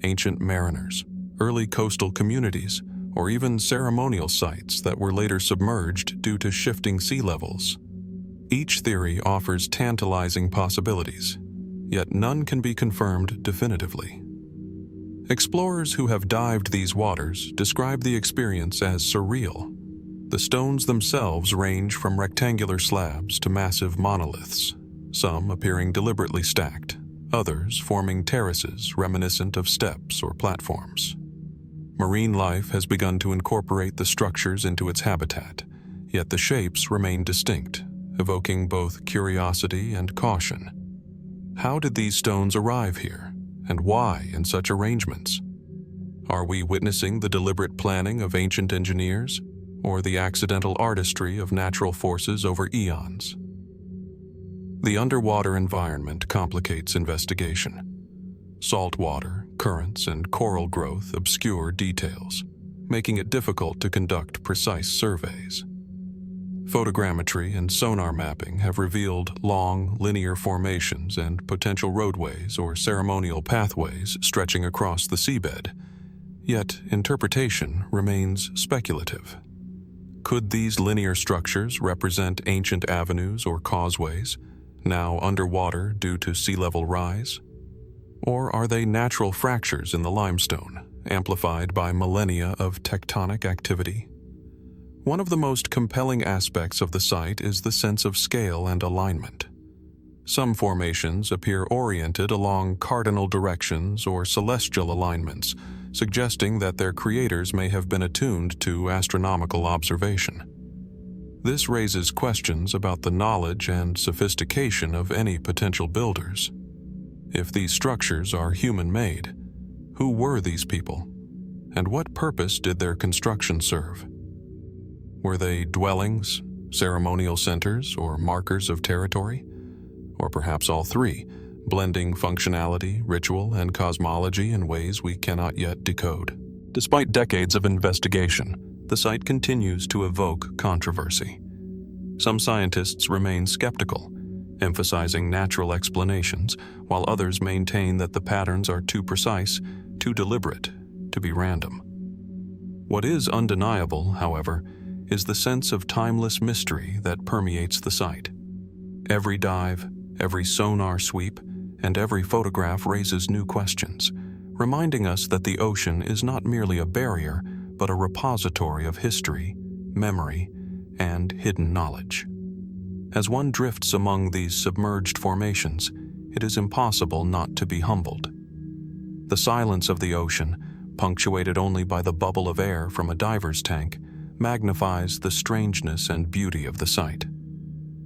ancient mariners, early coastal communities, or even ceremonial sites that were later submerged due to shifting sea levels. Each theory offers tantalizing possibilities, yet none can be confirmed definitively. Explorers who have dived these waters describe the experience as surreal. The stones themselves range from rectangular slabs to massive monoliths, some appearing deliberately stacked, others forming terraces reminiscent of steps or platforms. Marine life has begun to incorporate the structures into its habitat, yet the shapes remain distinct, evoking both curiosity and caution. How did these stones arrive here? And why in such arrangements? Are we witnessing the deliberate planning of ancient engineers, or the accidental artistry of natural forces over eons? The underwater environment complicates investigation. Salt water, currents, and coral growth obscure details, making it difficult to conduct precise surveys. Photogrammetry and sonar mapping have revealed long, linear formations and potential roadways or ceremonial pathways stretching across the seabed, yet interpretation remains speculative. Could these linear structures represent ancient avenues or causeways, now underwater due to sea level rise? Or are they natural fractures in the limestone, amplified by millennia of tectonic activity? One of the most compelling aspects of the site is the sense of scale and alignment. Some formations appear oriented along cardinal directions or celestial alignments, suggesting that their creators may have been attuned to astronomical observation. This raises questions about the knowledge and sophistication of any potential builders. If these structures are human-made, who were these people? And what purpose did their construction serve? Were they dwellings, ceremonial centers, or markers of territory? Or perhaps all three, blending functionality, ritual, and cosmology in ways we cannot yet decode. Despite decades of investigation, the site continues to evoke controversy. Some scientists remain skeptical, emphasizing natural explanations, while others maintain that the patterns are too precise, too deliberate, to be random. What is undeniable, however, is the sense of timeless mystery that permeates the site. Every dive, every sonar sweep, and every photograph raises new questions, reminding us that the ocean is not merely a barrier, but a repository of history, memory, and hidden knowledge. As one drifts among these submerged formations, it is impossible not to be humbled. The silence of the ocean, punctuated only by the bubble of air from a diver's tank, magnifies the strangeness and beauty of the site.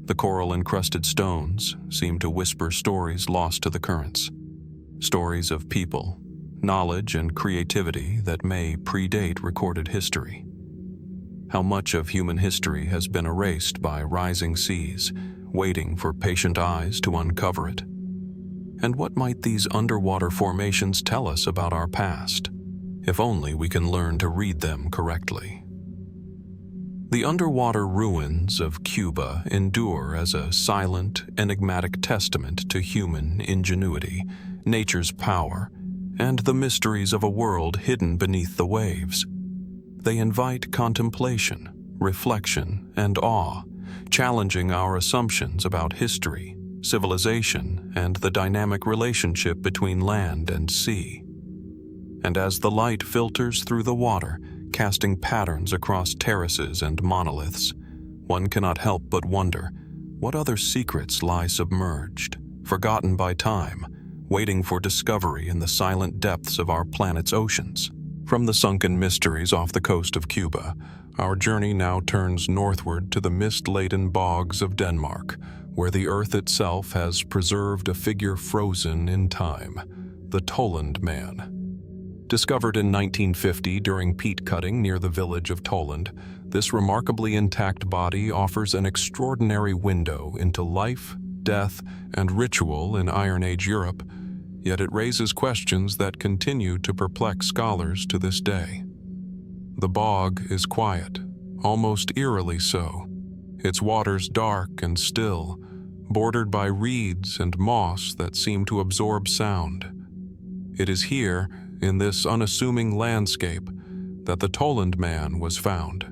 The coral-encrusted stones seem to whisper stories lost to the currents, stories of people, knowledge, and creativity that may predate recorded history. How much of human history has been erased by rising seas, waiting for patient eyes to uncover it? And what might these underwater formations tell us about our past, if only we can learn to read them correctly? The underwater ruins of Cuba endure as a silent, enigmatic testament to human ingenuity, nature's power, and the mysteries of a world hidden beneath the waves. They invite contemplation, reflection, and awe, challenging our assumptions about history, civilization, and the dynamic relationship between land and sea. And as the light filters through the water, casting patterns across terraces and monoliths, one cannot help but wonder, what other secrets lie submerged, forgotten by time, waiting for discovery in the silent depths of our planet's oceans? From the sunken mysteries off the coast of Cuba, our journey now turns northward to the mist-laden bogs of Denmark, where the earth itself has preserved a figure frozen in time, the Tollund Man. Discovered in 1950 during peat cutting near the village of Tollund, this remarkably intact body offers an extraordinary window into life, death, and ritual in Iron Age Europe, yet it raises questions that continue to perplex scholars to this day. The bog is quiet, almost eerily so, its waters dark and still, bordered by reeds and moss that seem to absorb sound. It is here, in this unassuming landscape, that the Tollund Man was found.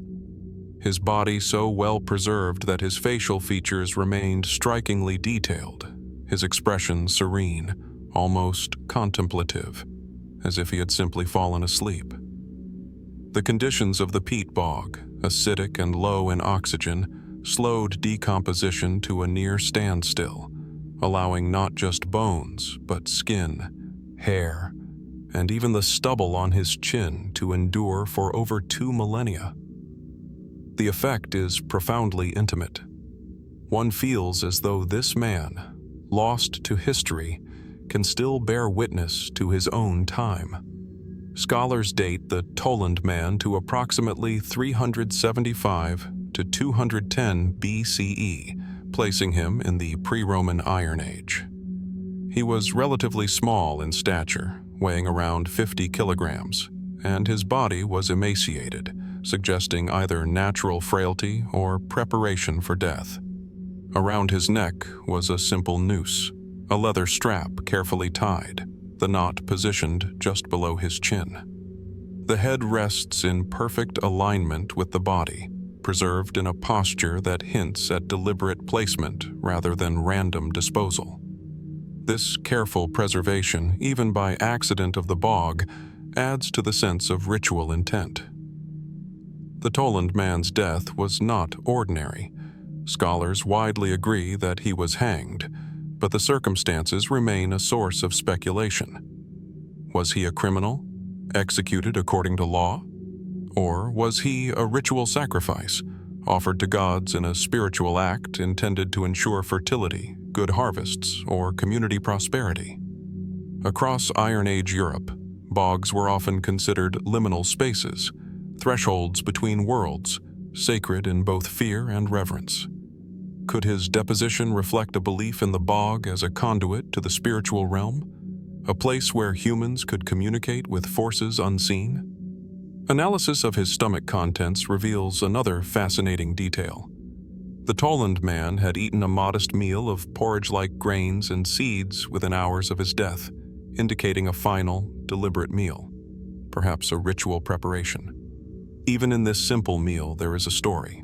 His body so well preserved that his facial features remained strikingly detailed, his expression serene, almost contemplative, as if he had simply fallen asleep. The conditions of the peat bog, acidic and low in oxygen, slowed decomposition to a near standstill, allowing not just bones, but skin, hair, and even the stubble on his chin to endure for over 2 millennia. The effect is profoundly intimate. One feels as though this man, lost to history, can still bear witness to his own time. Scholars date the Tollund Man to approximately 375 to 210 BCE, placing him in the pre-Roman Iron Age. He was relatively small in stature, weighing around 50 kilograms, and his body was emaciated, suggesting either natural frailty or preparation for death. Around his neck was a simple noose, a leather strap carefully tied, the knot positioned just below his chin. The head rests in perfect alignment with the body, preserved in a posture that hints at deliberate placement rather than random disposal. This careful preservation, even by accident of the bog, adds to the sense of ritual intent. The Tollund Man's death was not ordinary. Scholars widely agree that he was hanged, but the circumstances remain a source of speculation. Was he a criminal, executed according to law? Or was he a ritual sacrifice, offered to gods in a spiritual act intended to ensure fertility, good harvests, or community prosperity? Across Iron Age Europe, bogs were often considered liminal spaces, thresholds between worlds, sacred in both fear and reverence. Could his deposition reflect a belief in the bog as a conduit to the spiritual realm, a place where humans could communicate with forces unseen? Analysis of his stomach contents reveals another fascinating detail. The Tollund Man had eaten a modest meal of porridge-like grains and seeds within hours of his death, indicating a final, deliberate meal, perhaps a ritual preparation. Even in this simple meal, there is a story.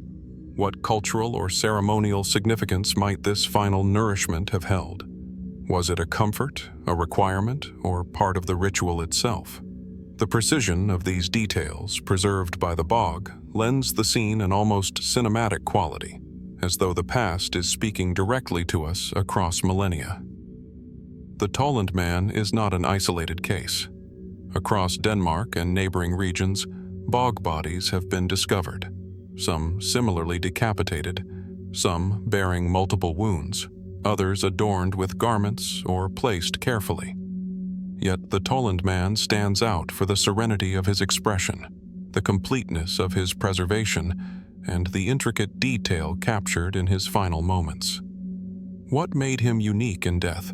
What cultural or ceremonial significance might this final nourishment have held? Was it a comfort, a requirement, or part of the ritual itself? The precision of these details, preserved by the bog, lends the scene an almost cinematic quality, as though the past is speaking directly to us across millennia. The Tollund Man is not an isolated case. Across Denmark and neighboring regions, bog bodies have been discovered, some similarly decapitated, some bearing multiple wounds, others adorned with garments or placed carefully. Yet the Tollund Man stands out for the serenity of his expression, the completeness of his preservation, and the intricate detail captured in his final moments. What made him unique in death,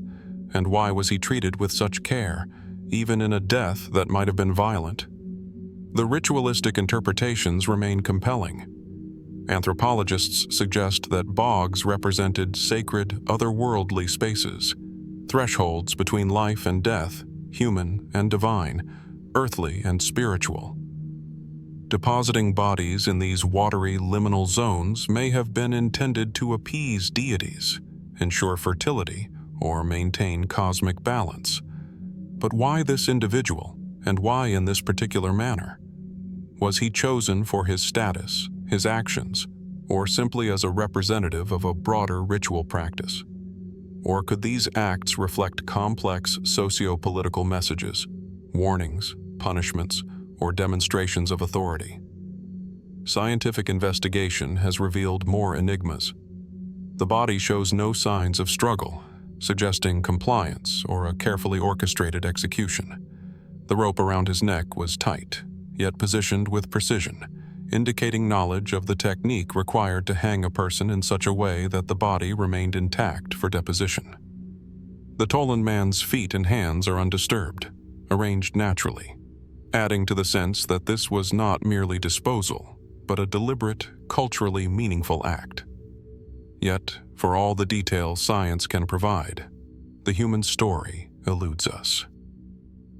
and why was he treated with such care, even in a death that might have been violent? The ritualistic interpretations remain compelling. Anthropologists suggest that bogs represented sacred, otherworldly spaces, thresholds between life and death, human and divine, earthly and spiritual. Depositing bodies in these watery liminal zones may have been intended to appease deities, ensure fertility, or maintain cosmic balance. But why this individual, and why in this particular manner? Was he chosen for his status, his actions, or simply as a representative of a broader ritual practice? Or could these acts reflect complex socio-political messages, warnings, punishments, or demonstrations of authority? Scientific investigation has revealed more enigmas. The body shows no signs of struggle, suggesting compliance or a carefully orchestrated execution. The rope around his neck was tight, yet positioned with precision, indicating knowledge of the technique required to hang a person in such a way that the body remained intact for deposition. The Tollund Man's feet and hands are undisturbed, arranged naturally, adding to the sense that this was not merely disposal, but a deliberate, culturally meaningful act. Yet, for all the detail science can provide, the human story eludes us.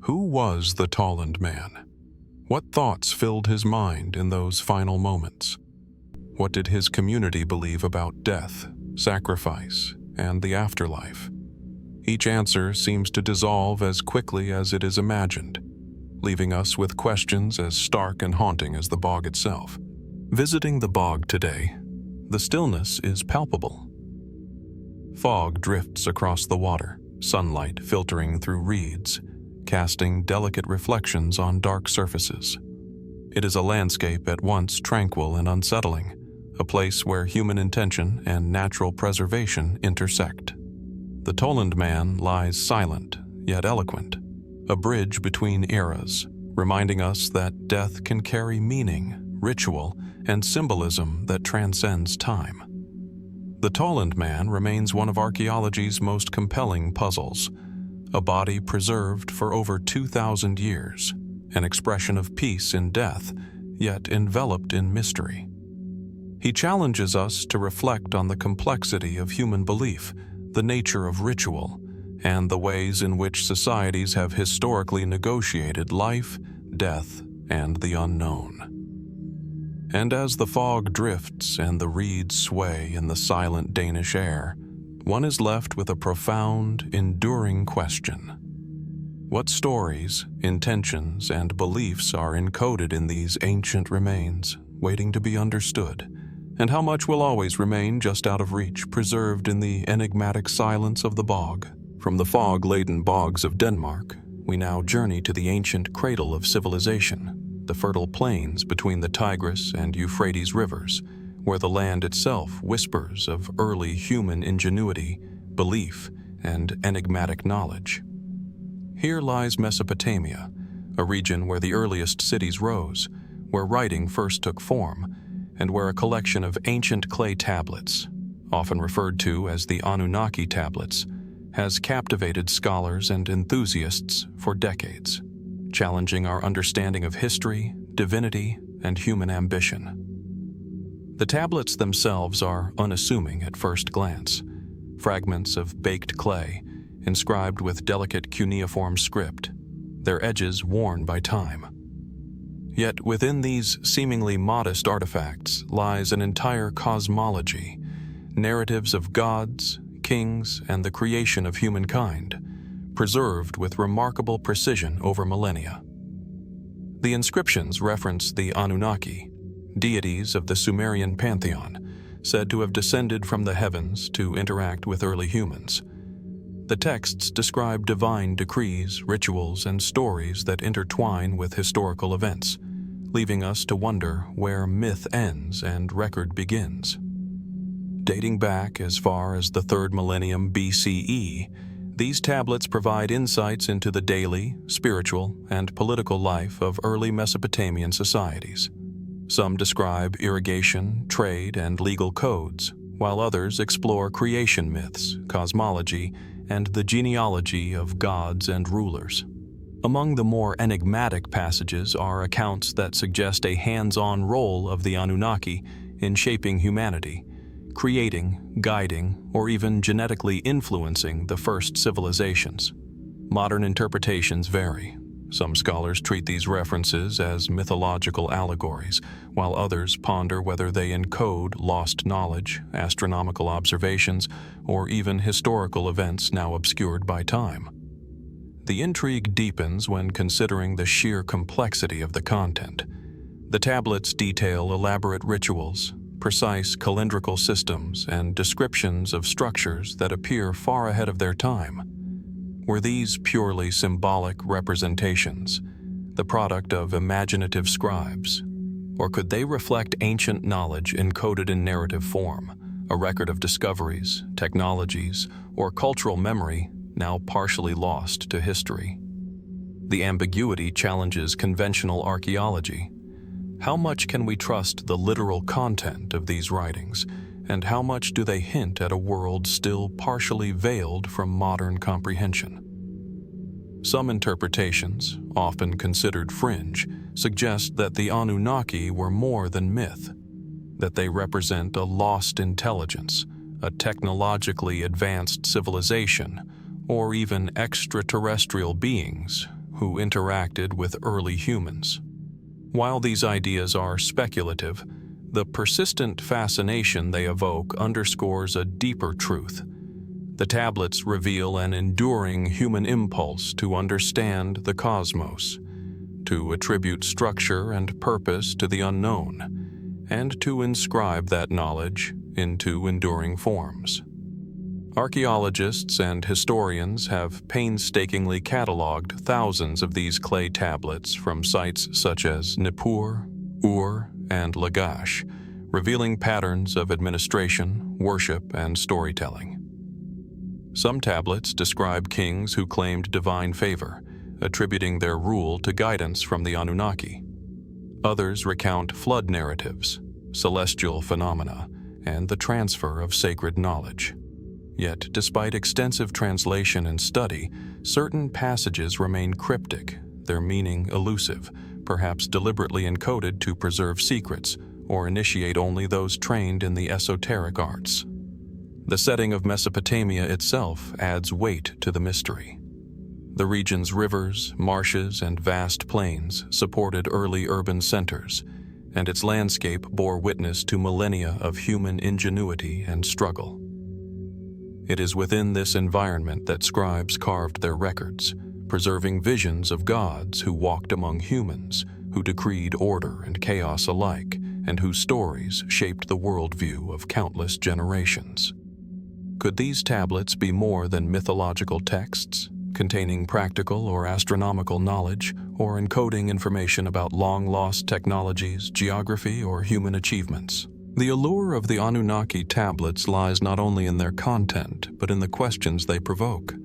Who was the Tollund Man? What thoughts filled his mind in those final moments? What did his community believe about death, sacrifice, and the afterlife? Each answer seems to dissolve as quickly as it is imagined, leaving us with questions as stark and haunting as the bog itself. Visiting the bog today, the stillness is palpable. Fog drifts across the water, sunlight filtering through reeds, casting delicate reflections on dark surfaces. It is a landscape at once tranquil and unsettling, a place where human intention and natural preservation intersect. The Tollund Man lies silent, yet eloquent, a bridge between eras, reminding us that death can carry meaning, ritual, and symbolism that transcends time. The Tollund Man remains one of archaeology's most compelling puzzles, a body preserved for over 2,000 years, an expression of peace in death, yet enveloped in mystery. He challenges us to reflect on the complexity of human belief, the nature of ritual, and the ways in which societies have historically negotiated life, death, and the unknown. And as the fog drifts and the reeds sway in the silent Danish air, one is left with a profound, enduring question. What stories, intentions, and beliefs are encoded in these ancient remains, waiting to be understood? And how much will always remain just out of reach, preserved in the enigmatic silence of the bog? From the fog-laden bogs of Denmark, we now journey to the ancient cradle of civilization, the fertile plains between the Tigris and Euphrates rivers, where the land itself whispers of early human ingenuity, belief, and enigmatic knowledge. Here lies Mesopotamia, a region where the earliest cities rose, where writing first took form, and where a collection of ancient clay tablets, often referred to as the Anunnaki Tablets, has captivated scholars and enthusiasts for decades, challenging our understanding of history, divinity, and human ambition. The tablets themselves are unassuming at first glance, fragments of baked clay, inscribed with delicate cuneiform script, their edges worn by time. Yet within these seemingly modest artifacts lies an entire cosmology, narratives of gods, kings, and the creation of humankind, preserved with remarkable precision over millennia. The inscriptions reference the Anunnaki, deities of the Sumerian pantheon, said to have descended from the heavens to interact with early humans. The texts describe divine decrees, rituals, and stories that intertwine with historical events, leaving us to wonder where myth ends and record begins. Dating back as far as the 3rd millennium BCE, these tablets provide insights into the daily, spiritual, and political life of early Mesopotamian societies. Some describe irrigation, trade, and legal codes, while others explore creation myths, cosmology, and the genealogy of gods and rulers. Among the more enigmatic passages are accounts that suggest a hands-on role of the Anunnaki in shaping humanity, creating, guiding, or even genetically influencing the first civilizations. Modern interpretations vary. Some scholars treat these references as mythological allegories, while others ponder whether they encode lost knowledge, astronomical observations, or even historical events now obscured by time. The intrigue deepens when considering the sheer complexity of the content. The tablets detail elaborate rituals, precise calendrical systems, and descriptions of structures that appear far ahead of their time. Were these purely symbolic representations, the product of imaginative scribes? Or could they reflect ancient knowledge encoded in narrative form, a record of discoveries, technologies, or cultural memory now partially lost to history? The ambiguity challenges conventional archaeology. How much can we trust the literal content of these writings, and how much do they hint at a world still partially veiled from modern comprehension? Some interpretations, often considered fringe, suggest that the Anunnaki were more than myth, that they represent a lost intelligence, a technologically advanced civilization, or even extraterrestrial beings who interacted with early humans. While these ideas are speculative, the persistent fascination they evoke underscores a deeper truth. The tablets reveal an enduring human impulse to understand the cosmos, to attribute structure and purpose to the unknown, and to inscribe that knowledge into enduring forms. Archaeologists and historians have painstakingly cataloged thousands of these clay tablets from sites such as Nippur, Ur, and Lagash, revealing patterns of administration, worship, and storytelling. Some tablets describe kings who claimed divine favor, attributing their rule to guidance from the Anunnaki. Others recount flood narratives, celestial phenomena, and the transfer of sacred knowledge. Yet, despite extensive translation and study, certain passages remain cryptic, their meaning elusive, perhaps deliberately encoded to preserve secrets or initiate only those trained in the esoteric arts. The setting of Mesopotamia itself adds weight to the mystery. The region's rivers, marshes, and vast plains supported early urban centers, and its landscape bore witness to millennia of human ingenuity and struggle. It is within this environment that scribes carved their records, preserving visions of gods who walked among humans, who decreed order and chaos alike, and whose stories shaped the worldview of countless generations. Could these tablets be more than mythological texts, containing practical or astronomical knowledge, or encoding information about long-lost technologies, geography, or human achievements? The allure of the Anunnaki Tablets lies not only in their content, but in the questions they provoke.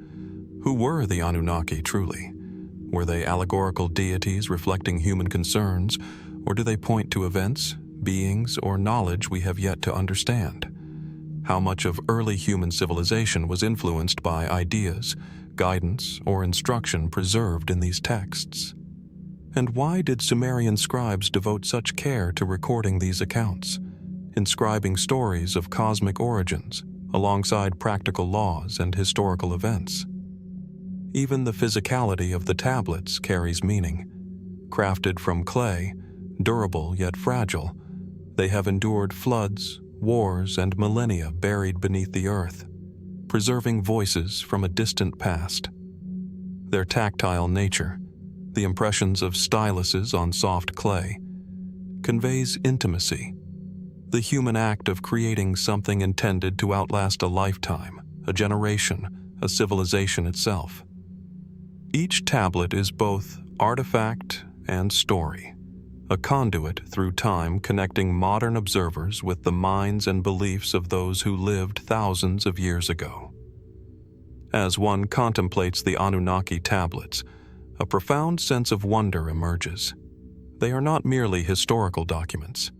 Who were the Anunnaki truly? Were they allegorical deities reflecting human concerns, or do they point to events, beings, or knowledge we have yet to understand? How much of early human civilization was influenced by ideas, guidance, or instruction preserved in these texts? And why did Sumerian scribes devote such care to recording these accounts, inscribing stories of cosmic origins alongside practical laws and historical events? Even the physicality of the tablets carries meaning. Crafted from clay, durable yet fragile, they have endured floods, wars, and millennia buried beneath the earth, preserving voices from a distant past. Their tactile nature, the impressions of styluses on soft clay, conveys intimacy, the human act of creating something intended to outlast a lifetime, a generation, a civilization itself. Each tablet is both artifact and story, a conduit through time connecting modern observers with the minds and beliefs of those who lived thousands of years ago. As one contemplates the Anunnaki Tablets, a profound sense of wonder emerges. They are not merely historical documents.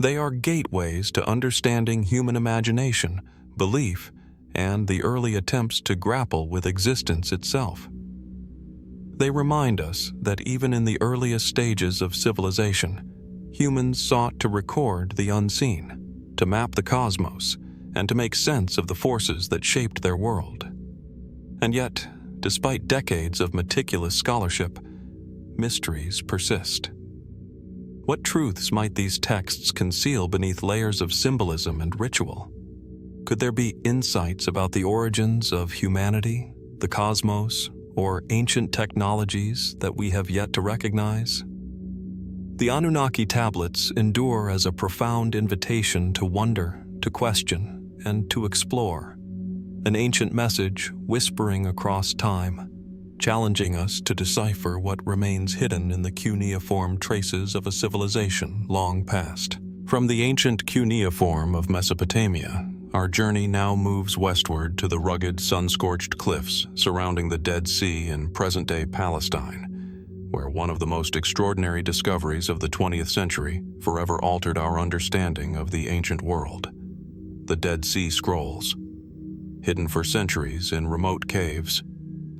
They are gateways to understanding human imagination, belief, and the early attempts to grapple with existence itself. They remind us that even in the earliest stages of civilization, humans sought to record the unseen, to map the cosmos, and to make sense of the forces that shaped their world. And yet, despite decades of meticulous scholarship, mysteries persist. What truths might these texts conceal beneath layers of symbolism and ritual? Could there be insights about the origins of humanity, the cosmos, or ancient technologies that we have yet to recognize? The Anunnaki Tablets endure as a profound invitation to wonder, to question, and to explore. An ancient message whispering across time, challenging us to decipher what remains hidden in the cuneiform traces of a civilization long past. From the ancient cuneiform of Mesopotamia, our journey now moves westward to the rugged, sun-scorched cliffs surrounding the Dead Sea in present-day Palestine, where one of the most extraordinary discoveries of the 20th century forever altered our understanding of the ancient world: the Dead Sea Scrolls. Hidden for centuries in remote caves,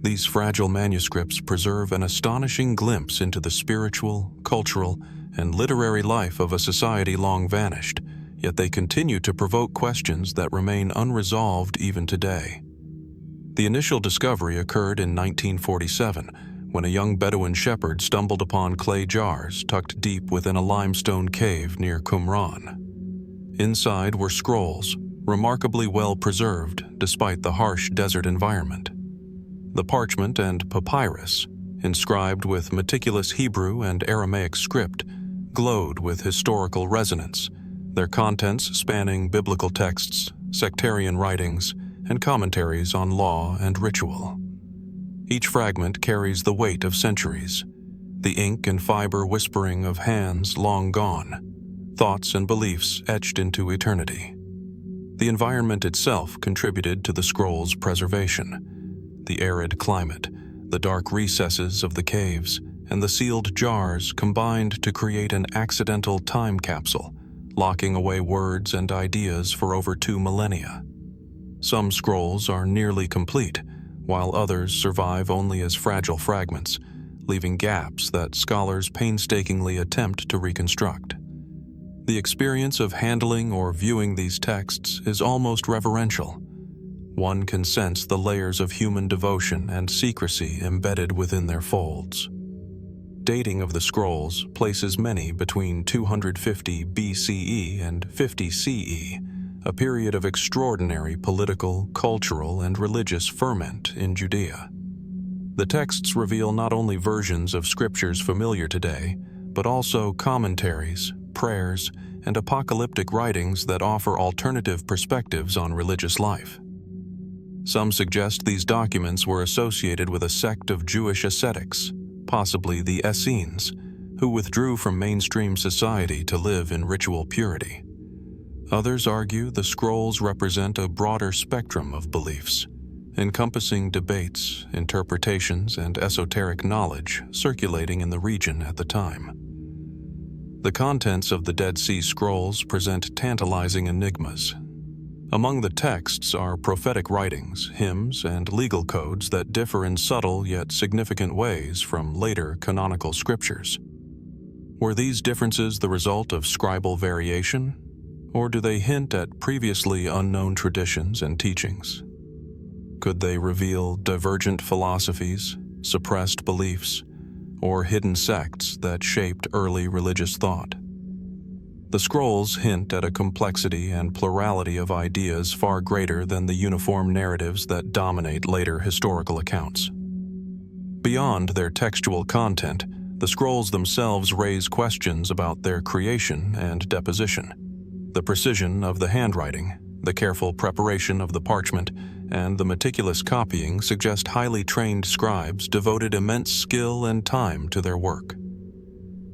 these fragile manuscripts preserve an astonishing glimpse into the spiritual, cultural, and literary life of a society long vanished, yet they continue to provoke questions that remain unresolved even today. The initial discovery occurred in 1947, when a young Bedouin shepherd stumbled upon clay jars tucked deep within a limestone cave near Qumran. Inside were scrolls, remarkably well preserved despite the harsh desert environment. The parchment and papyrus, inscribed with meticulous Hebrew and Aramaic script, glowed with historical resonance, their contents spanning biblical texts, sectarian writings, and commentaries on law and ritual. Each fragment carries the weight of centuries, the ink and fiber whispering of hands long gone, thoughts and beliefs etched into eternity. The environment itself contributed to the scroll's preservation. The arid climate, the dark recesses of the caves, and the sealed jars combined to create an accidental time capsule, locking away words and ideas for over 2 millennia. Some scrolls are nearly complete, while others survive only as fragile fragments, leaving gaps that scholars painstakingly attempt to reconstruct. The experience of handling or viewing these texts is almost reverential. One can sense the layers of human devotion and secrecy embedded within their folds. Dating of the scrolls places many between 250 BCE and 50 CE, a period of extraordinary political, cultural, and religious ferment in Judea. The texts reveal not only versions of scriptures familiar today, but also commentaries, prayers, and apocalyptic writings that offer alternative perspectives on religious life. Some suggest these documents were associated with a sect of Jewish ascetics, possibly the Essenes, who withdrew from mainstream society to live in ritual purity. Others argue the scrolls represent a broader spectrum of beliefs, encompassing debates, interpretations, and esoteric knowledge circulating in the region at the time. The contents of the Dead Sea Scrolls present tantalizing enigmas. Among the texts are prophetic writings, hymns, and legal codes that differ in subtle yet significant ways from later canonical scriptures. Were these differences the result of scribal variation, or do they hint at previously unknown traditions and teachings? Could they reveal divergent philosophies, suppressed beliefs, or hidden sects that shaped early religious thought? The scrolls hint at a complexity and plurality of ideas far greater than the uniform narratives that dominate later historical accounts. Beyond their textual content, the scrolls themselves raise questions about their creation and deposition. The precision of the handwriting, the careful preparation of the parchment, and the meticulous copying suggest highly trained scribes devoted immense skill and time to their work.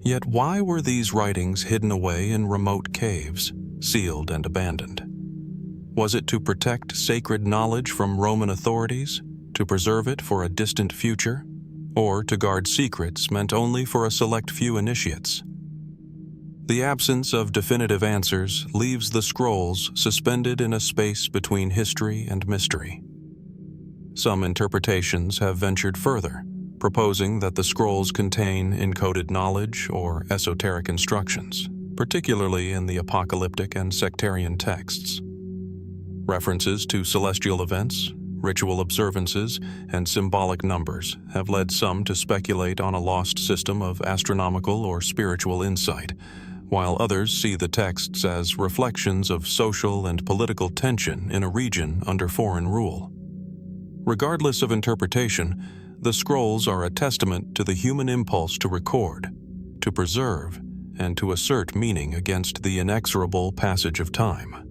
Yet why were these writings hidden away in remote caves, sealed and abandoned? Was it to protect sacred knowledge from Roman authorities, to preserve it for a distant future, or to guard secrets meant only for a select few initiates? The absence of definitive answers leaves the scrolls suspended in a space between history and mystery. Some interpretations have ventured further, proposing that the scrolls contain encoded knowledge or esoteric instructions, particularly in the apocalyptic and sectarian texts. References to celestial events, ritual observances, and symbolic numbers have led some to speculate on a lost system of astronomical or spiritual insight, while others see the texts as reflections of social and political tension in a region under foreign rule. Regardless of interpretation, the scrolls are a testament to the human impulse to record, to preserve, and to assert meaning against the inexorable passage of time.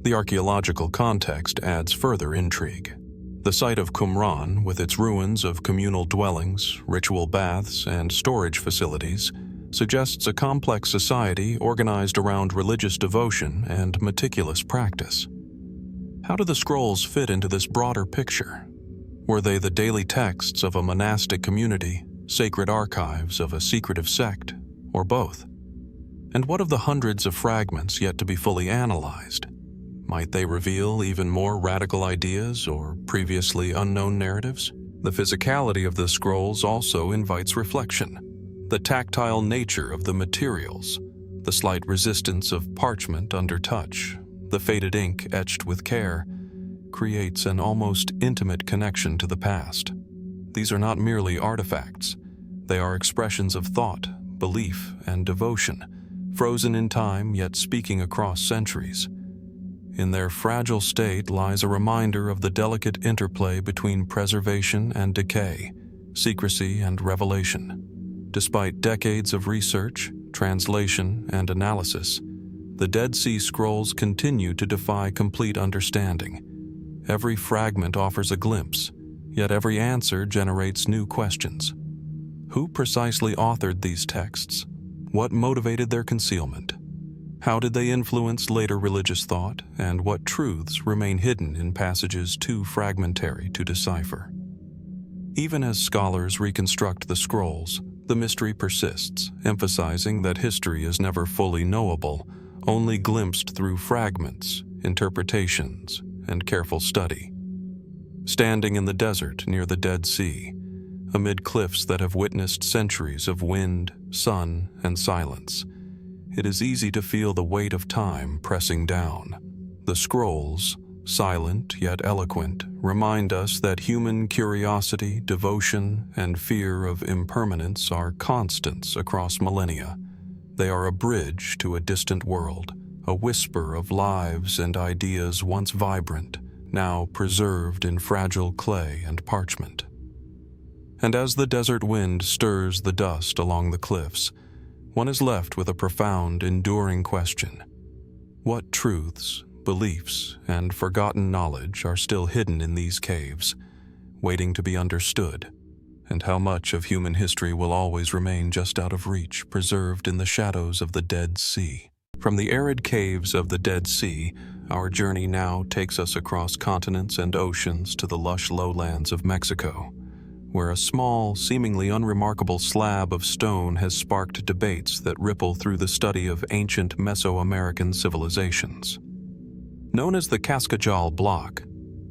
The archaeological context adds further intrigue. The site of Qumran, with its ruins of communal dwellings, ritual baths, and storage facilities, suggests a complex society organized around religious devotion and meticulous practice. How do the scrolls fit into this broader picture? Were they the daily texts of a monastic community, sacred archives of a secretive sect, or both? And what of the hundreds of fragments yet to be fully analyzed? Might they reveal even more radical ideas or previously unknown narratives? The physicality of the scrolls also invites reflection. The tactile nature of the materials, the slight resistance of parchment under touch, the faded ink etched with care, creates an almost intimate connection to the past. These are not merely artifacts. They are expressions of thought, belief, and devotion, frozen in time yet speaking across centuries. In their fragile state lies a reminder of the delicate interplay between preservation and decay, secrecy and revelation. Despite decades of research, translation, and analysis, the Dead Sea Scrolls continue to defy complete understanding. Every fragment offers a glimpse, yet every answer generates new questions. Who precisely authored these texts? What motivated their concealment? How did they influence later religious thought, and what truths remain hidden in passages too fragmentary to decipher? Even as scholars reconstruct the scrolls, the mystery persists, emphasizing that history is never fully knowable, only glimpsed through fragments, interpretations, and careful study. Standing in the desert near the Dead Sea, amid cliffs that have witnessed centuries of wind, sun, and silence, it is easy to feel the weight of time pressing down. The scrolls, silent yet eloquent, remind us that human curiosity, devotion, and fear of impermanence are constants across millennia. They are a bridge to a distant world, a whisper of lives and ideas once vibrant, now preserved in fragile clay and parchment. And as the desert wind stirs the dust along the cliffs, one is left with a profound, enduring question. What truths, beliefs, and forgotten knowledge are still hidden in these caves, waiting to be understood? And how much of human history will always remain just out of reach, preserved in the shadows of the Dead Sea? From the arid caves of the Dead Sea, our journey now takes us across continents and oceans to the lush lowlands of Mexico, where a small, seemingly unremarkable slab of stone has sparked debates that ripple through the study of ancient Mesoamerican civilizations. Known as the Cascajal Block,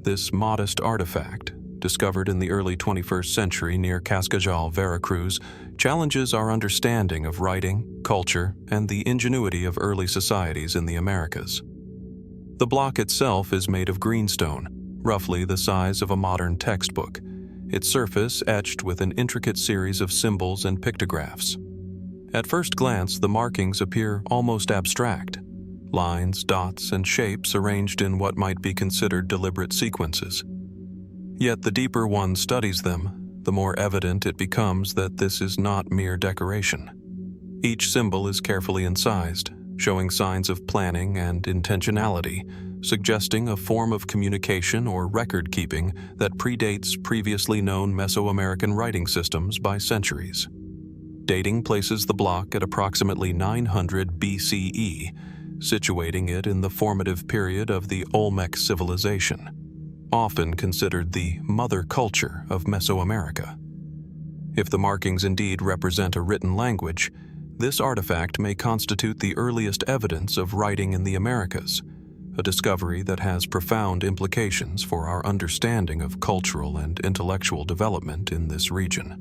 this modest artifact, discovered in the early 21st century near Cascajal, Veracruz, challenges our understanding of writing, culture, and the ingenuity of early societies in the Americas. The block itself is made of greenstone, roughly the size of a modern textbook, its surface etched with an intricate series of symbols and pictographs. At first glance, the markings appear almost abstract, lines, dots, and shapes arranged in what might be considered deliberate sequences. Yet the deeper one studies them, the more evident it becomes that this is not mere decoration. Each symbol is carefully incised, showing signs of planning and intentionality, suggesting a form of communication or record-keeping that predates previously known Mesoamerican writing systems by centuries. Dating places the block at approximately 900 BCE, situating it in the formative period of the Olmec civilization, often considered the mother culture of Mesoamerica. If the markings indeed represent a written language, this artifact may constitute the earliest evidence of writing in the Americas, a discovery that has profound implications for our understanding of cultural and intellectual development in this region.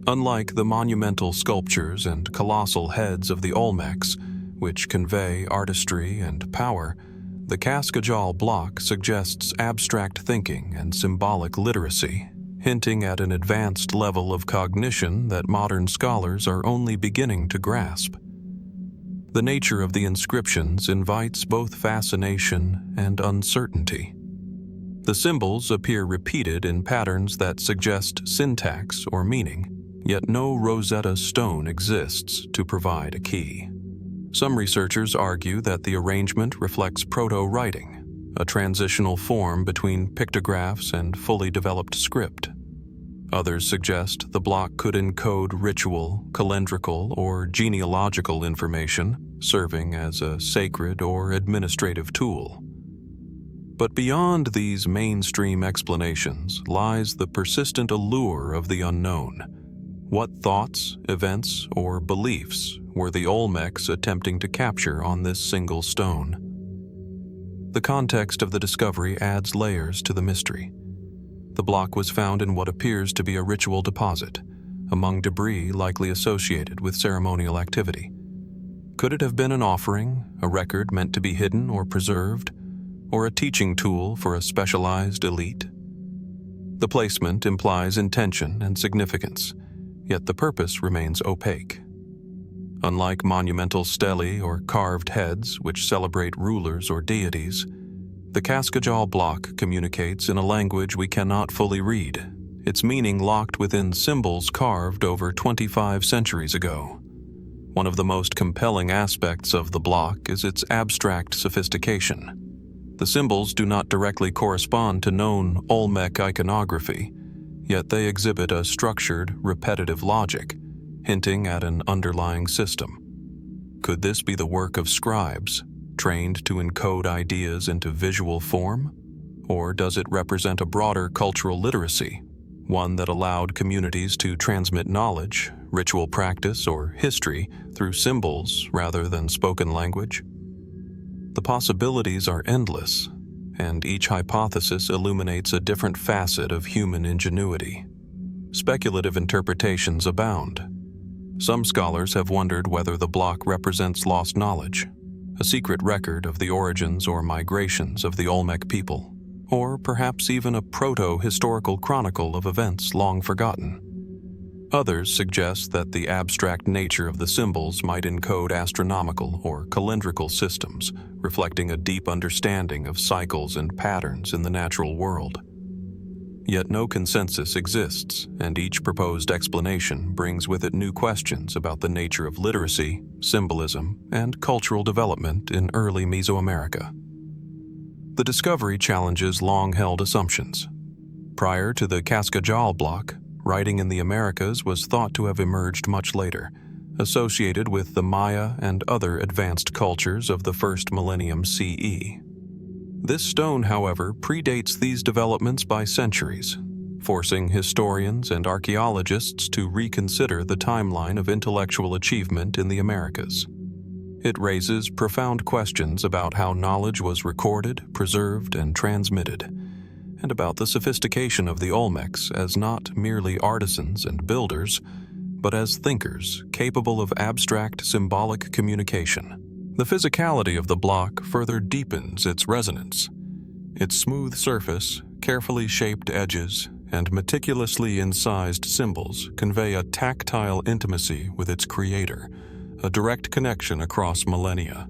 Unlike the monumental sculptures and colossal heads of the Olmecs, which convey artistry and power, the Cascajal Block suggests abstract thinking and symbolic literacy, hinting at an advanced level of cognition that modern scholars are only beginning to grasp. The nature of the inscriptions invites both fascination and uncertainty. The symbols appear repeated in patterns that suggest syntax or meaning, yet no Rosetta Stone exists to provide a key. Some researchers argue that the arrangement reflects proto-writing, a transitional form between pictographs and fully developed script. Others suggest the block could encode ritual, calendrical, or genealogical information, serving as a sacred or administrative tool. But beyond these mainstream explanations lies the persistent allure of the unknown. What thoughts, events, or beliefs were the Olmecs attempting to capture on this single stone? The context of the discovery adds layers to the mystery. The block was found in what appears to be a ritual deposit, among debris likely associated with ceremonial activity. Could it have been an offering, a record meant to be hidden or preserved, or a teaching tool for a specialized elite? The placement implies intention and significance, yet the purpose remains opaque. Unlike monumental stelae or carved heads which celebrate rulers or deities, the Cascajal Block communicates in a language we cannot fully read, its meaning locked within symbols carved over 25 centuries ago. One of the most compelling aspects of the block is its abstract sophistication. The symbols do not directly correspond to known Olmec iconography, yet they exhibit a structured, repetitive logic, hinting at an underlying system. Could this be the work of scribes, trained to encode ideas into visual form? Or does it represent a broader cultural literacy, one that allowed communities to transmit knowledge, ritual practice, or history through symbols rather than spoken language? The possibilities are endless, and each hypothesis illuminates a different facet of human ingenuity. Speculative interpretations abound. Some scholars have wondered whether the block represents lost knowledge, a secret record of the origins or migrations of the Olmec people, or perhaps even a proto-historical chronicle of events long forgotten. Others suggest that the abstract nature of the symbols might encode astronomical or calendrical systems, reflecting a deep understanding of cycles and patterns in the natural world. Yet no consensus exists, and each proposed explanation brings with it new questions about the nature of literacy, symbolism, and cultural development in early Mesoamerica. The discovery challenges long-held assumptions. Prior to the Cascajal Block, writing in the Americas was thought to have emerged much later, associated with the Maya and other advanced cultures of the first millennium CE. This stone, however, predates these developments by centuries, forcing historians and archaeologists to reconsider the timeline of intellectual achievement in the Americas. It raises profound questions about how knowledge was recorded, preserved, and transmitted, and about the sophistication of the Olmecs as not merely artisans and builders, but as thinkers capable of abstract symbolic communication. The physicality of the block further deepens its resonance. Its smooth surface, carefully shaped edges, and meticulously incised symbols convey a tactile intimacy with its creator, a direct connection across millennia.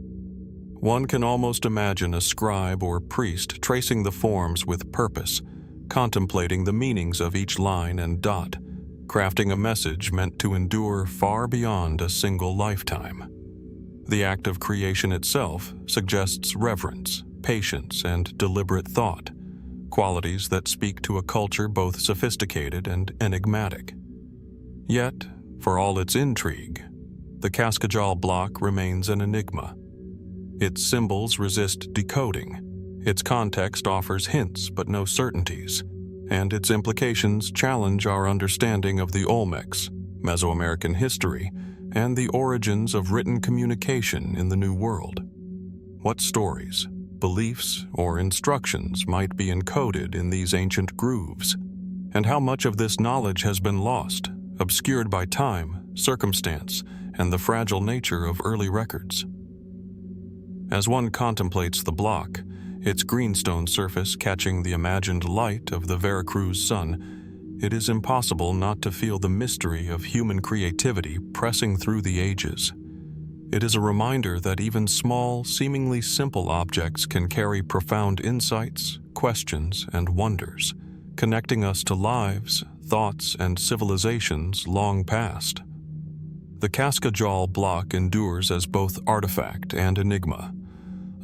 One can almost imagine a scribe or priest tracing the forms with purpose, contemplating the meanings of each line and dot, crafting a message meant to endure far beyond a single lifetime. The act of creation itself suggests reverence, patience, and deliberate thought, qualities that speak to a culture both sophisticated and enigmatic. Yet, for all its intrigue, the Cascajal Block remains an enigma. Its symbols resist decoding, its context offers hints but no certainties, and its implications challenge our understanding of the Olmecs, Mesoamerican history, and the origins of written communication in the New World. What stories, beliefs, or instructions might be encoded in these ancient grooves? And how much of this knowledge has been lost, obscured by time, circumstance, and the fragile nature of early records? As one contemplates the block, its greenstone surface catching the imagined light of the Veracruz sun, it is impossible not to feel the mystery of human creativity pressing through the ages. It is a reminder that even small, seemingly simple objects can carry profound insights, questions, and wonders, connecting us to lives, thoughts, and civilizations long past. The Cascajal Block endures as both artifact and enigma,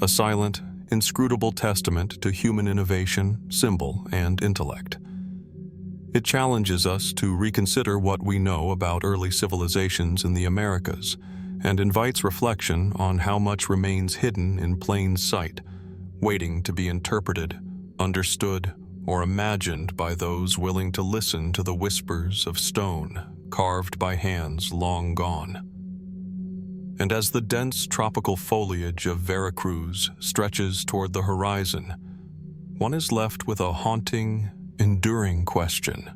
a silent, inscrutable testament to human innovation, symbol, and intellect. It challenges us to reconsider what we know about early civilizations in the Americas and invites reflection on how much remains hidden in plain sight, waiting to be interpreted, understood, or imagined by those willing to listen to the whispers of stone carved by hands long gone. And as the dense tropical foliage of Veracruz stretches toward the horizon, one is left with a haunting, enduring question.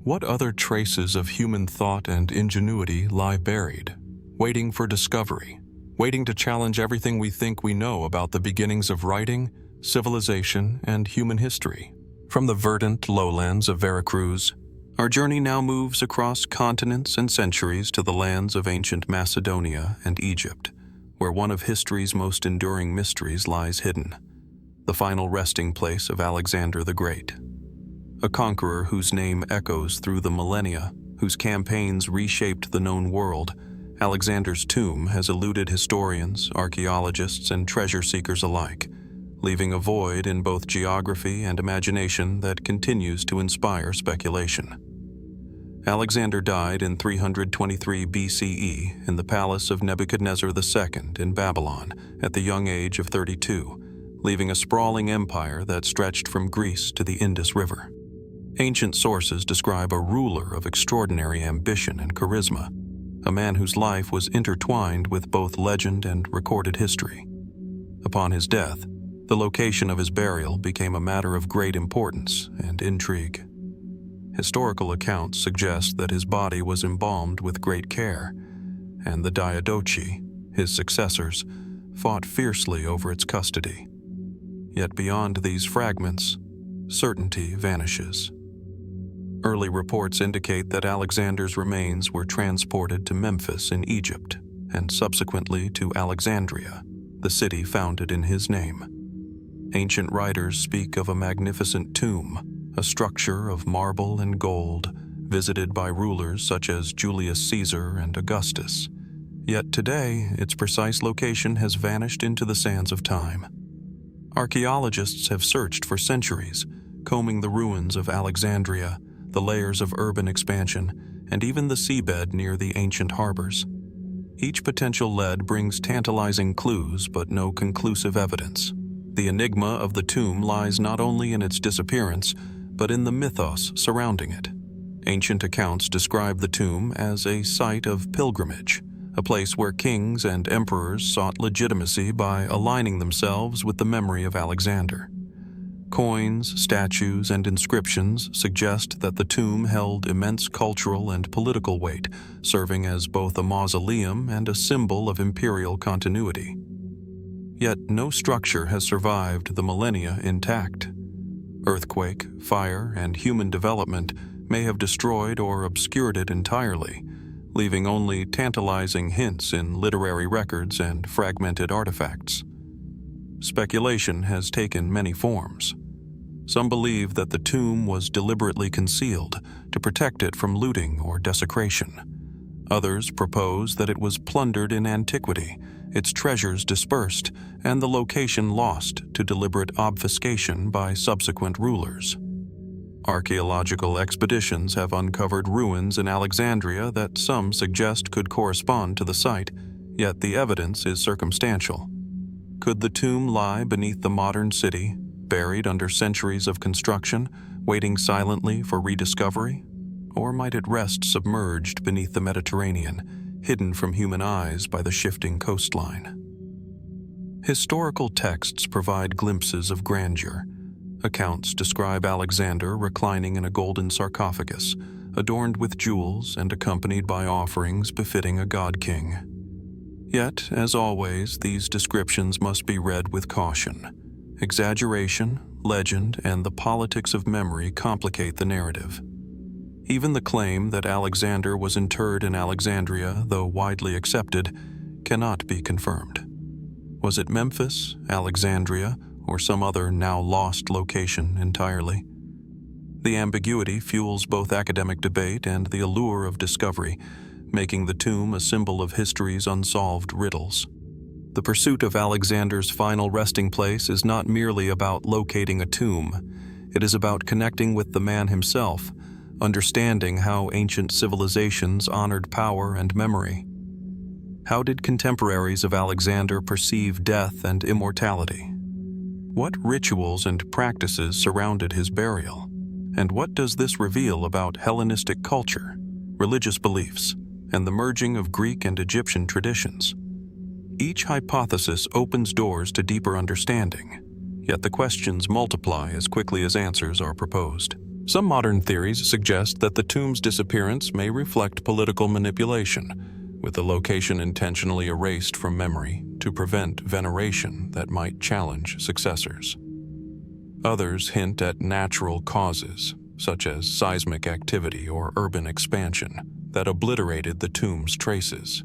What other traces of human thought and ingenuity lie buried, waiting for discovery, waiting to challenge everything we think we know about the beginnings of writing, civilization, and human history? From the verdant lowlands of Veracruz, our journey now moves across continents and centuries to the lands of ancient Macedonia and Egypt, where one of history's most enduring mysteries lies hidden, the final resting place of Alexander the Great. A conqueror whose name echoes through the millennia, whose campaigns reshaped the known world, Alexander's tomb has eluded historians, archaeologists, and treasure seekers alike, leaving a void in both geography and imagination that continues to inspire speculation. Alexander died in 323 BCE in the palace of Nebuchadnezzar II in Babylon at the young age of 32, leaving a sprawling empire that stretched from Greece to the Indus River. Ancient sources describe a ruler of extraordinary ambition and charisma, a man whose life was intertwined with both legend and recorded history. Upon his death, the location of his burial became a matter of great importance and intrigue. Historical accounts suggest that his body was embalmed with great care, and the Diadochi, his successors, fought fiercely over its custody. Yet beyond these fragments, certainty vanishes. Early reports indicate that Alexander's remains were transported to Memphis in Egypt and subsequently to Alexandria, the city founded in his name. Ancient writers speak of a magnificent tomb, a structure of marble and gold, visited by rulers such as Julius Caesar and Augustus. Yet today, its precise location has vanished into the sands of time. Archaeologists have searched for centuries, combing the ruins of Alexandria, the layers of urban expansion, and even the seabed near the ancient harbors. Each potential lead brings tantalizing clues but no conclusive evidence. The enigma of the tomb lies not only in its disappearance, but in the mythos surrounding it. Ancient accounts describe the tomb as a site of pilgrimage, a place where kings and emperors sought legitimacy by aligning themselves with the memory of Alexander. Coins, statues, and inscriptions suggest that the tomb held immense cultural and political weight, serving as both a mausoleum and a symbol of imperial continuity. Yet no structure has survived the millennia intact. Earthquake, fire, and human development may have destroyed or obscured it entirely, leaving only tantalizing hints in literary records and fragmented artifacts. Speculation has taken many forms. Some believe that the tomb was deliberately concealed to protect it from looting or desecration. Others propose that it was plundered in antiquity, its treasures dispersed, and the location lost to deliberate obfuscation by subsequent rulers. Archaeological expeditions have uncovered ruins in Alexandria that some suggest could correspond to the site, yet the evidence is circumstantial. Could the tomb lie beneath the modern city, buried under centuries of construction, waiting silently for rediscovery? Or might it rest submerged beneath the Mediterranean, hidden from human eyes by the shifting coastline? Historical texts provide glimpses of grandeur. Accounts describe Alexander reclining in a golden sarcophagus, adorned with jewels and accompanied by offerings befitting a god-king. Yet, as always, these descriptions must be read with caution. Exaggeration, legend, and the politics of memory complicate the narrative. Even the claim that Alexander was interred in Alexandria, though widely accepted, cannot be confirmed. Was it Memphis, Alexandria, or some other now lost location entirely? The ambiguity fuels both academic debate and the allure of discovery, making the tomb a symbol of history's unsolved riddles. The pursuit of Alexander's final resting place is not merely about locating a tomb. It is about connecting with the man himself, understanding how ancient civilizations honored power and memory. How did contemporaries of Alexander perceive death and immortality? What rituals and practices surrounded his burial? And what does this reveal about Hellenistic culture, religious beliefs, and the merging of Greek and Egyptian traditions? Each hypothesis opens doors to deeper understanding, yet the questions multiply as quickly as answers are proposed. Some modern theories suggest that the tomb's disappearance may reflect political manipulation, with the location intentionally erased from memory to prevent veneration that might challenge successors. Others hint at natural causes, such as seismic activity or urban expansion, that obliterated the tomb's traces.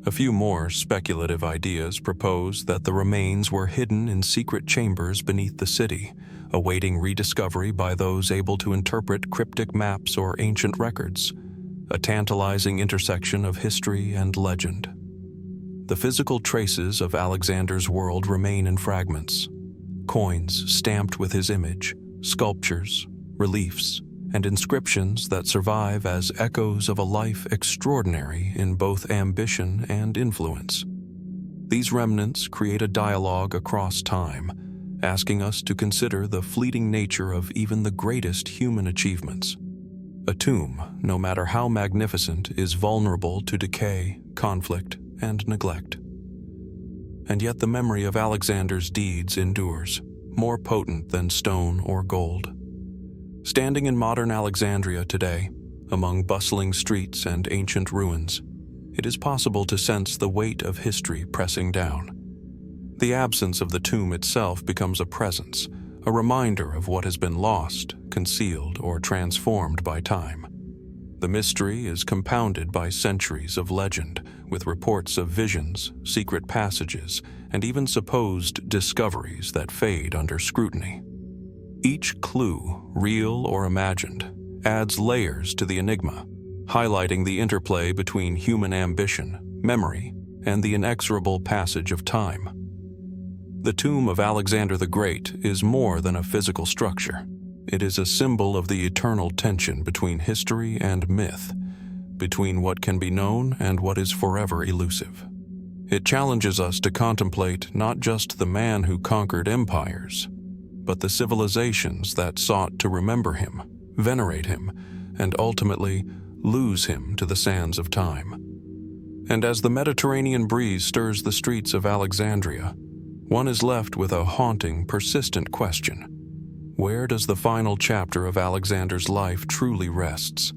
A few more speculative ideas propose that the remains were hidden in secret chambers beneath the city, awaiting rediscovery by those able to interpret cryptic maps or ancient records, a tantalizing intersection of history and legend. The physical traces of Alexander's world remain in fragments: coins stamped with his image, sculptures, reliefs, and inscriptions that survive as echoes of a life extraordinary in both ambition and influence. These remnants create a dialogue across time, asking us to consider the fleeting nature of even the greatest human achievements. A tomb, no matter how magnificent, is vulnerable to decay, conflict, and neglect. and yet the memory of Alexander's deeds endures, more potent than stone or gold. Standing in modern Alexandria today, among bustling streets and ancient ruins, it is possible to sense the weight of history pressing down. The absence of the tomb itself becomes a presence, a reminder of what has been lost, concealed, or transformed by time. The mystery is compounded by centuries of legend, with reports of visions, secret passages, and even supposed discoveries that fade under scrutiny. Each clue, real or imagined, adds layers to the enigma, highlighting the interplay between human ambition, memory, and the inexorable passage of time. The tomb of Alexander the Great is more than a physical structure. It is a symbol of the eternal tension between history and myth, between what can be known and what is forever elusive. It challenges us to contemplate not just the man who conquered empires, but the civilizations that sought to remember him, venerate him, and ultimately lose him to the sands of time. And as the Mediterranean breeze stirs the streets of Alexandria, one is left with a haunting, persistent question. Where does the final chapter of Alexander's life truly rests?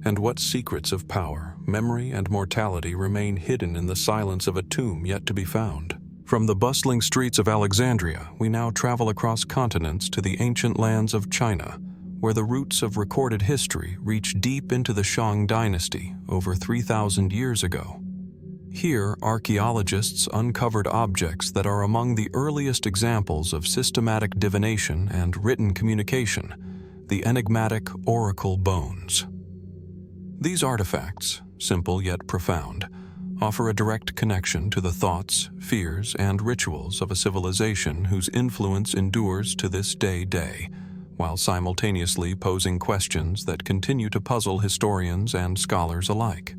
And what secrets of power, memory, and mortality remain hidden in the silence of a tomb yet to be found? From the bustling streets of Alexandria, we now travel across continents to the ancient lands of China, where the roots of recorded history reach deep into the Shang dynasty over 3,000 years ago. Here, archaeologists uncovered objects that are among the earliest examples of systematic divination and written communication, the enigmatic oracle bones. These artifacts, simple yet profound, offer a direct connection to the thoughts, fears, and rituals of a civilization whose influence endures to this day, while simultaneously posing questions that continue to puzzle historians and scholars alike.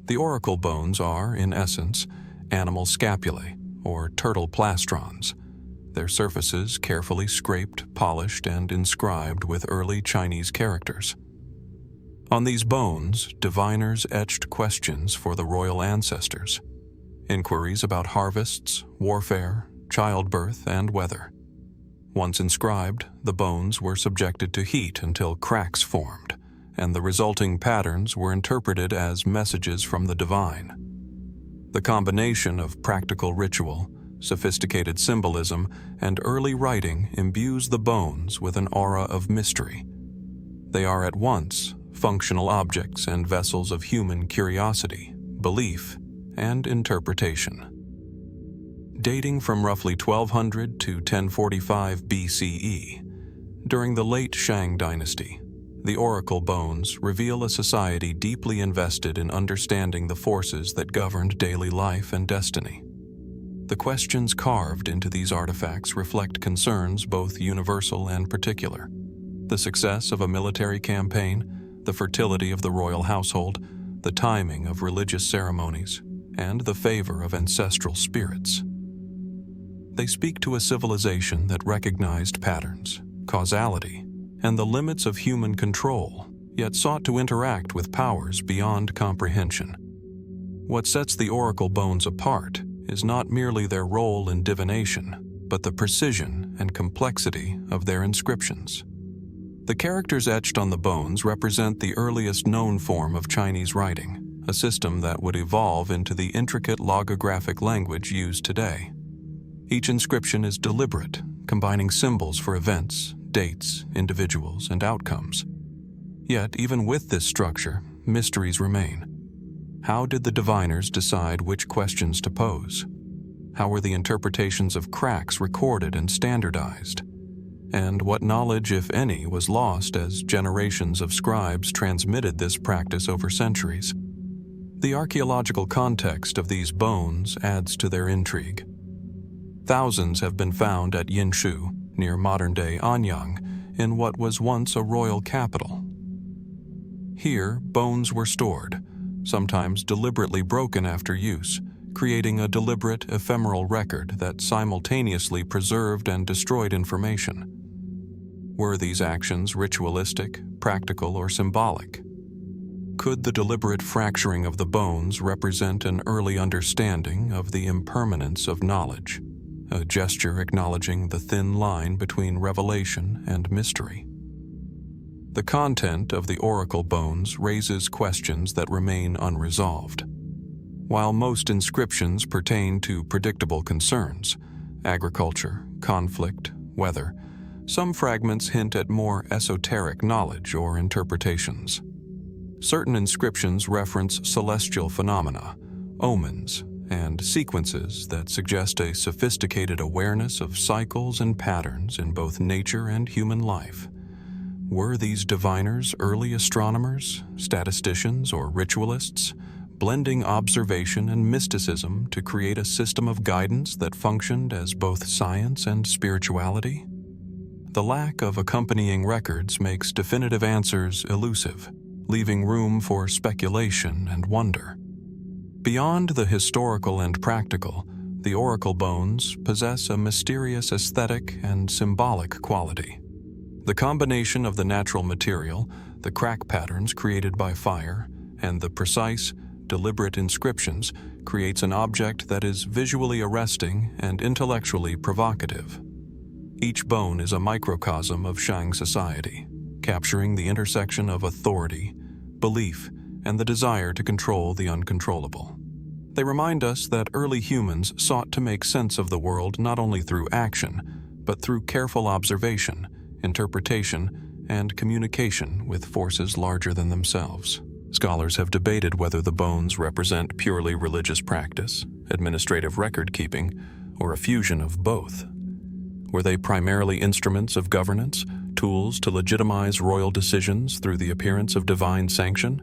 The oracle bones are, in essence, animal scapulae, or turtle plastrons, their surfaces carefully scraped, polished, and inscribed with early Chinese characters. On these bones, diviners etched questions for the royal ancestors, inquiries about harvests, warfare, childbirth, and weather. Once inscribed, the bones were subjected to heat until cracks formed, and the resulting patterns were interpreted as messages from the divine. The combination of practical ritual, sophisticated symbolism, and early writing imbues the bones with an aura of mystery. They are at once functional objects and vessels of human curiosity, belief, and interpretation. Dating from roughly 1200 to 1045 BCE, during the late Shang dynasty, the oracle bones reveal a society deeply invested in understanding the forces that governed daily life and destiny. The questions carved into these artifacts reflect concerns both universal and particular: the success of a military campaign, the fertility of the royal household, the timing of religious ceremonies, and the favor of ancestral spirits. They speak to a civilization that recognized patterns, causality, and the limits of human control, yet sought to interact with powers beyond comprehension. What sets the oracle bones apart is not merely their role in divination, but the precision and complexity of their inscriptions. The characters etched on the bones represent the earliest known form of Chinese writing, a system that would evolve into the intricate logographic language used today. Each inscription is deliberate, combining symbols for events, dates, individuals, and outcomes. Yet, even with this structure, mysteries remain. How did the diviners decide which questions to pose? How were the interpretations of cracks recorded and standardized? And what knowledge, if any, was lost as generations of scribes transmitted this practice over centuries? The archaeological context of these bones adds to their intrigue. Thousands have been found at Yinshu, near modern-day Anyang, in what was once a royal capital. Here, bones were stored, sometimes deliberately broken after use, creating a deliberate, ephemeral record that simultaneously preserved and destroyed information. Were these actions ritualistic, practical, or symbolic? Could the deliberate fracturing of the bones represent an early understanding of the impermanence of knowledge, a gesture acknowledging the thin line between revelation and mystery? The content of the oracle bones raises questions that remain unresolved. While most inscriptions pertain to predictable concerns, agriculture, conflict, weather, some fragments hint at more esoteric knowledge or interpretations. Certain inscriptions reference celestial phenomena, omens, and sequences that suggest a sophisticated awareness of cycles and patterns in both nature and human life. Were these diviners early astronomers, statisticians, or ritualists, blending observation and mysticism to create a system of guidance that functioned as both science and spirituality? The lack of accompanying records makes definitive answers elusive, leaving room for speculation and wonder. Beyond the historical and practical, the oracle bones possess a mysterious aesthetic and symbolic quality. The combination of the natural material, the crack patterns created by fire, and the precise, deliberate inscriptions creates an object that is visually arresting and intellectually provocative. Each bone is a microcosm of Shang society, capturing the intersection of authority, belief, and the desire to control the uncontrollable. They remind us that early humans sought to make sense of the world not only through action, but through careful observation, interpretation, and communication with forces larger than themselves. Scholars have debated whether the bones represent purely religious practice, administrative record-keeping, or a fusion of both. Were they primarily instruments of governance, tools to legitimize royal decisions through the appearance of divine sanction?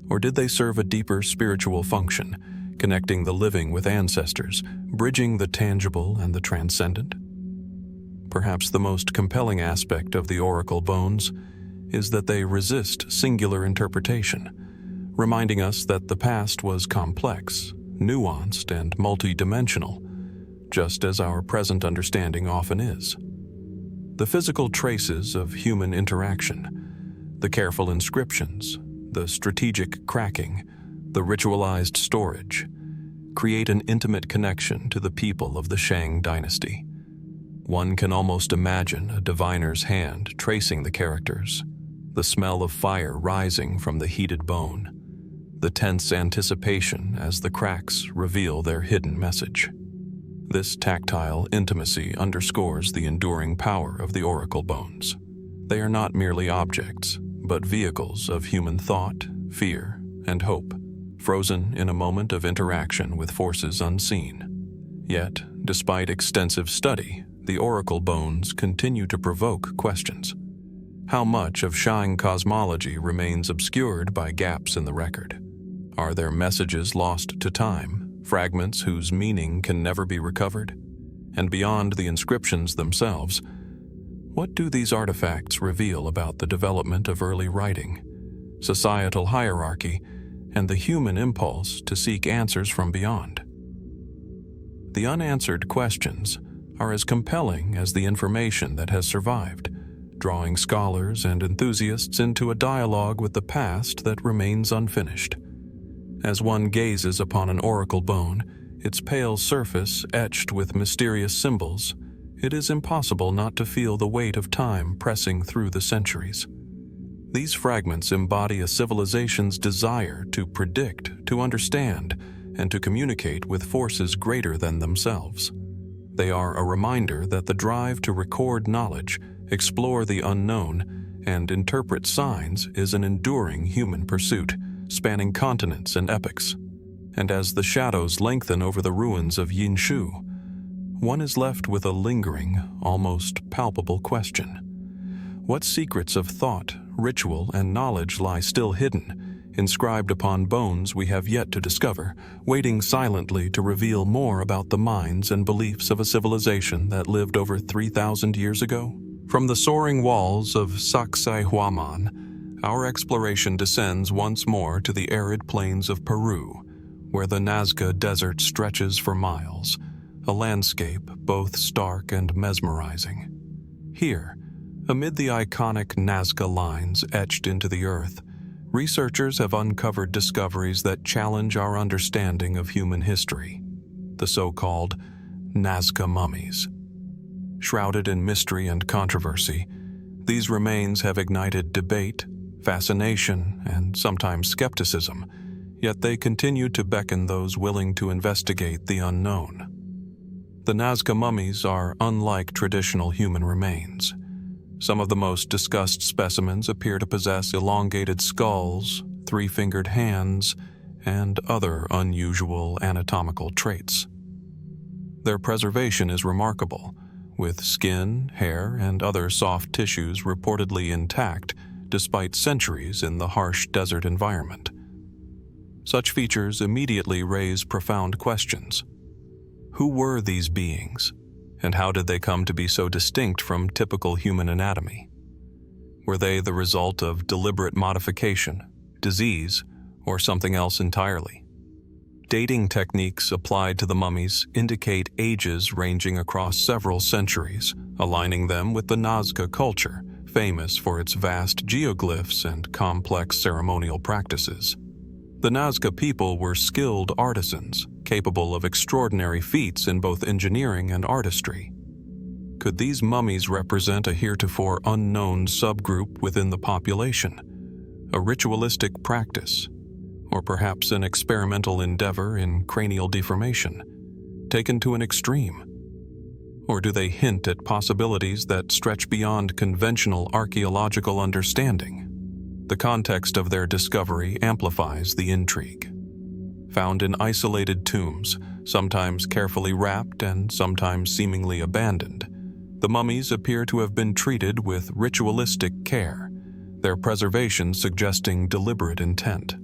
Or did they serve a deeper spiritual function, connecting the living with ancestors, bridging the tangible and the transcendent? Perhaps the most compelling aspect of the oracle bones is that they resist singular interpretation, reminding us that the past was complex, nuanced, and multidimensional, just as our present understanding often is. The physical traces of human interaction, the careful inscriptions, the strategic cracking, the ritualized storage, create an intimate connection to the people of the Shang dynasty. One can almost imagine a diviner's hand tracing the characters, the smell of fire rising from the heated bone, the tense anticipation as the cracks reveal their hidden message. This tactile intimacy underscores the enduring power of the oracle bones. They are not merely objects, but vehicles of human thought, fear, and hope, frozen in a moment of interaction with forces unseen. Yet, despite extensive study, the oracle bones continue to provoke questions. How much of Shang cosmology remains obscured by gaps in the record? Are there messages lost to time, fragments whose meaning can never be recovered? And beyond the inscriptions themselves, what do these artifacts reveal about the development of early writing, societal hierarchy, and the human impulse to seek answers from beyond? The unanswered questions are as compelling as the information that has survived, drawing scholars and enthusiasts into a dialogue with the past that remains unfinished. As one gazes upon an oracle bone, its pale surface etched with mysterious symbols, it is impossible not to feel the weight of time pressing through the centuries. These fragments embody a civilization's desire to predict, to understand, and to communicate with forces greater than themselves. They are a reminder that the drive to record knowledge, explore the unknown, and interpret signs is an enduring human pursuit, spanning continents and epochs. And as the shadows lengthen over the ruins of Yinshu, one is left with a lingering, almost palpable question. What secrets of thought, ritual, and knowledge lie still hidden, inscribed upon bones we have yet to discover, waiting silently to reveal more about the minds and beliefs of a civilization that lived over 3,000 years ago? From the soaring walls of Sacsayhuaman, our exploration descends once more to the arid plains of Peru, where the Nazca Desert stretches for miles, a landscape both stark and mesmerizing. Here, amid the iconic Nazca Lines etched into the earth, researchers have uncovered discoveries that challenge our understanding of human history, the so-called Nazca Mummies. Shrouded in mystery and controversy, these remains have ignited debate, fascination, and sometimes skepticism, yet they continue to beckon those willing to investigate the unknown. The Nazca Mummies are unlike traditional human remains. Some of the most discussed specimens appear to possess elongated skulls, three-fingered hands, and other unusual anatomical traits. Their preservation is remarkable, with skin, hair, and other soft tissues reportedly intact despite centuries in the harsh desert environment. Such features immediately raise profound questions. Who were these beings, and how did they come to be so distinct from typical human anatomy? Were they the result of deliberate modification, disease, or something else entirely? Dating techniques applied to the mummies indicate ages ranging across several centuries, aligning them with the Nazca culture, famous for its vast geoglyphs and complex ceremonial practices. The Nazca people were skilled artisans, capable of extraordinary feats in both engineering and artistry. Could these mummies represent a heretofore unknown subgroup within the population, a ritualistic practice, or perhaps an experimental endeavor in cranial deformation, taken to an extreme? Or do they hint at possibilities that stretch beyond conventional archaeological understanding? The context of their discovery amplifies the intrigue. Found in isolated tombs, sometimes carefully wrapped and sometimes seemingly abandoned, the mummies appear to have been treated with ritualistic care, their preservation suggesting deliberate intent.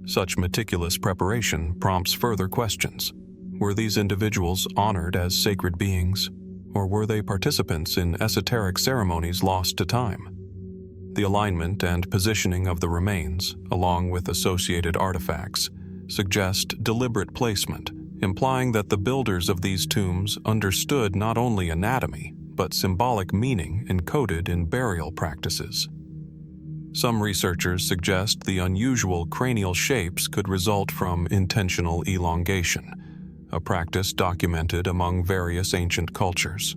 Such meticulous preparation prompts further questions. Were these individuals honored as sacred beings, or were they participants in esoteric ceremonies lost to time? The alignment and positioning of the remains, along with associated artifacts, suggest deliberate placement, implying that the builders of these tombs understood not only anatomy, but symbolic meaning encoded in burial practices. Some researchers suggest the unusual cranial shapes could result from intentional elongation, a practice documented among various ancient cultures.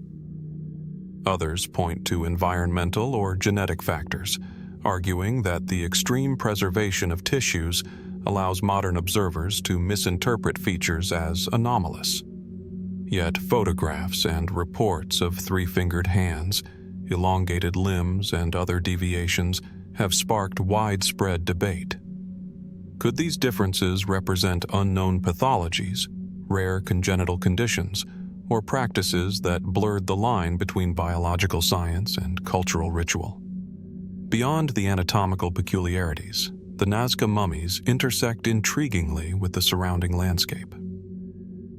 Others point to environmental or genetic factors, arguing that the extreme preservation of tissues allows modern observers to misinterpret features as anomalous. Yet photographs and reports of three-fingered hands, elongated limbs, and other deviations have sparked widespread debate. Could these differences represent unknown pathologies, rare congenital conditions, or practices that blurred the line between biological science and cultural ritual? Beyond the anatomical peculiarities, the Nazca mummies intersect intriguingly with the surrounding landscape.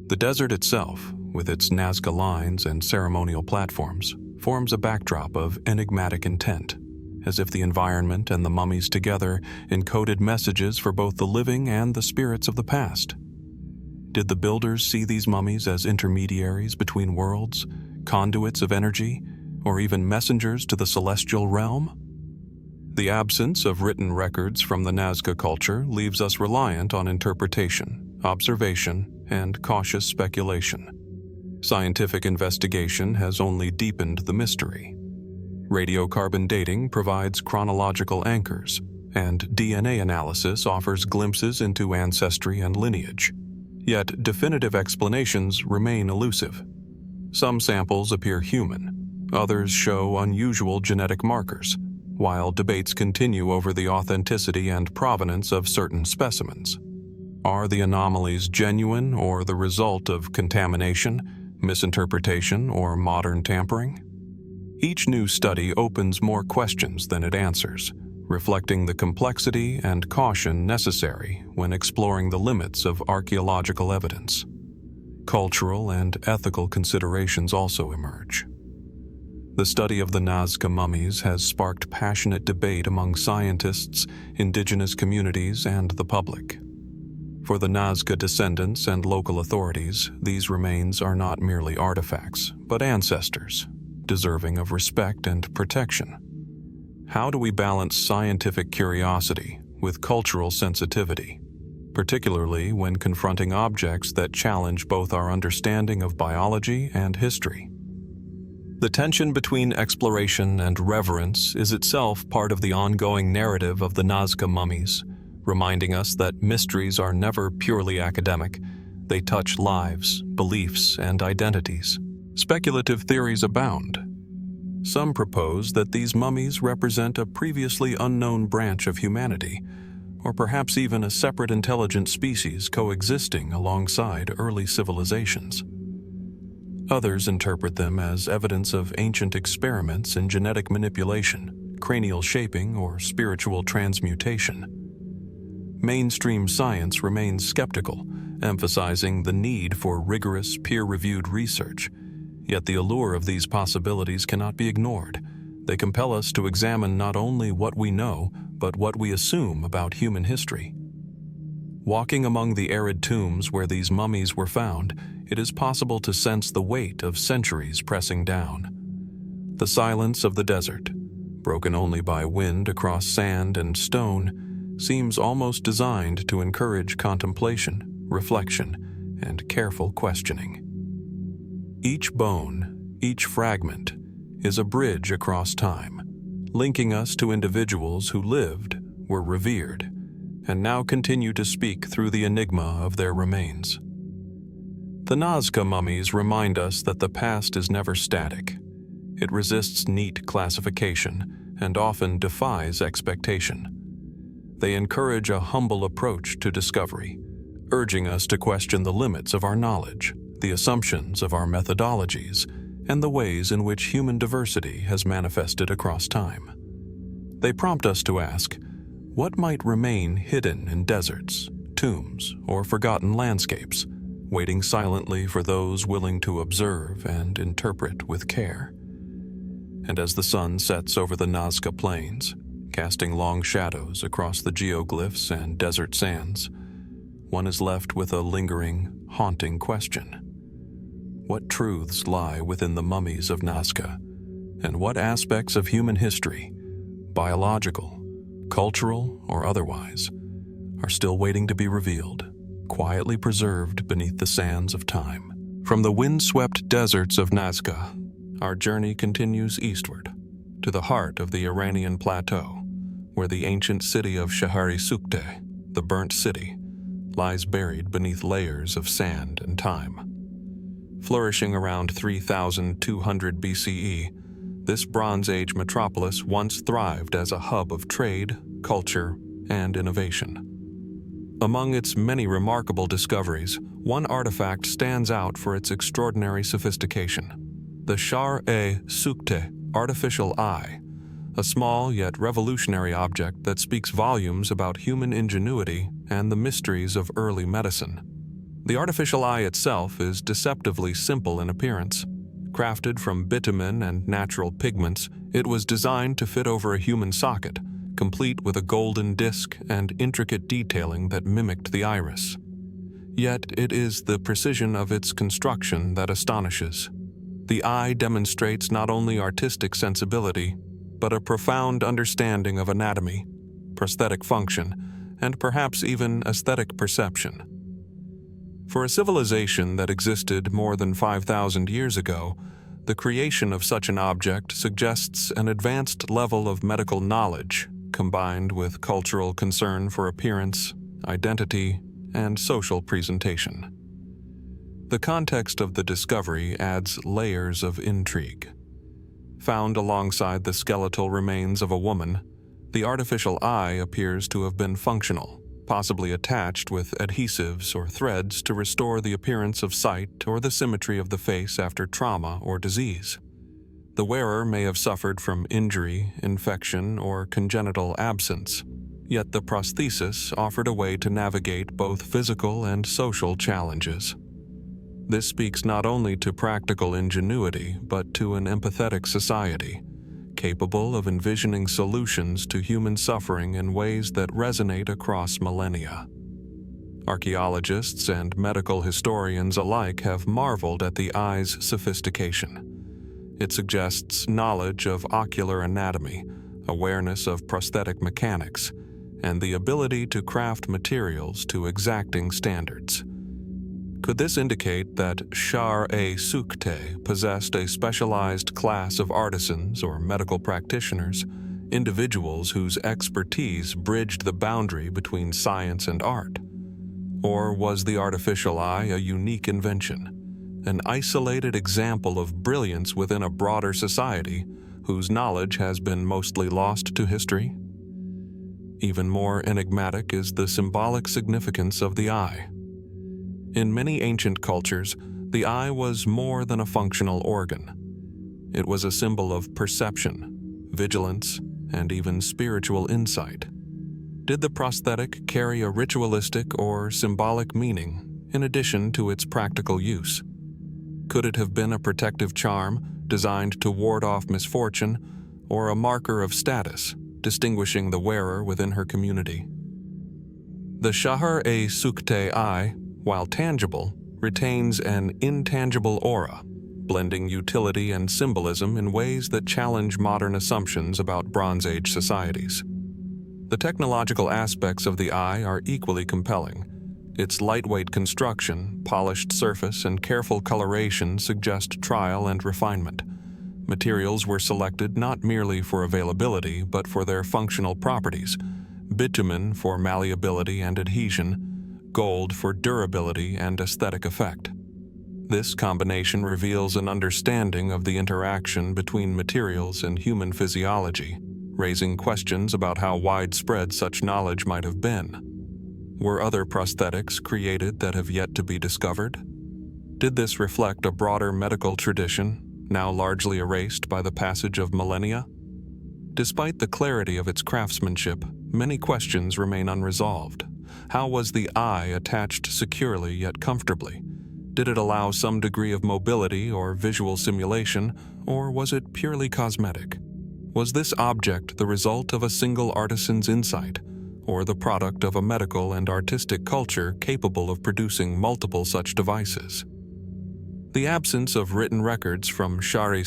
The desert itself, with its Nazca lines and ceremonial platforms, forms a backdrop of enigmatic intent, as if the environment and the mummies together encoded messages for both the living and the spirits of the past. Did the builders see these mummies as intermediaries between worlds, conduits of energy, or even messengers to the celestial realm? The absence of written records from the Nazca culture leaves us reliant on interpretation, observation, and cautious speculation. Scientific investigation has only deepened the mystery. Radiocarbon dating provides chronological anchors, and DNA analysis offers glimpses into ancestry and lineage. Yet definitive explanations remain elusive. Some samples appear human, others show unusual genetic markers, while debates continue over the authenticity and provenance of certain specimens. Are the anomalies genuine or the result of contamination, misinterpretation, or modern tampering? Each new study opens more questions than it answers, reflecting the complexity and caution necessary when exploring the limits of archaeological evidence. Cultural and ethical considerations also emerge. The study of the Nazca mummies has sparked passionate debate among scientists, indigenous communities, and the public. For the Nazca descendants and local authorities, these remains are not merely artifacts, but ancestors, deserving of respect and protection. How do we balance scientific curiosity with cultural sensitivity, particularly when confronting objects that challenge both our understanding of biology and history. The tension between exploration and reverence is itself part of the ongoing narrative of the Nazca Mummies, reminding us that mysteries are never purely academic. They touch lives, beliefs, and identities. Speculative theories abound. Some propose that these mummies represent a previously unknown branch of humanity, or perhaps even a separate intelligent species coexisting alongside early civilizations. Others interpret them as evidence of ancient experiments in genetic manipulation, cranial shaping, or spiritual transmutation. Mainstream science remains skeptical, emphasizing the need for rigorous, peer-reviewed research. Yet the allure of these possibilities cannot be ignored. They compel us to examine not only what we know, but what we assume about human history. Walking among the arid tombs where these mummies were found, it is possible to sense the weight of centuries pressing down. The silence of the desert, broken only by wind across sand and stone, seems almost designed to encourage contemplation, reflection, and careful questioning. Each bone, each fragment, is a bridge across time, linking us to individuals who lived, were revered, and now continue to speak through the enigma of their remains. The Nazca Mummies remind us that the past is never static. It resists neat classification and often defies expectation. They encourage a humble approach to discovery, urging us to question the limits of our knowledge, the assumptions of our methodologies, and the ways in which human diversity has manifested across time. They prompt us to ask, what might remain hidden in deserts, tombs, or forgotten landscapes, waiting silently for those willing to observe and interpret with care? And as the sun sets over the Nazca Plains, casting long shadows across the geoglyphs and desert sands, one is left with a lingering, haunting question. What truths lie within the mummies of Nazca, and what aspects of human history, biological, cultural, or otherwise, are still waiting to be revealed, quietly preserved beneath the sands of time? From the windswept deserts of Nazca, our journey continues eastward, to the heart of the Iranian plateau, where the ancient city of Shahr-e, the burnt city, lies buried beneath layers of sand and time. Flourishing around 3200 BCE, this Bronze Age metropolis once thrived as a hub of trade, culture, and innovation. Among its many remarkable discoveries, one artifact stands out for its extraordinary sophistication: the Shahr-e artificial eye, a small yet revolutionary object that speaks volumes about human ingenuity and the mysteries of early medicine. The artificial eye itself is deceptively simple in appearance. Crafted from bitumen and natural pigments, it was designed to fit over a human socket, complete with a golden disc and intricate detailing that mimicked the iris. Yet it is the precision of its construction that astonishes. The eye demonstrates not only artistic sensibility, but a profound understanding of anatomy, prosthetic function, and perhaps even aesthetic perception. For a civilization that existed more than 5,000 years ago, the creation of such an object suggests an advanced level of medical knowledge, combined with cultural concern for appearance, identity, and social presentation. The context of the discovery adds layers of intrigue. Found alongside the skeletal remains of a woman, the artificial eye appears to have been functional, possibly attached with adhesives or threads to restore the appearance of sight or the symmetry of the face after trauma or disease. The wearer may have suffered from injury, infection, or congenital absence, yet the prosthesis offered a way to navigate both physical and social challenges. This speaks not only to practical ingenuity, but to an empathetic society, capable of envisioning solutions to human suffering in ways that resonate across millennia. Archaeologists and medical historians alike have marveled at the eye's sophistication. It suggests knowledge of ocular anatomy, awareness of prosthetic mechanics, and the ability to craft materials to exacting standards. Could this indicate that Shahr-e possessed a specialized class of artisans or medical practitioners, individuals whose expertise bridged the boundary between science and art? Or was the artificial eye a unique invention, an isolated example of brilliance within a broader society whose knowledge has been mostly lost to history? Even more enigmatic is the symbolic significance of the eye. In many ancient cultures, the eye was more than a functional organ. It was a symbol of perception, vigilance, and even spiritual insight. Did the prosthetic carry a ritualistic or symbolic meaning in addition to its practical use? Could it have been a protective charm designed to ward off misfortune, or a marker of status, distinguishing the wearer within her community? The Shahr-e eye, while tangible, retains an intangible aura, blending utility and symbolism in ways that challenge modern assumptions about Bronze Age societies. The technological aspects of the eye are equally compelling. Its lightweight construction, polished surface, and careful coloration suggest trial and refinement. Materials were selected not merely for availability, but for their functional properties: bitumen for malleability and adhesion, gold for durability and aesthetic effect. This combination reveals an understanding of the interaction between materials and human physiology, raising questions about how widespread such knowledge might have been. Were other prosthetics created that have yet to be discovered? Did this reflect a broader medical tradition, now largely erased by the passage of millennia? Despite the clarity of its craftsmanship, many questions remain unresolved. How was the eye attached securely yet comfortably? Did it allow some degree of mobility or visual simulation, or was it purely cosmetic? Was this object the result of a single artisan's insight, or the product of a medical and artistic culture capable of producing multiple such devices? The absence of written records from Shahr-e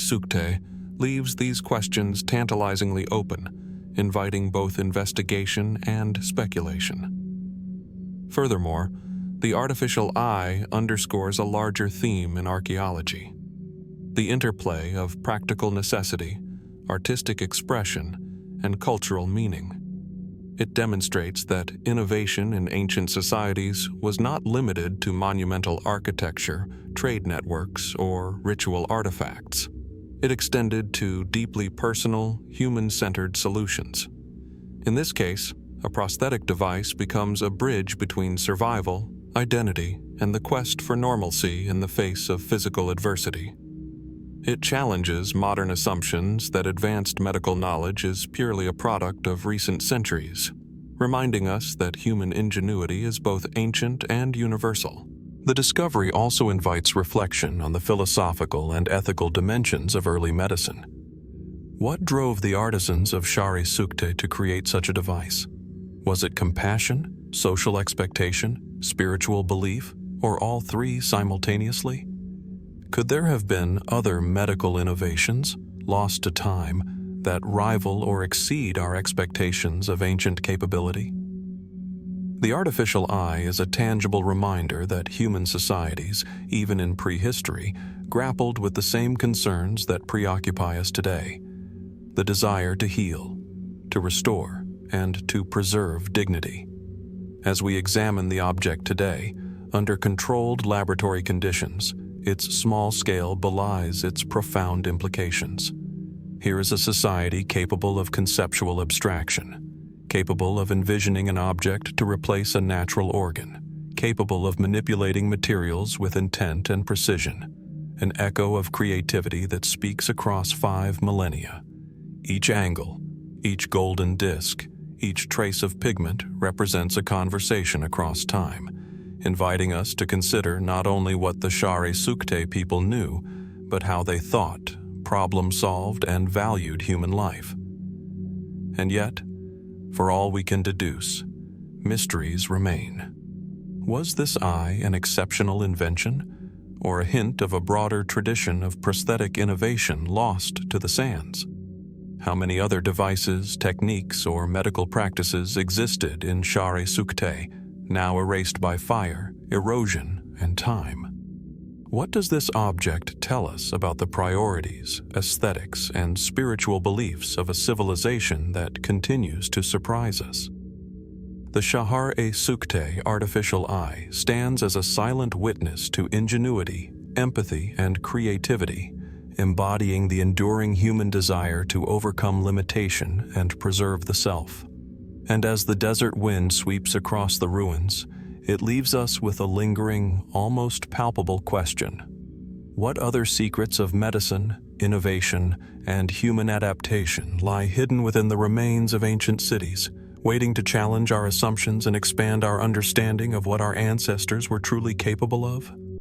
leaves these questions tantalizingly open, inviting both investigation and speculation. Furthermore, the artificial eye underscores a larger theme in archaeology: the interplay of practical necessity, artistic expression, and cultural meaning. It demonstrates that innovation in ancient societies was not limited to monumental architecture, trade networks, or ritual artifacts. It extended to deeply personal, human-centered solutions. In this case, a prosthetic device becomes a bridge between survival, identity, and the quest for normalcy in the face of physical adversity. It challenges modern assumptions that advanced medical knowledge is purely a product of recent centuries, reminding us that human ingenuity is both ancient and universal. The discovery also invites reflection on the philosophical and ethical dimensions of early medicine. What drove the artisans of Shahr-e to create such a device? Was it compassion, social expectation, spiritual belief, or all three simultaneously? Could there have been other medical innovations, lost to time, that rival or exceed our expectations of ancient capability? The artificial eye is a tangible reminder that human societies, even in prehistory, grappled with the same concerns that preoccupy us today: the desire to heal, to restore, and to preserve dignity. As we examine the object today, under controlled laboratory conditions, its small scale belies its profound implications. Here is a society capable of conceptual abstraction, capable of envisioning an object to replace a natural organ, capable of manipulating materials with intent and precision, an echo of creativity that speaks across 5 millennia. Each angle, each golden disc, each trace of pigment represents a conversation across time, inviting us to consider not only what the Shahr-e people knew, but how they thought, problem-solved, and valued human life. And yet, for all we can deduce, mysteries remain. Was this eye an exceptional invention, or a hint of a broader tradition of prosthetic innovation lost to the sands? How many other devices, techniques, or medical practices existed in Shahr-e, now erased by fire, erosion, and time? What does this object tell us about the priorities, aesthetics, and spiritual beliefs of a civilization that continues to surprise us? The Shahr-e artificial eye stands as a silent witness to ingenuity, empathy, and creativity, embodying the enduring human desire to overcome limitation and preserve the self. And as the desert wind sweeps across the ruins, it leaves us with a lingering, almost palpable question. What other secrets of medicine, innovation, and human adaptation lie hidden within the remains of ancient cities, waiting to challenge our assumptions and expand our understanding of what our ancestors were truly capable of?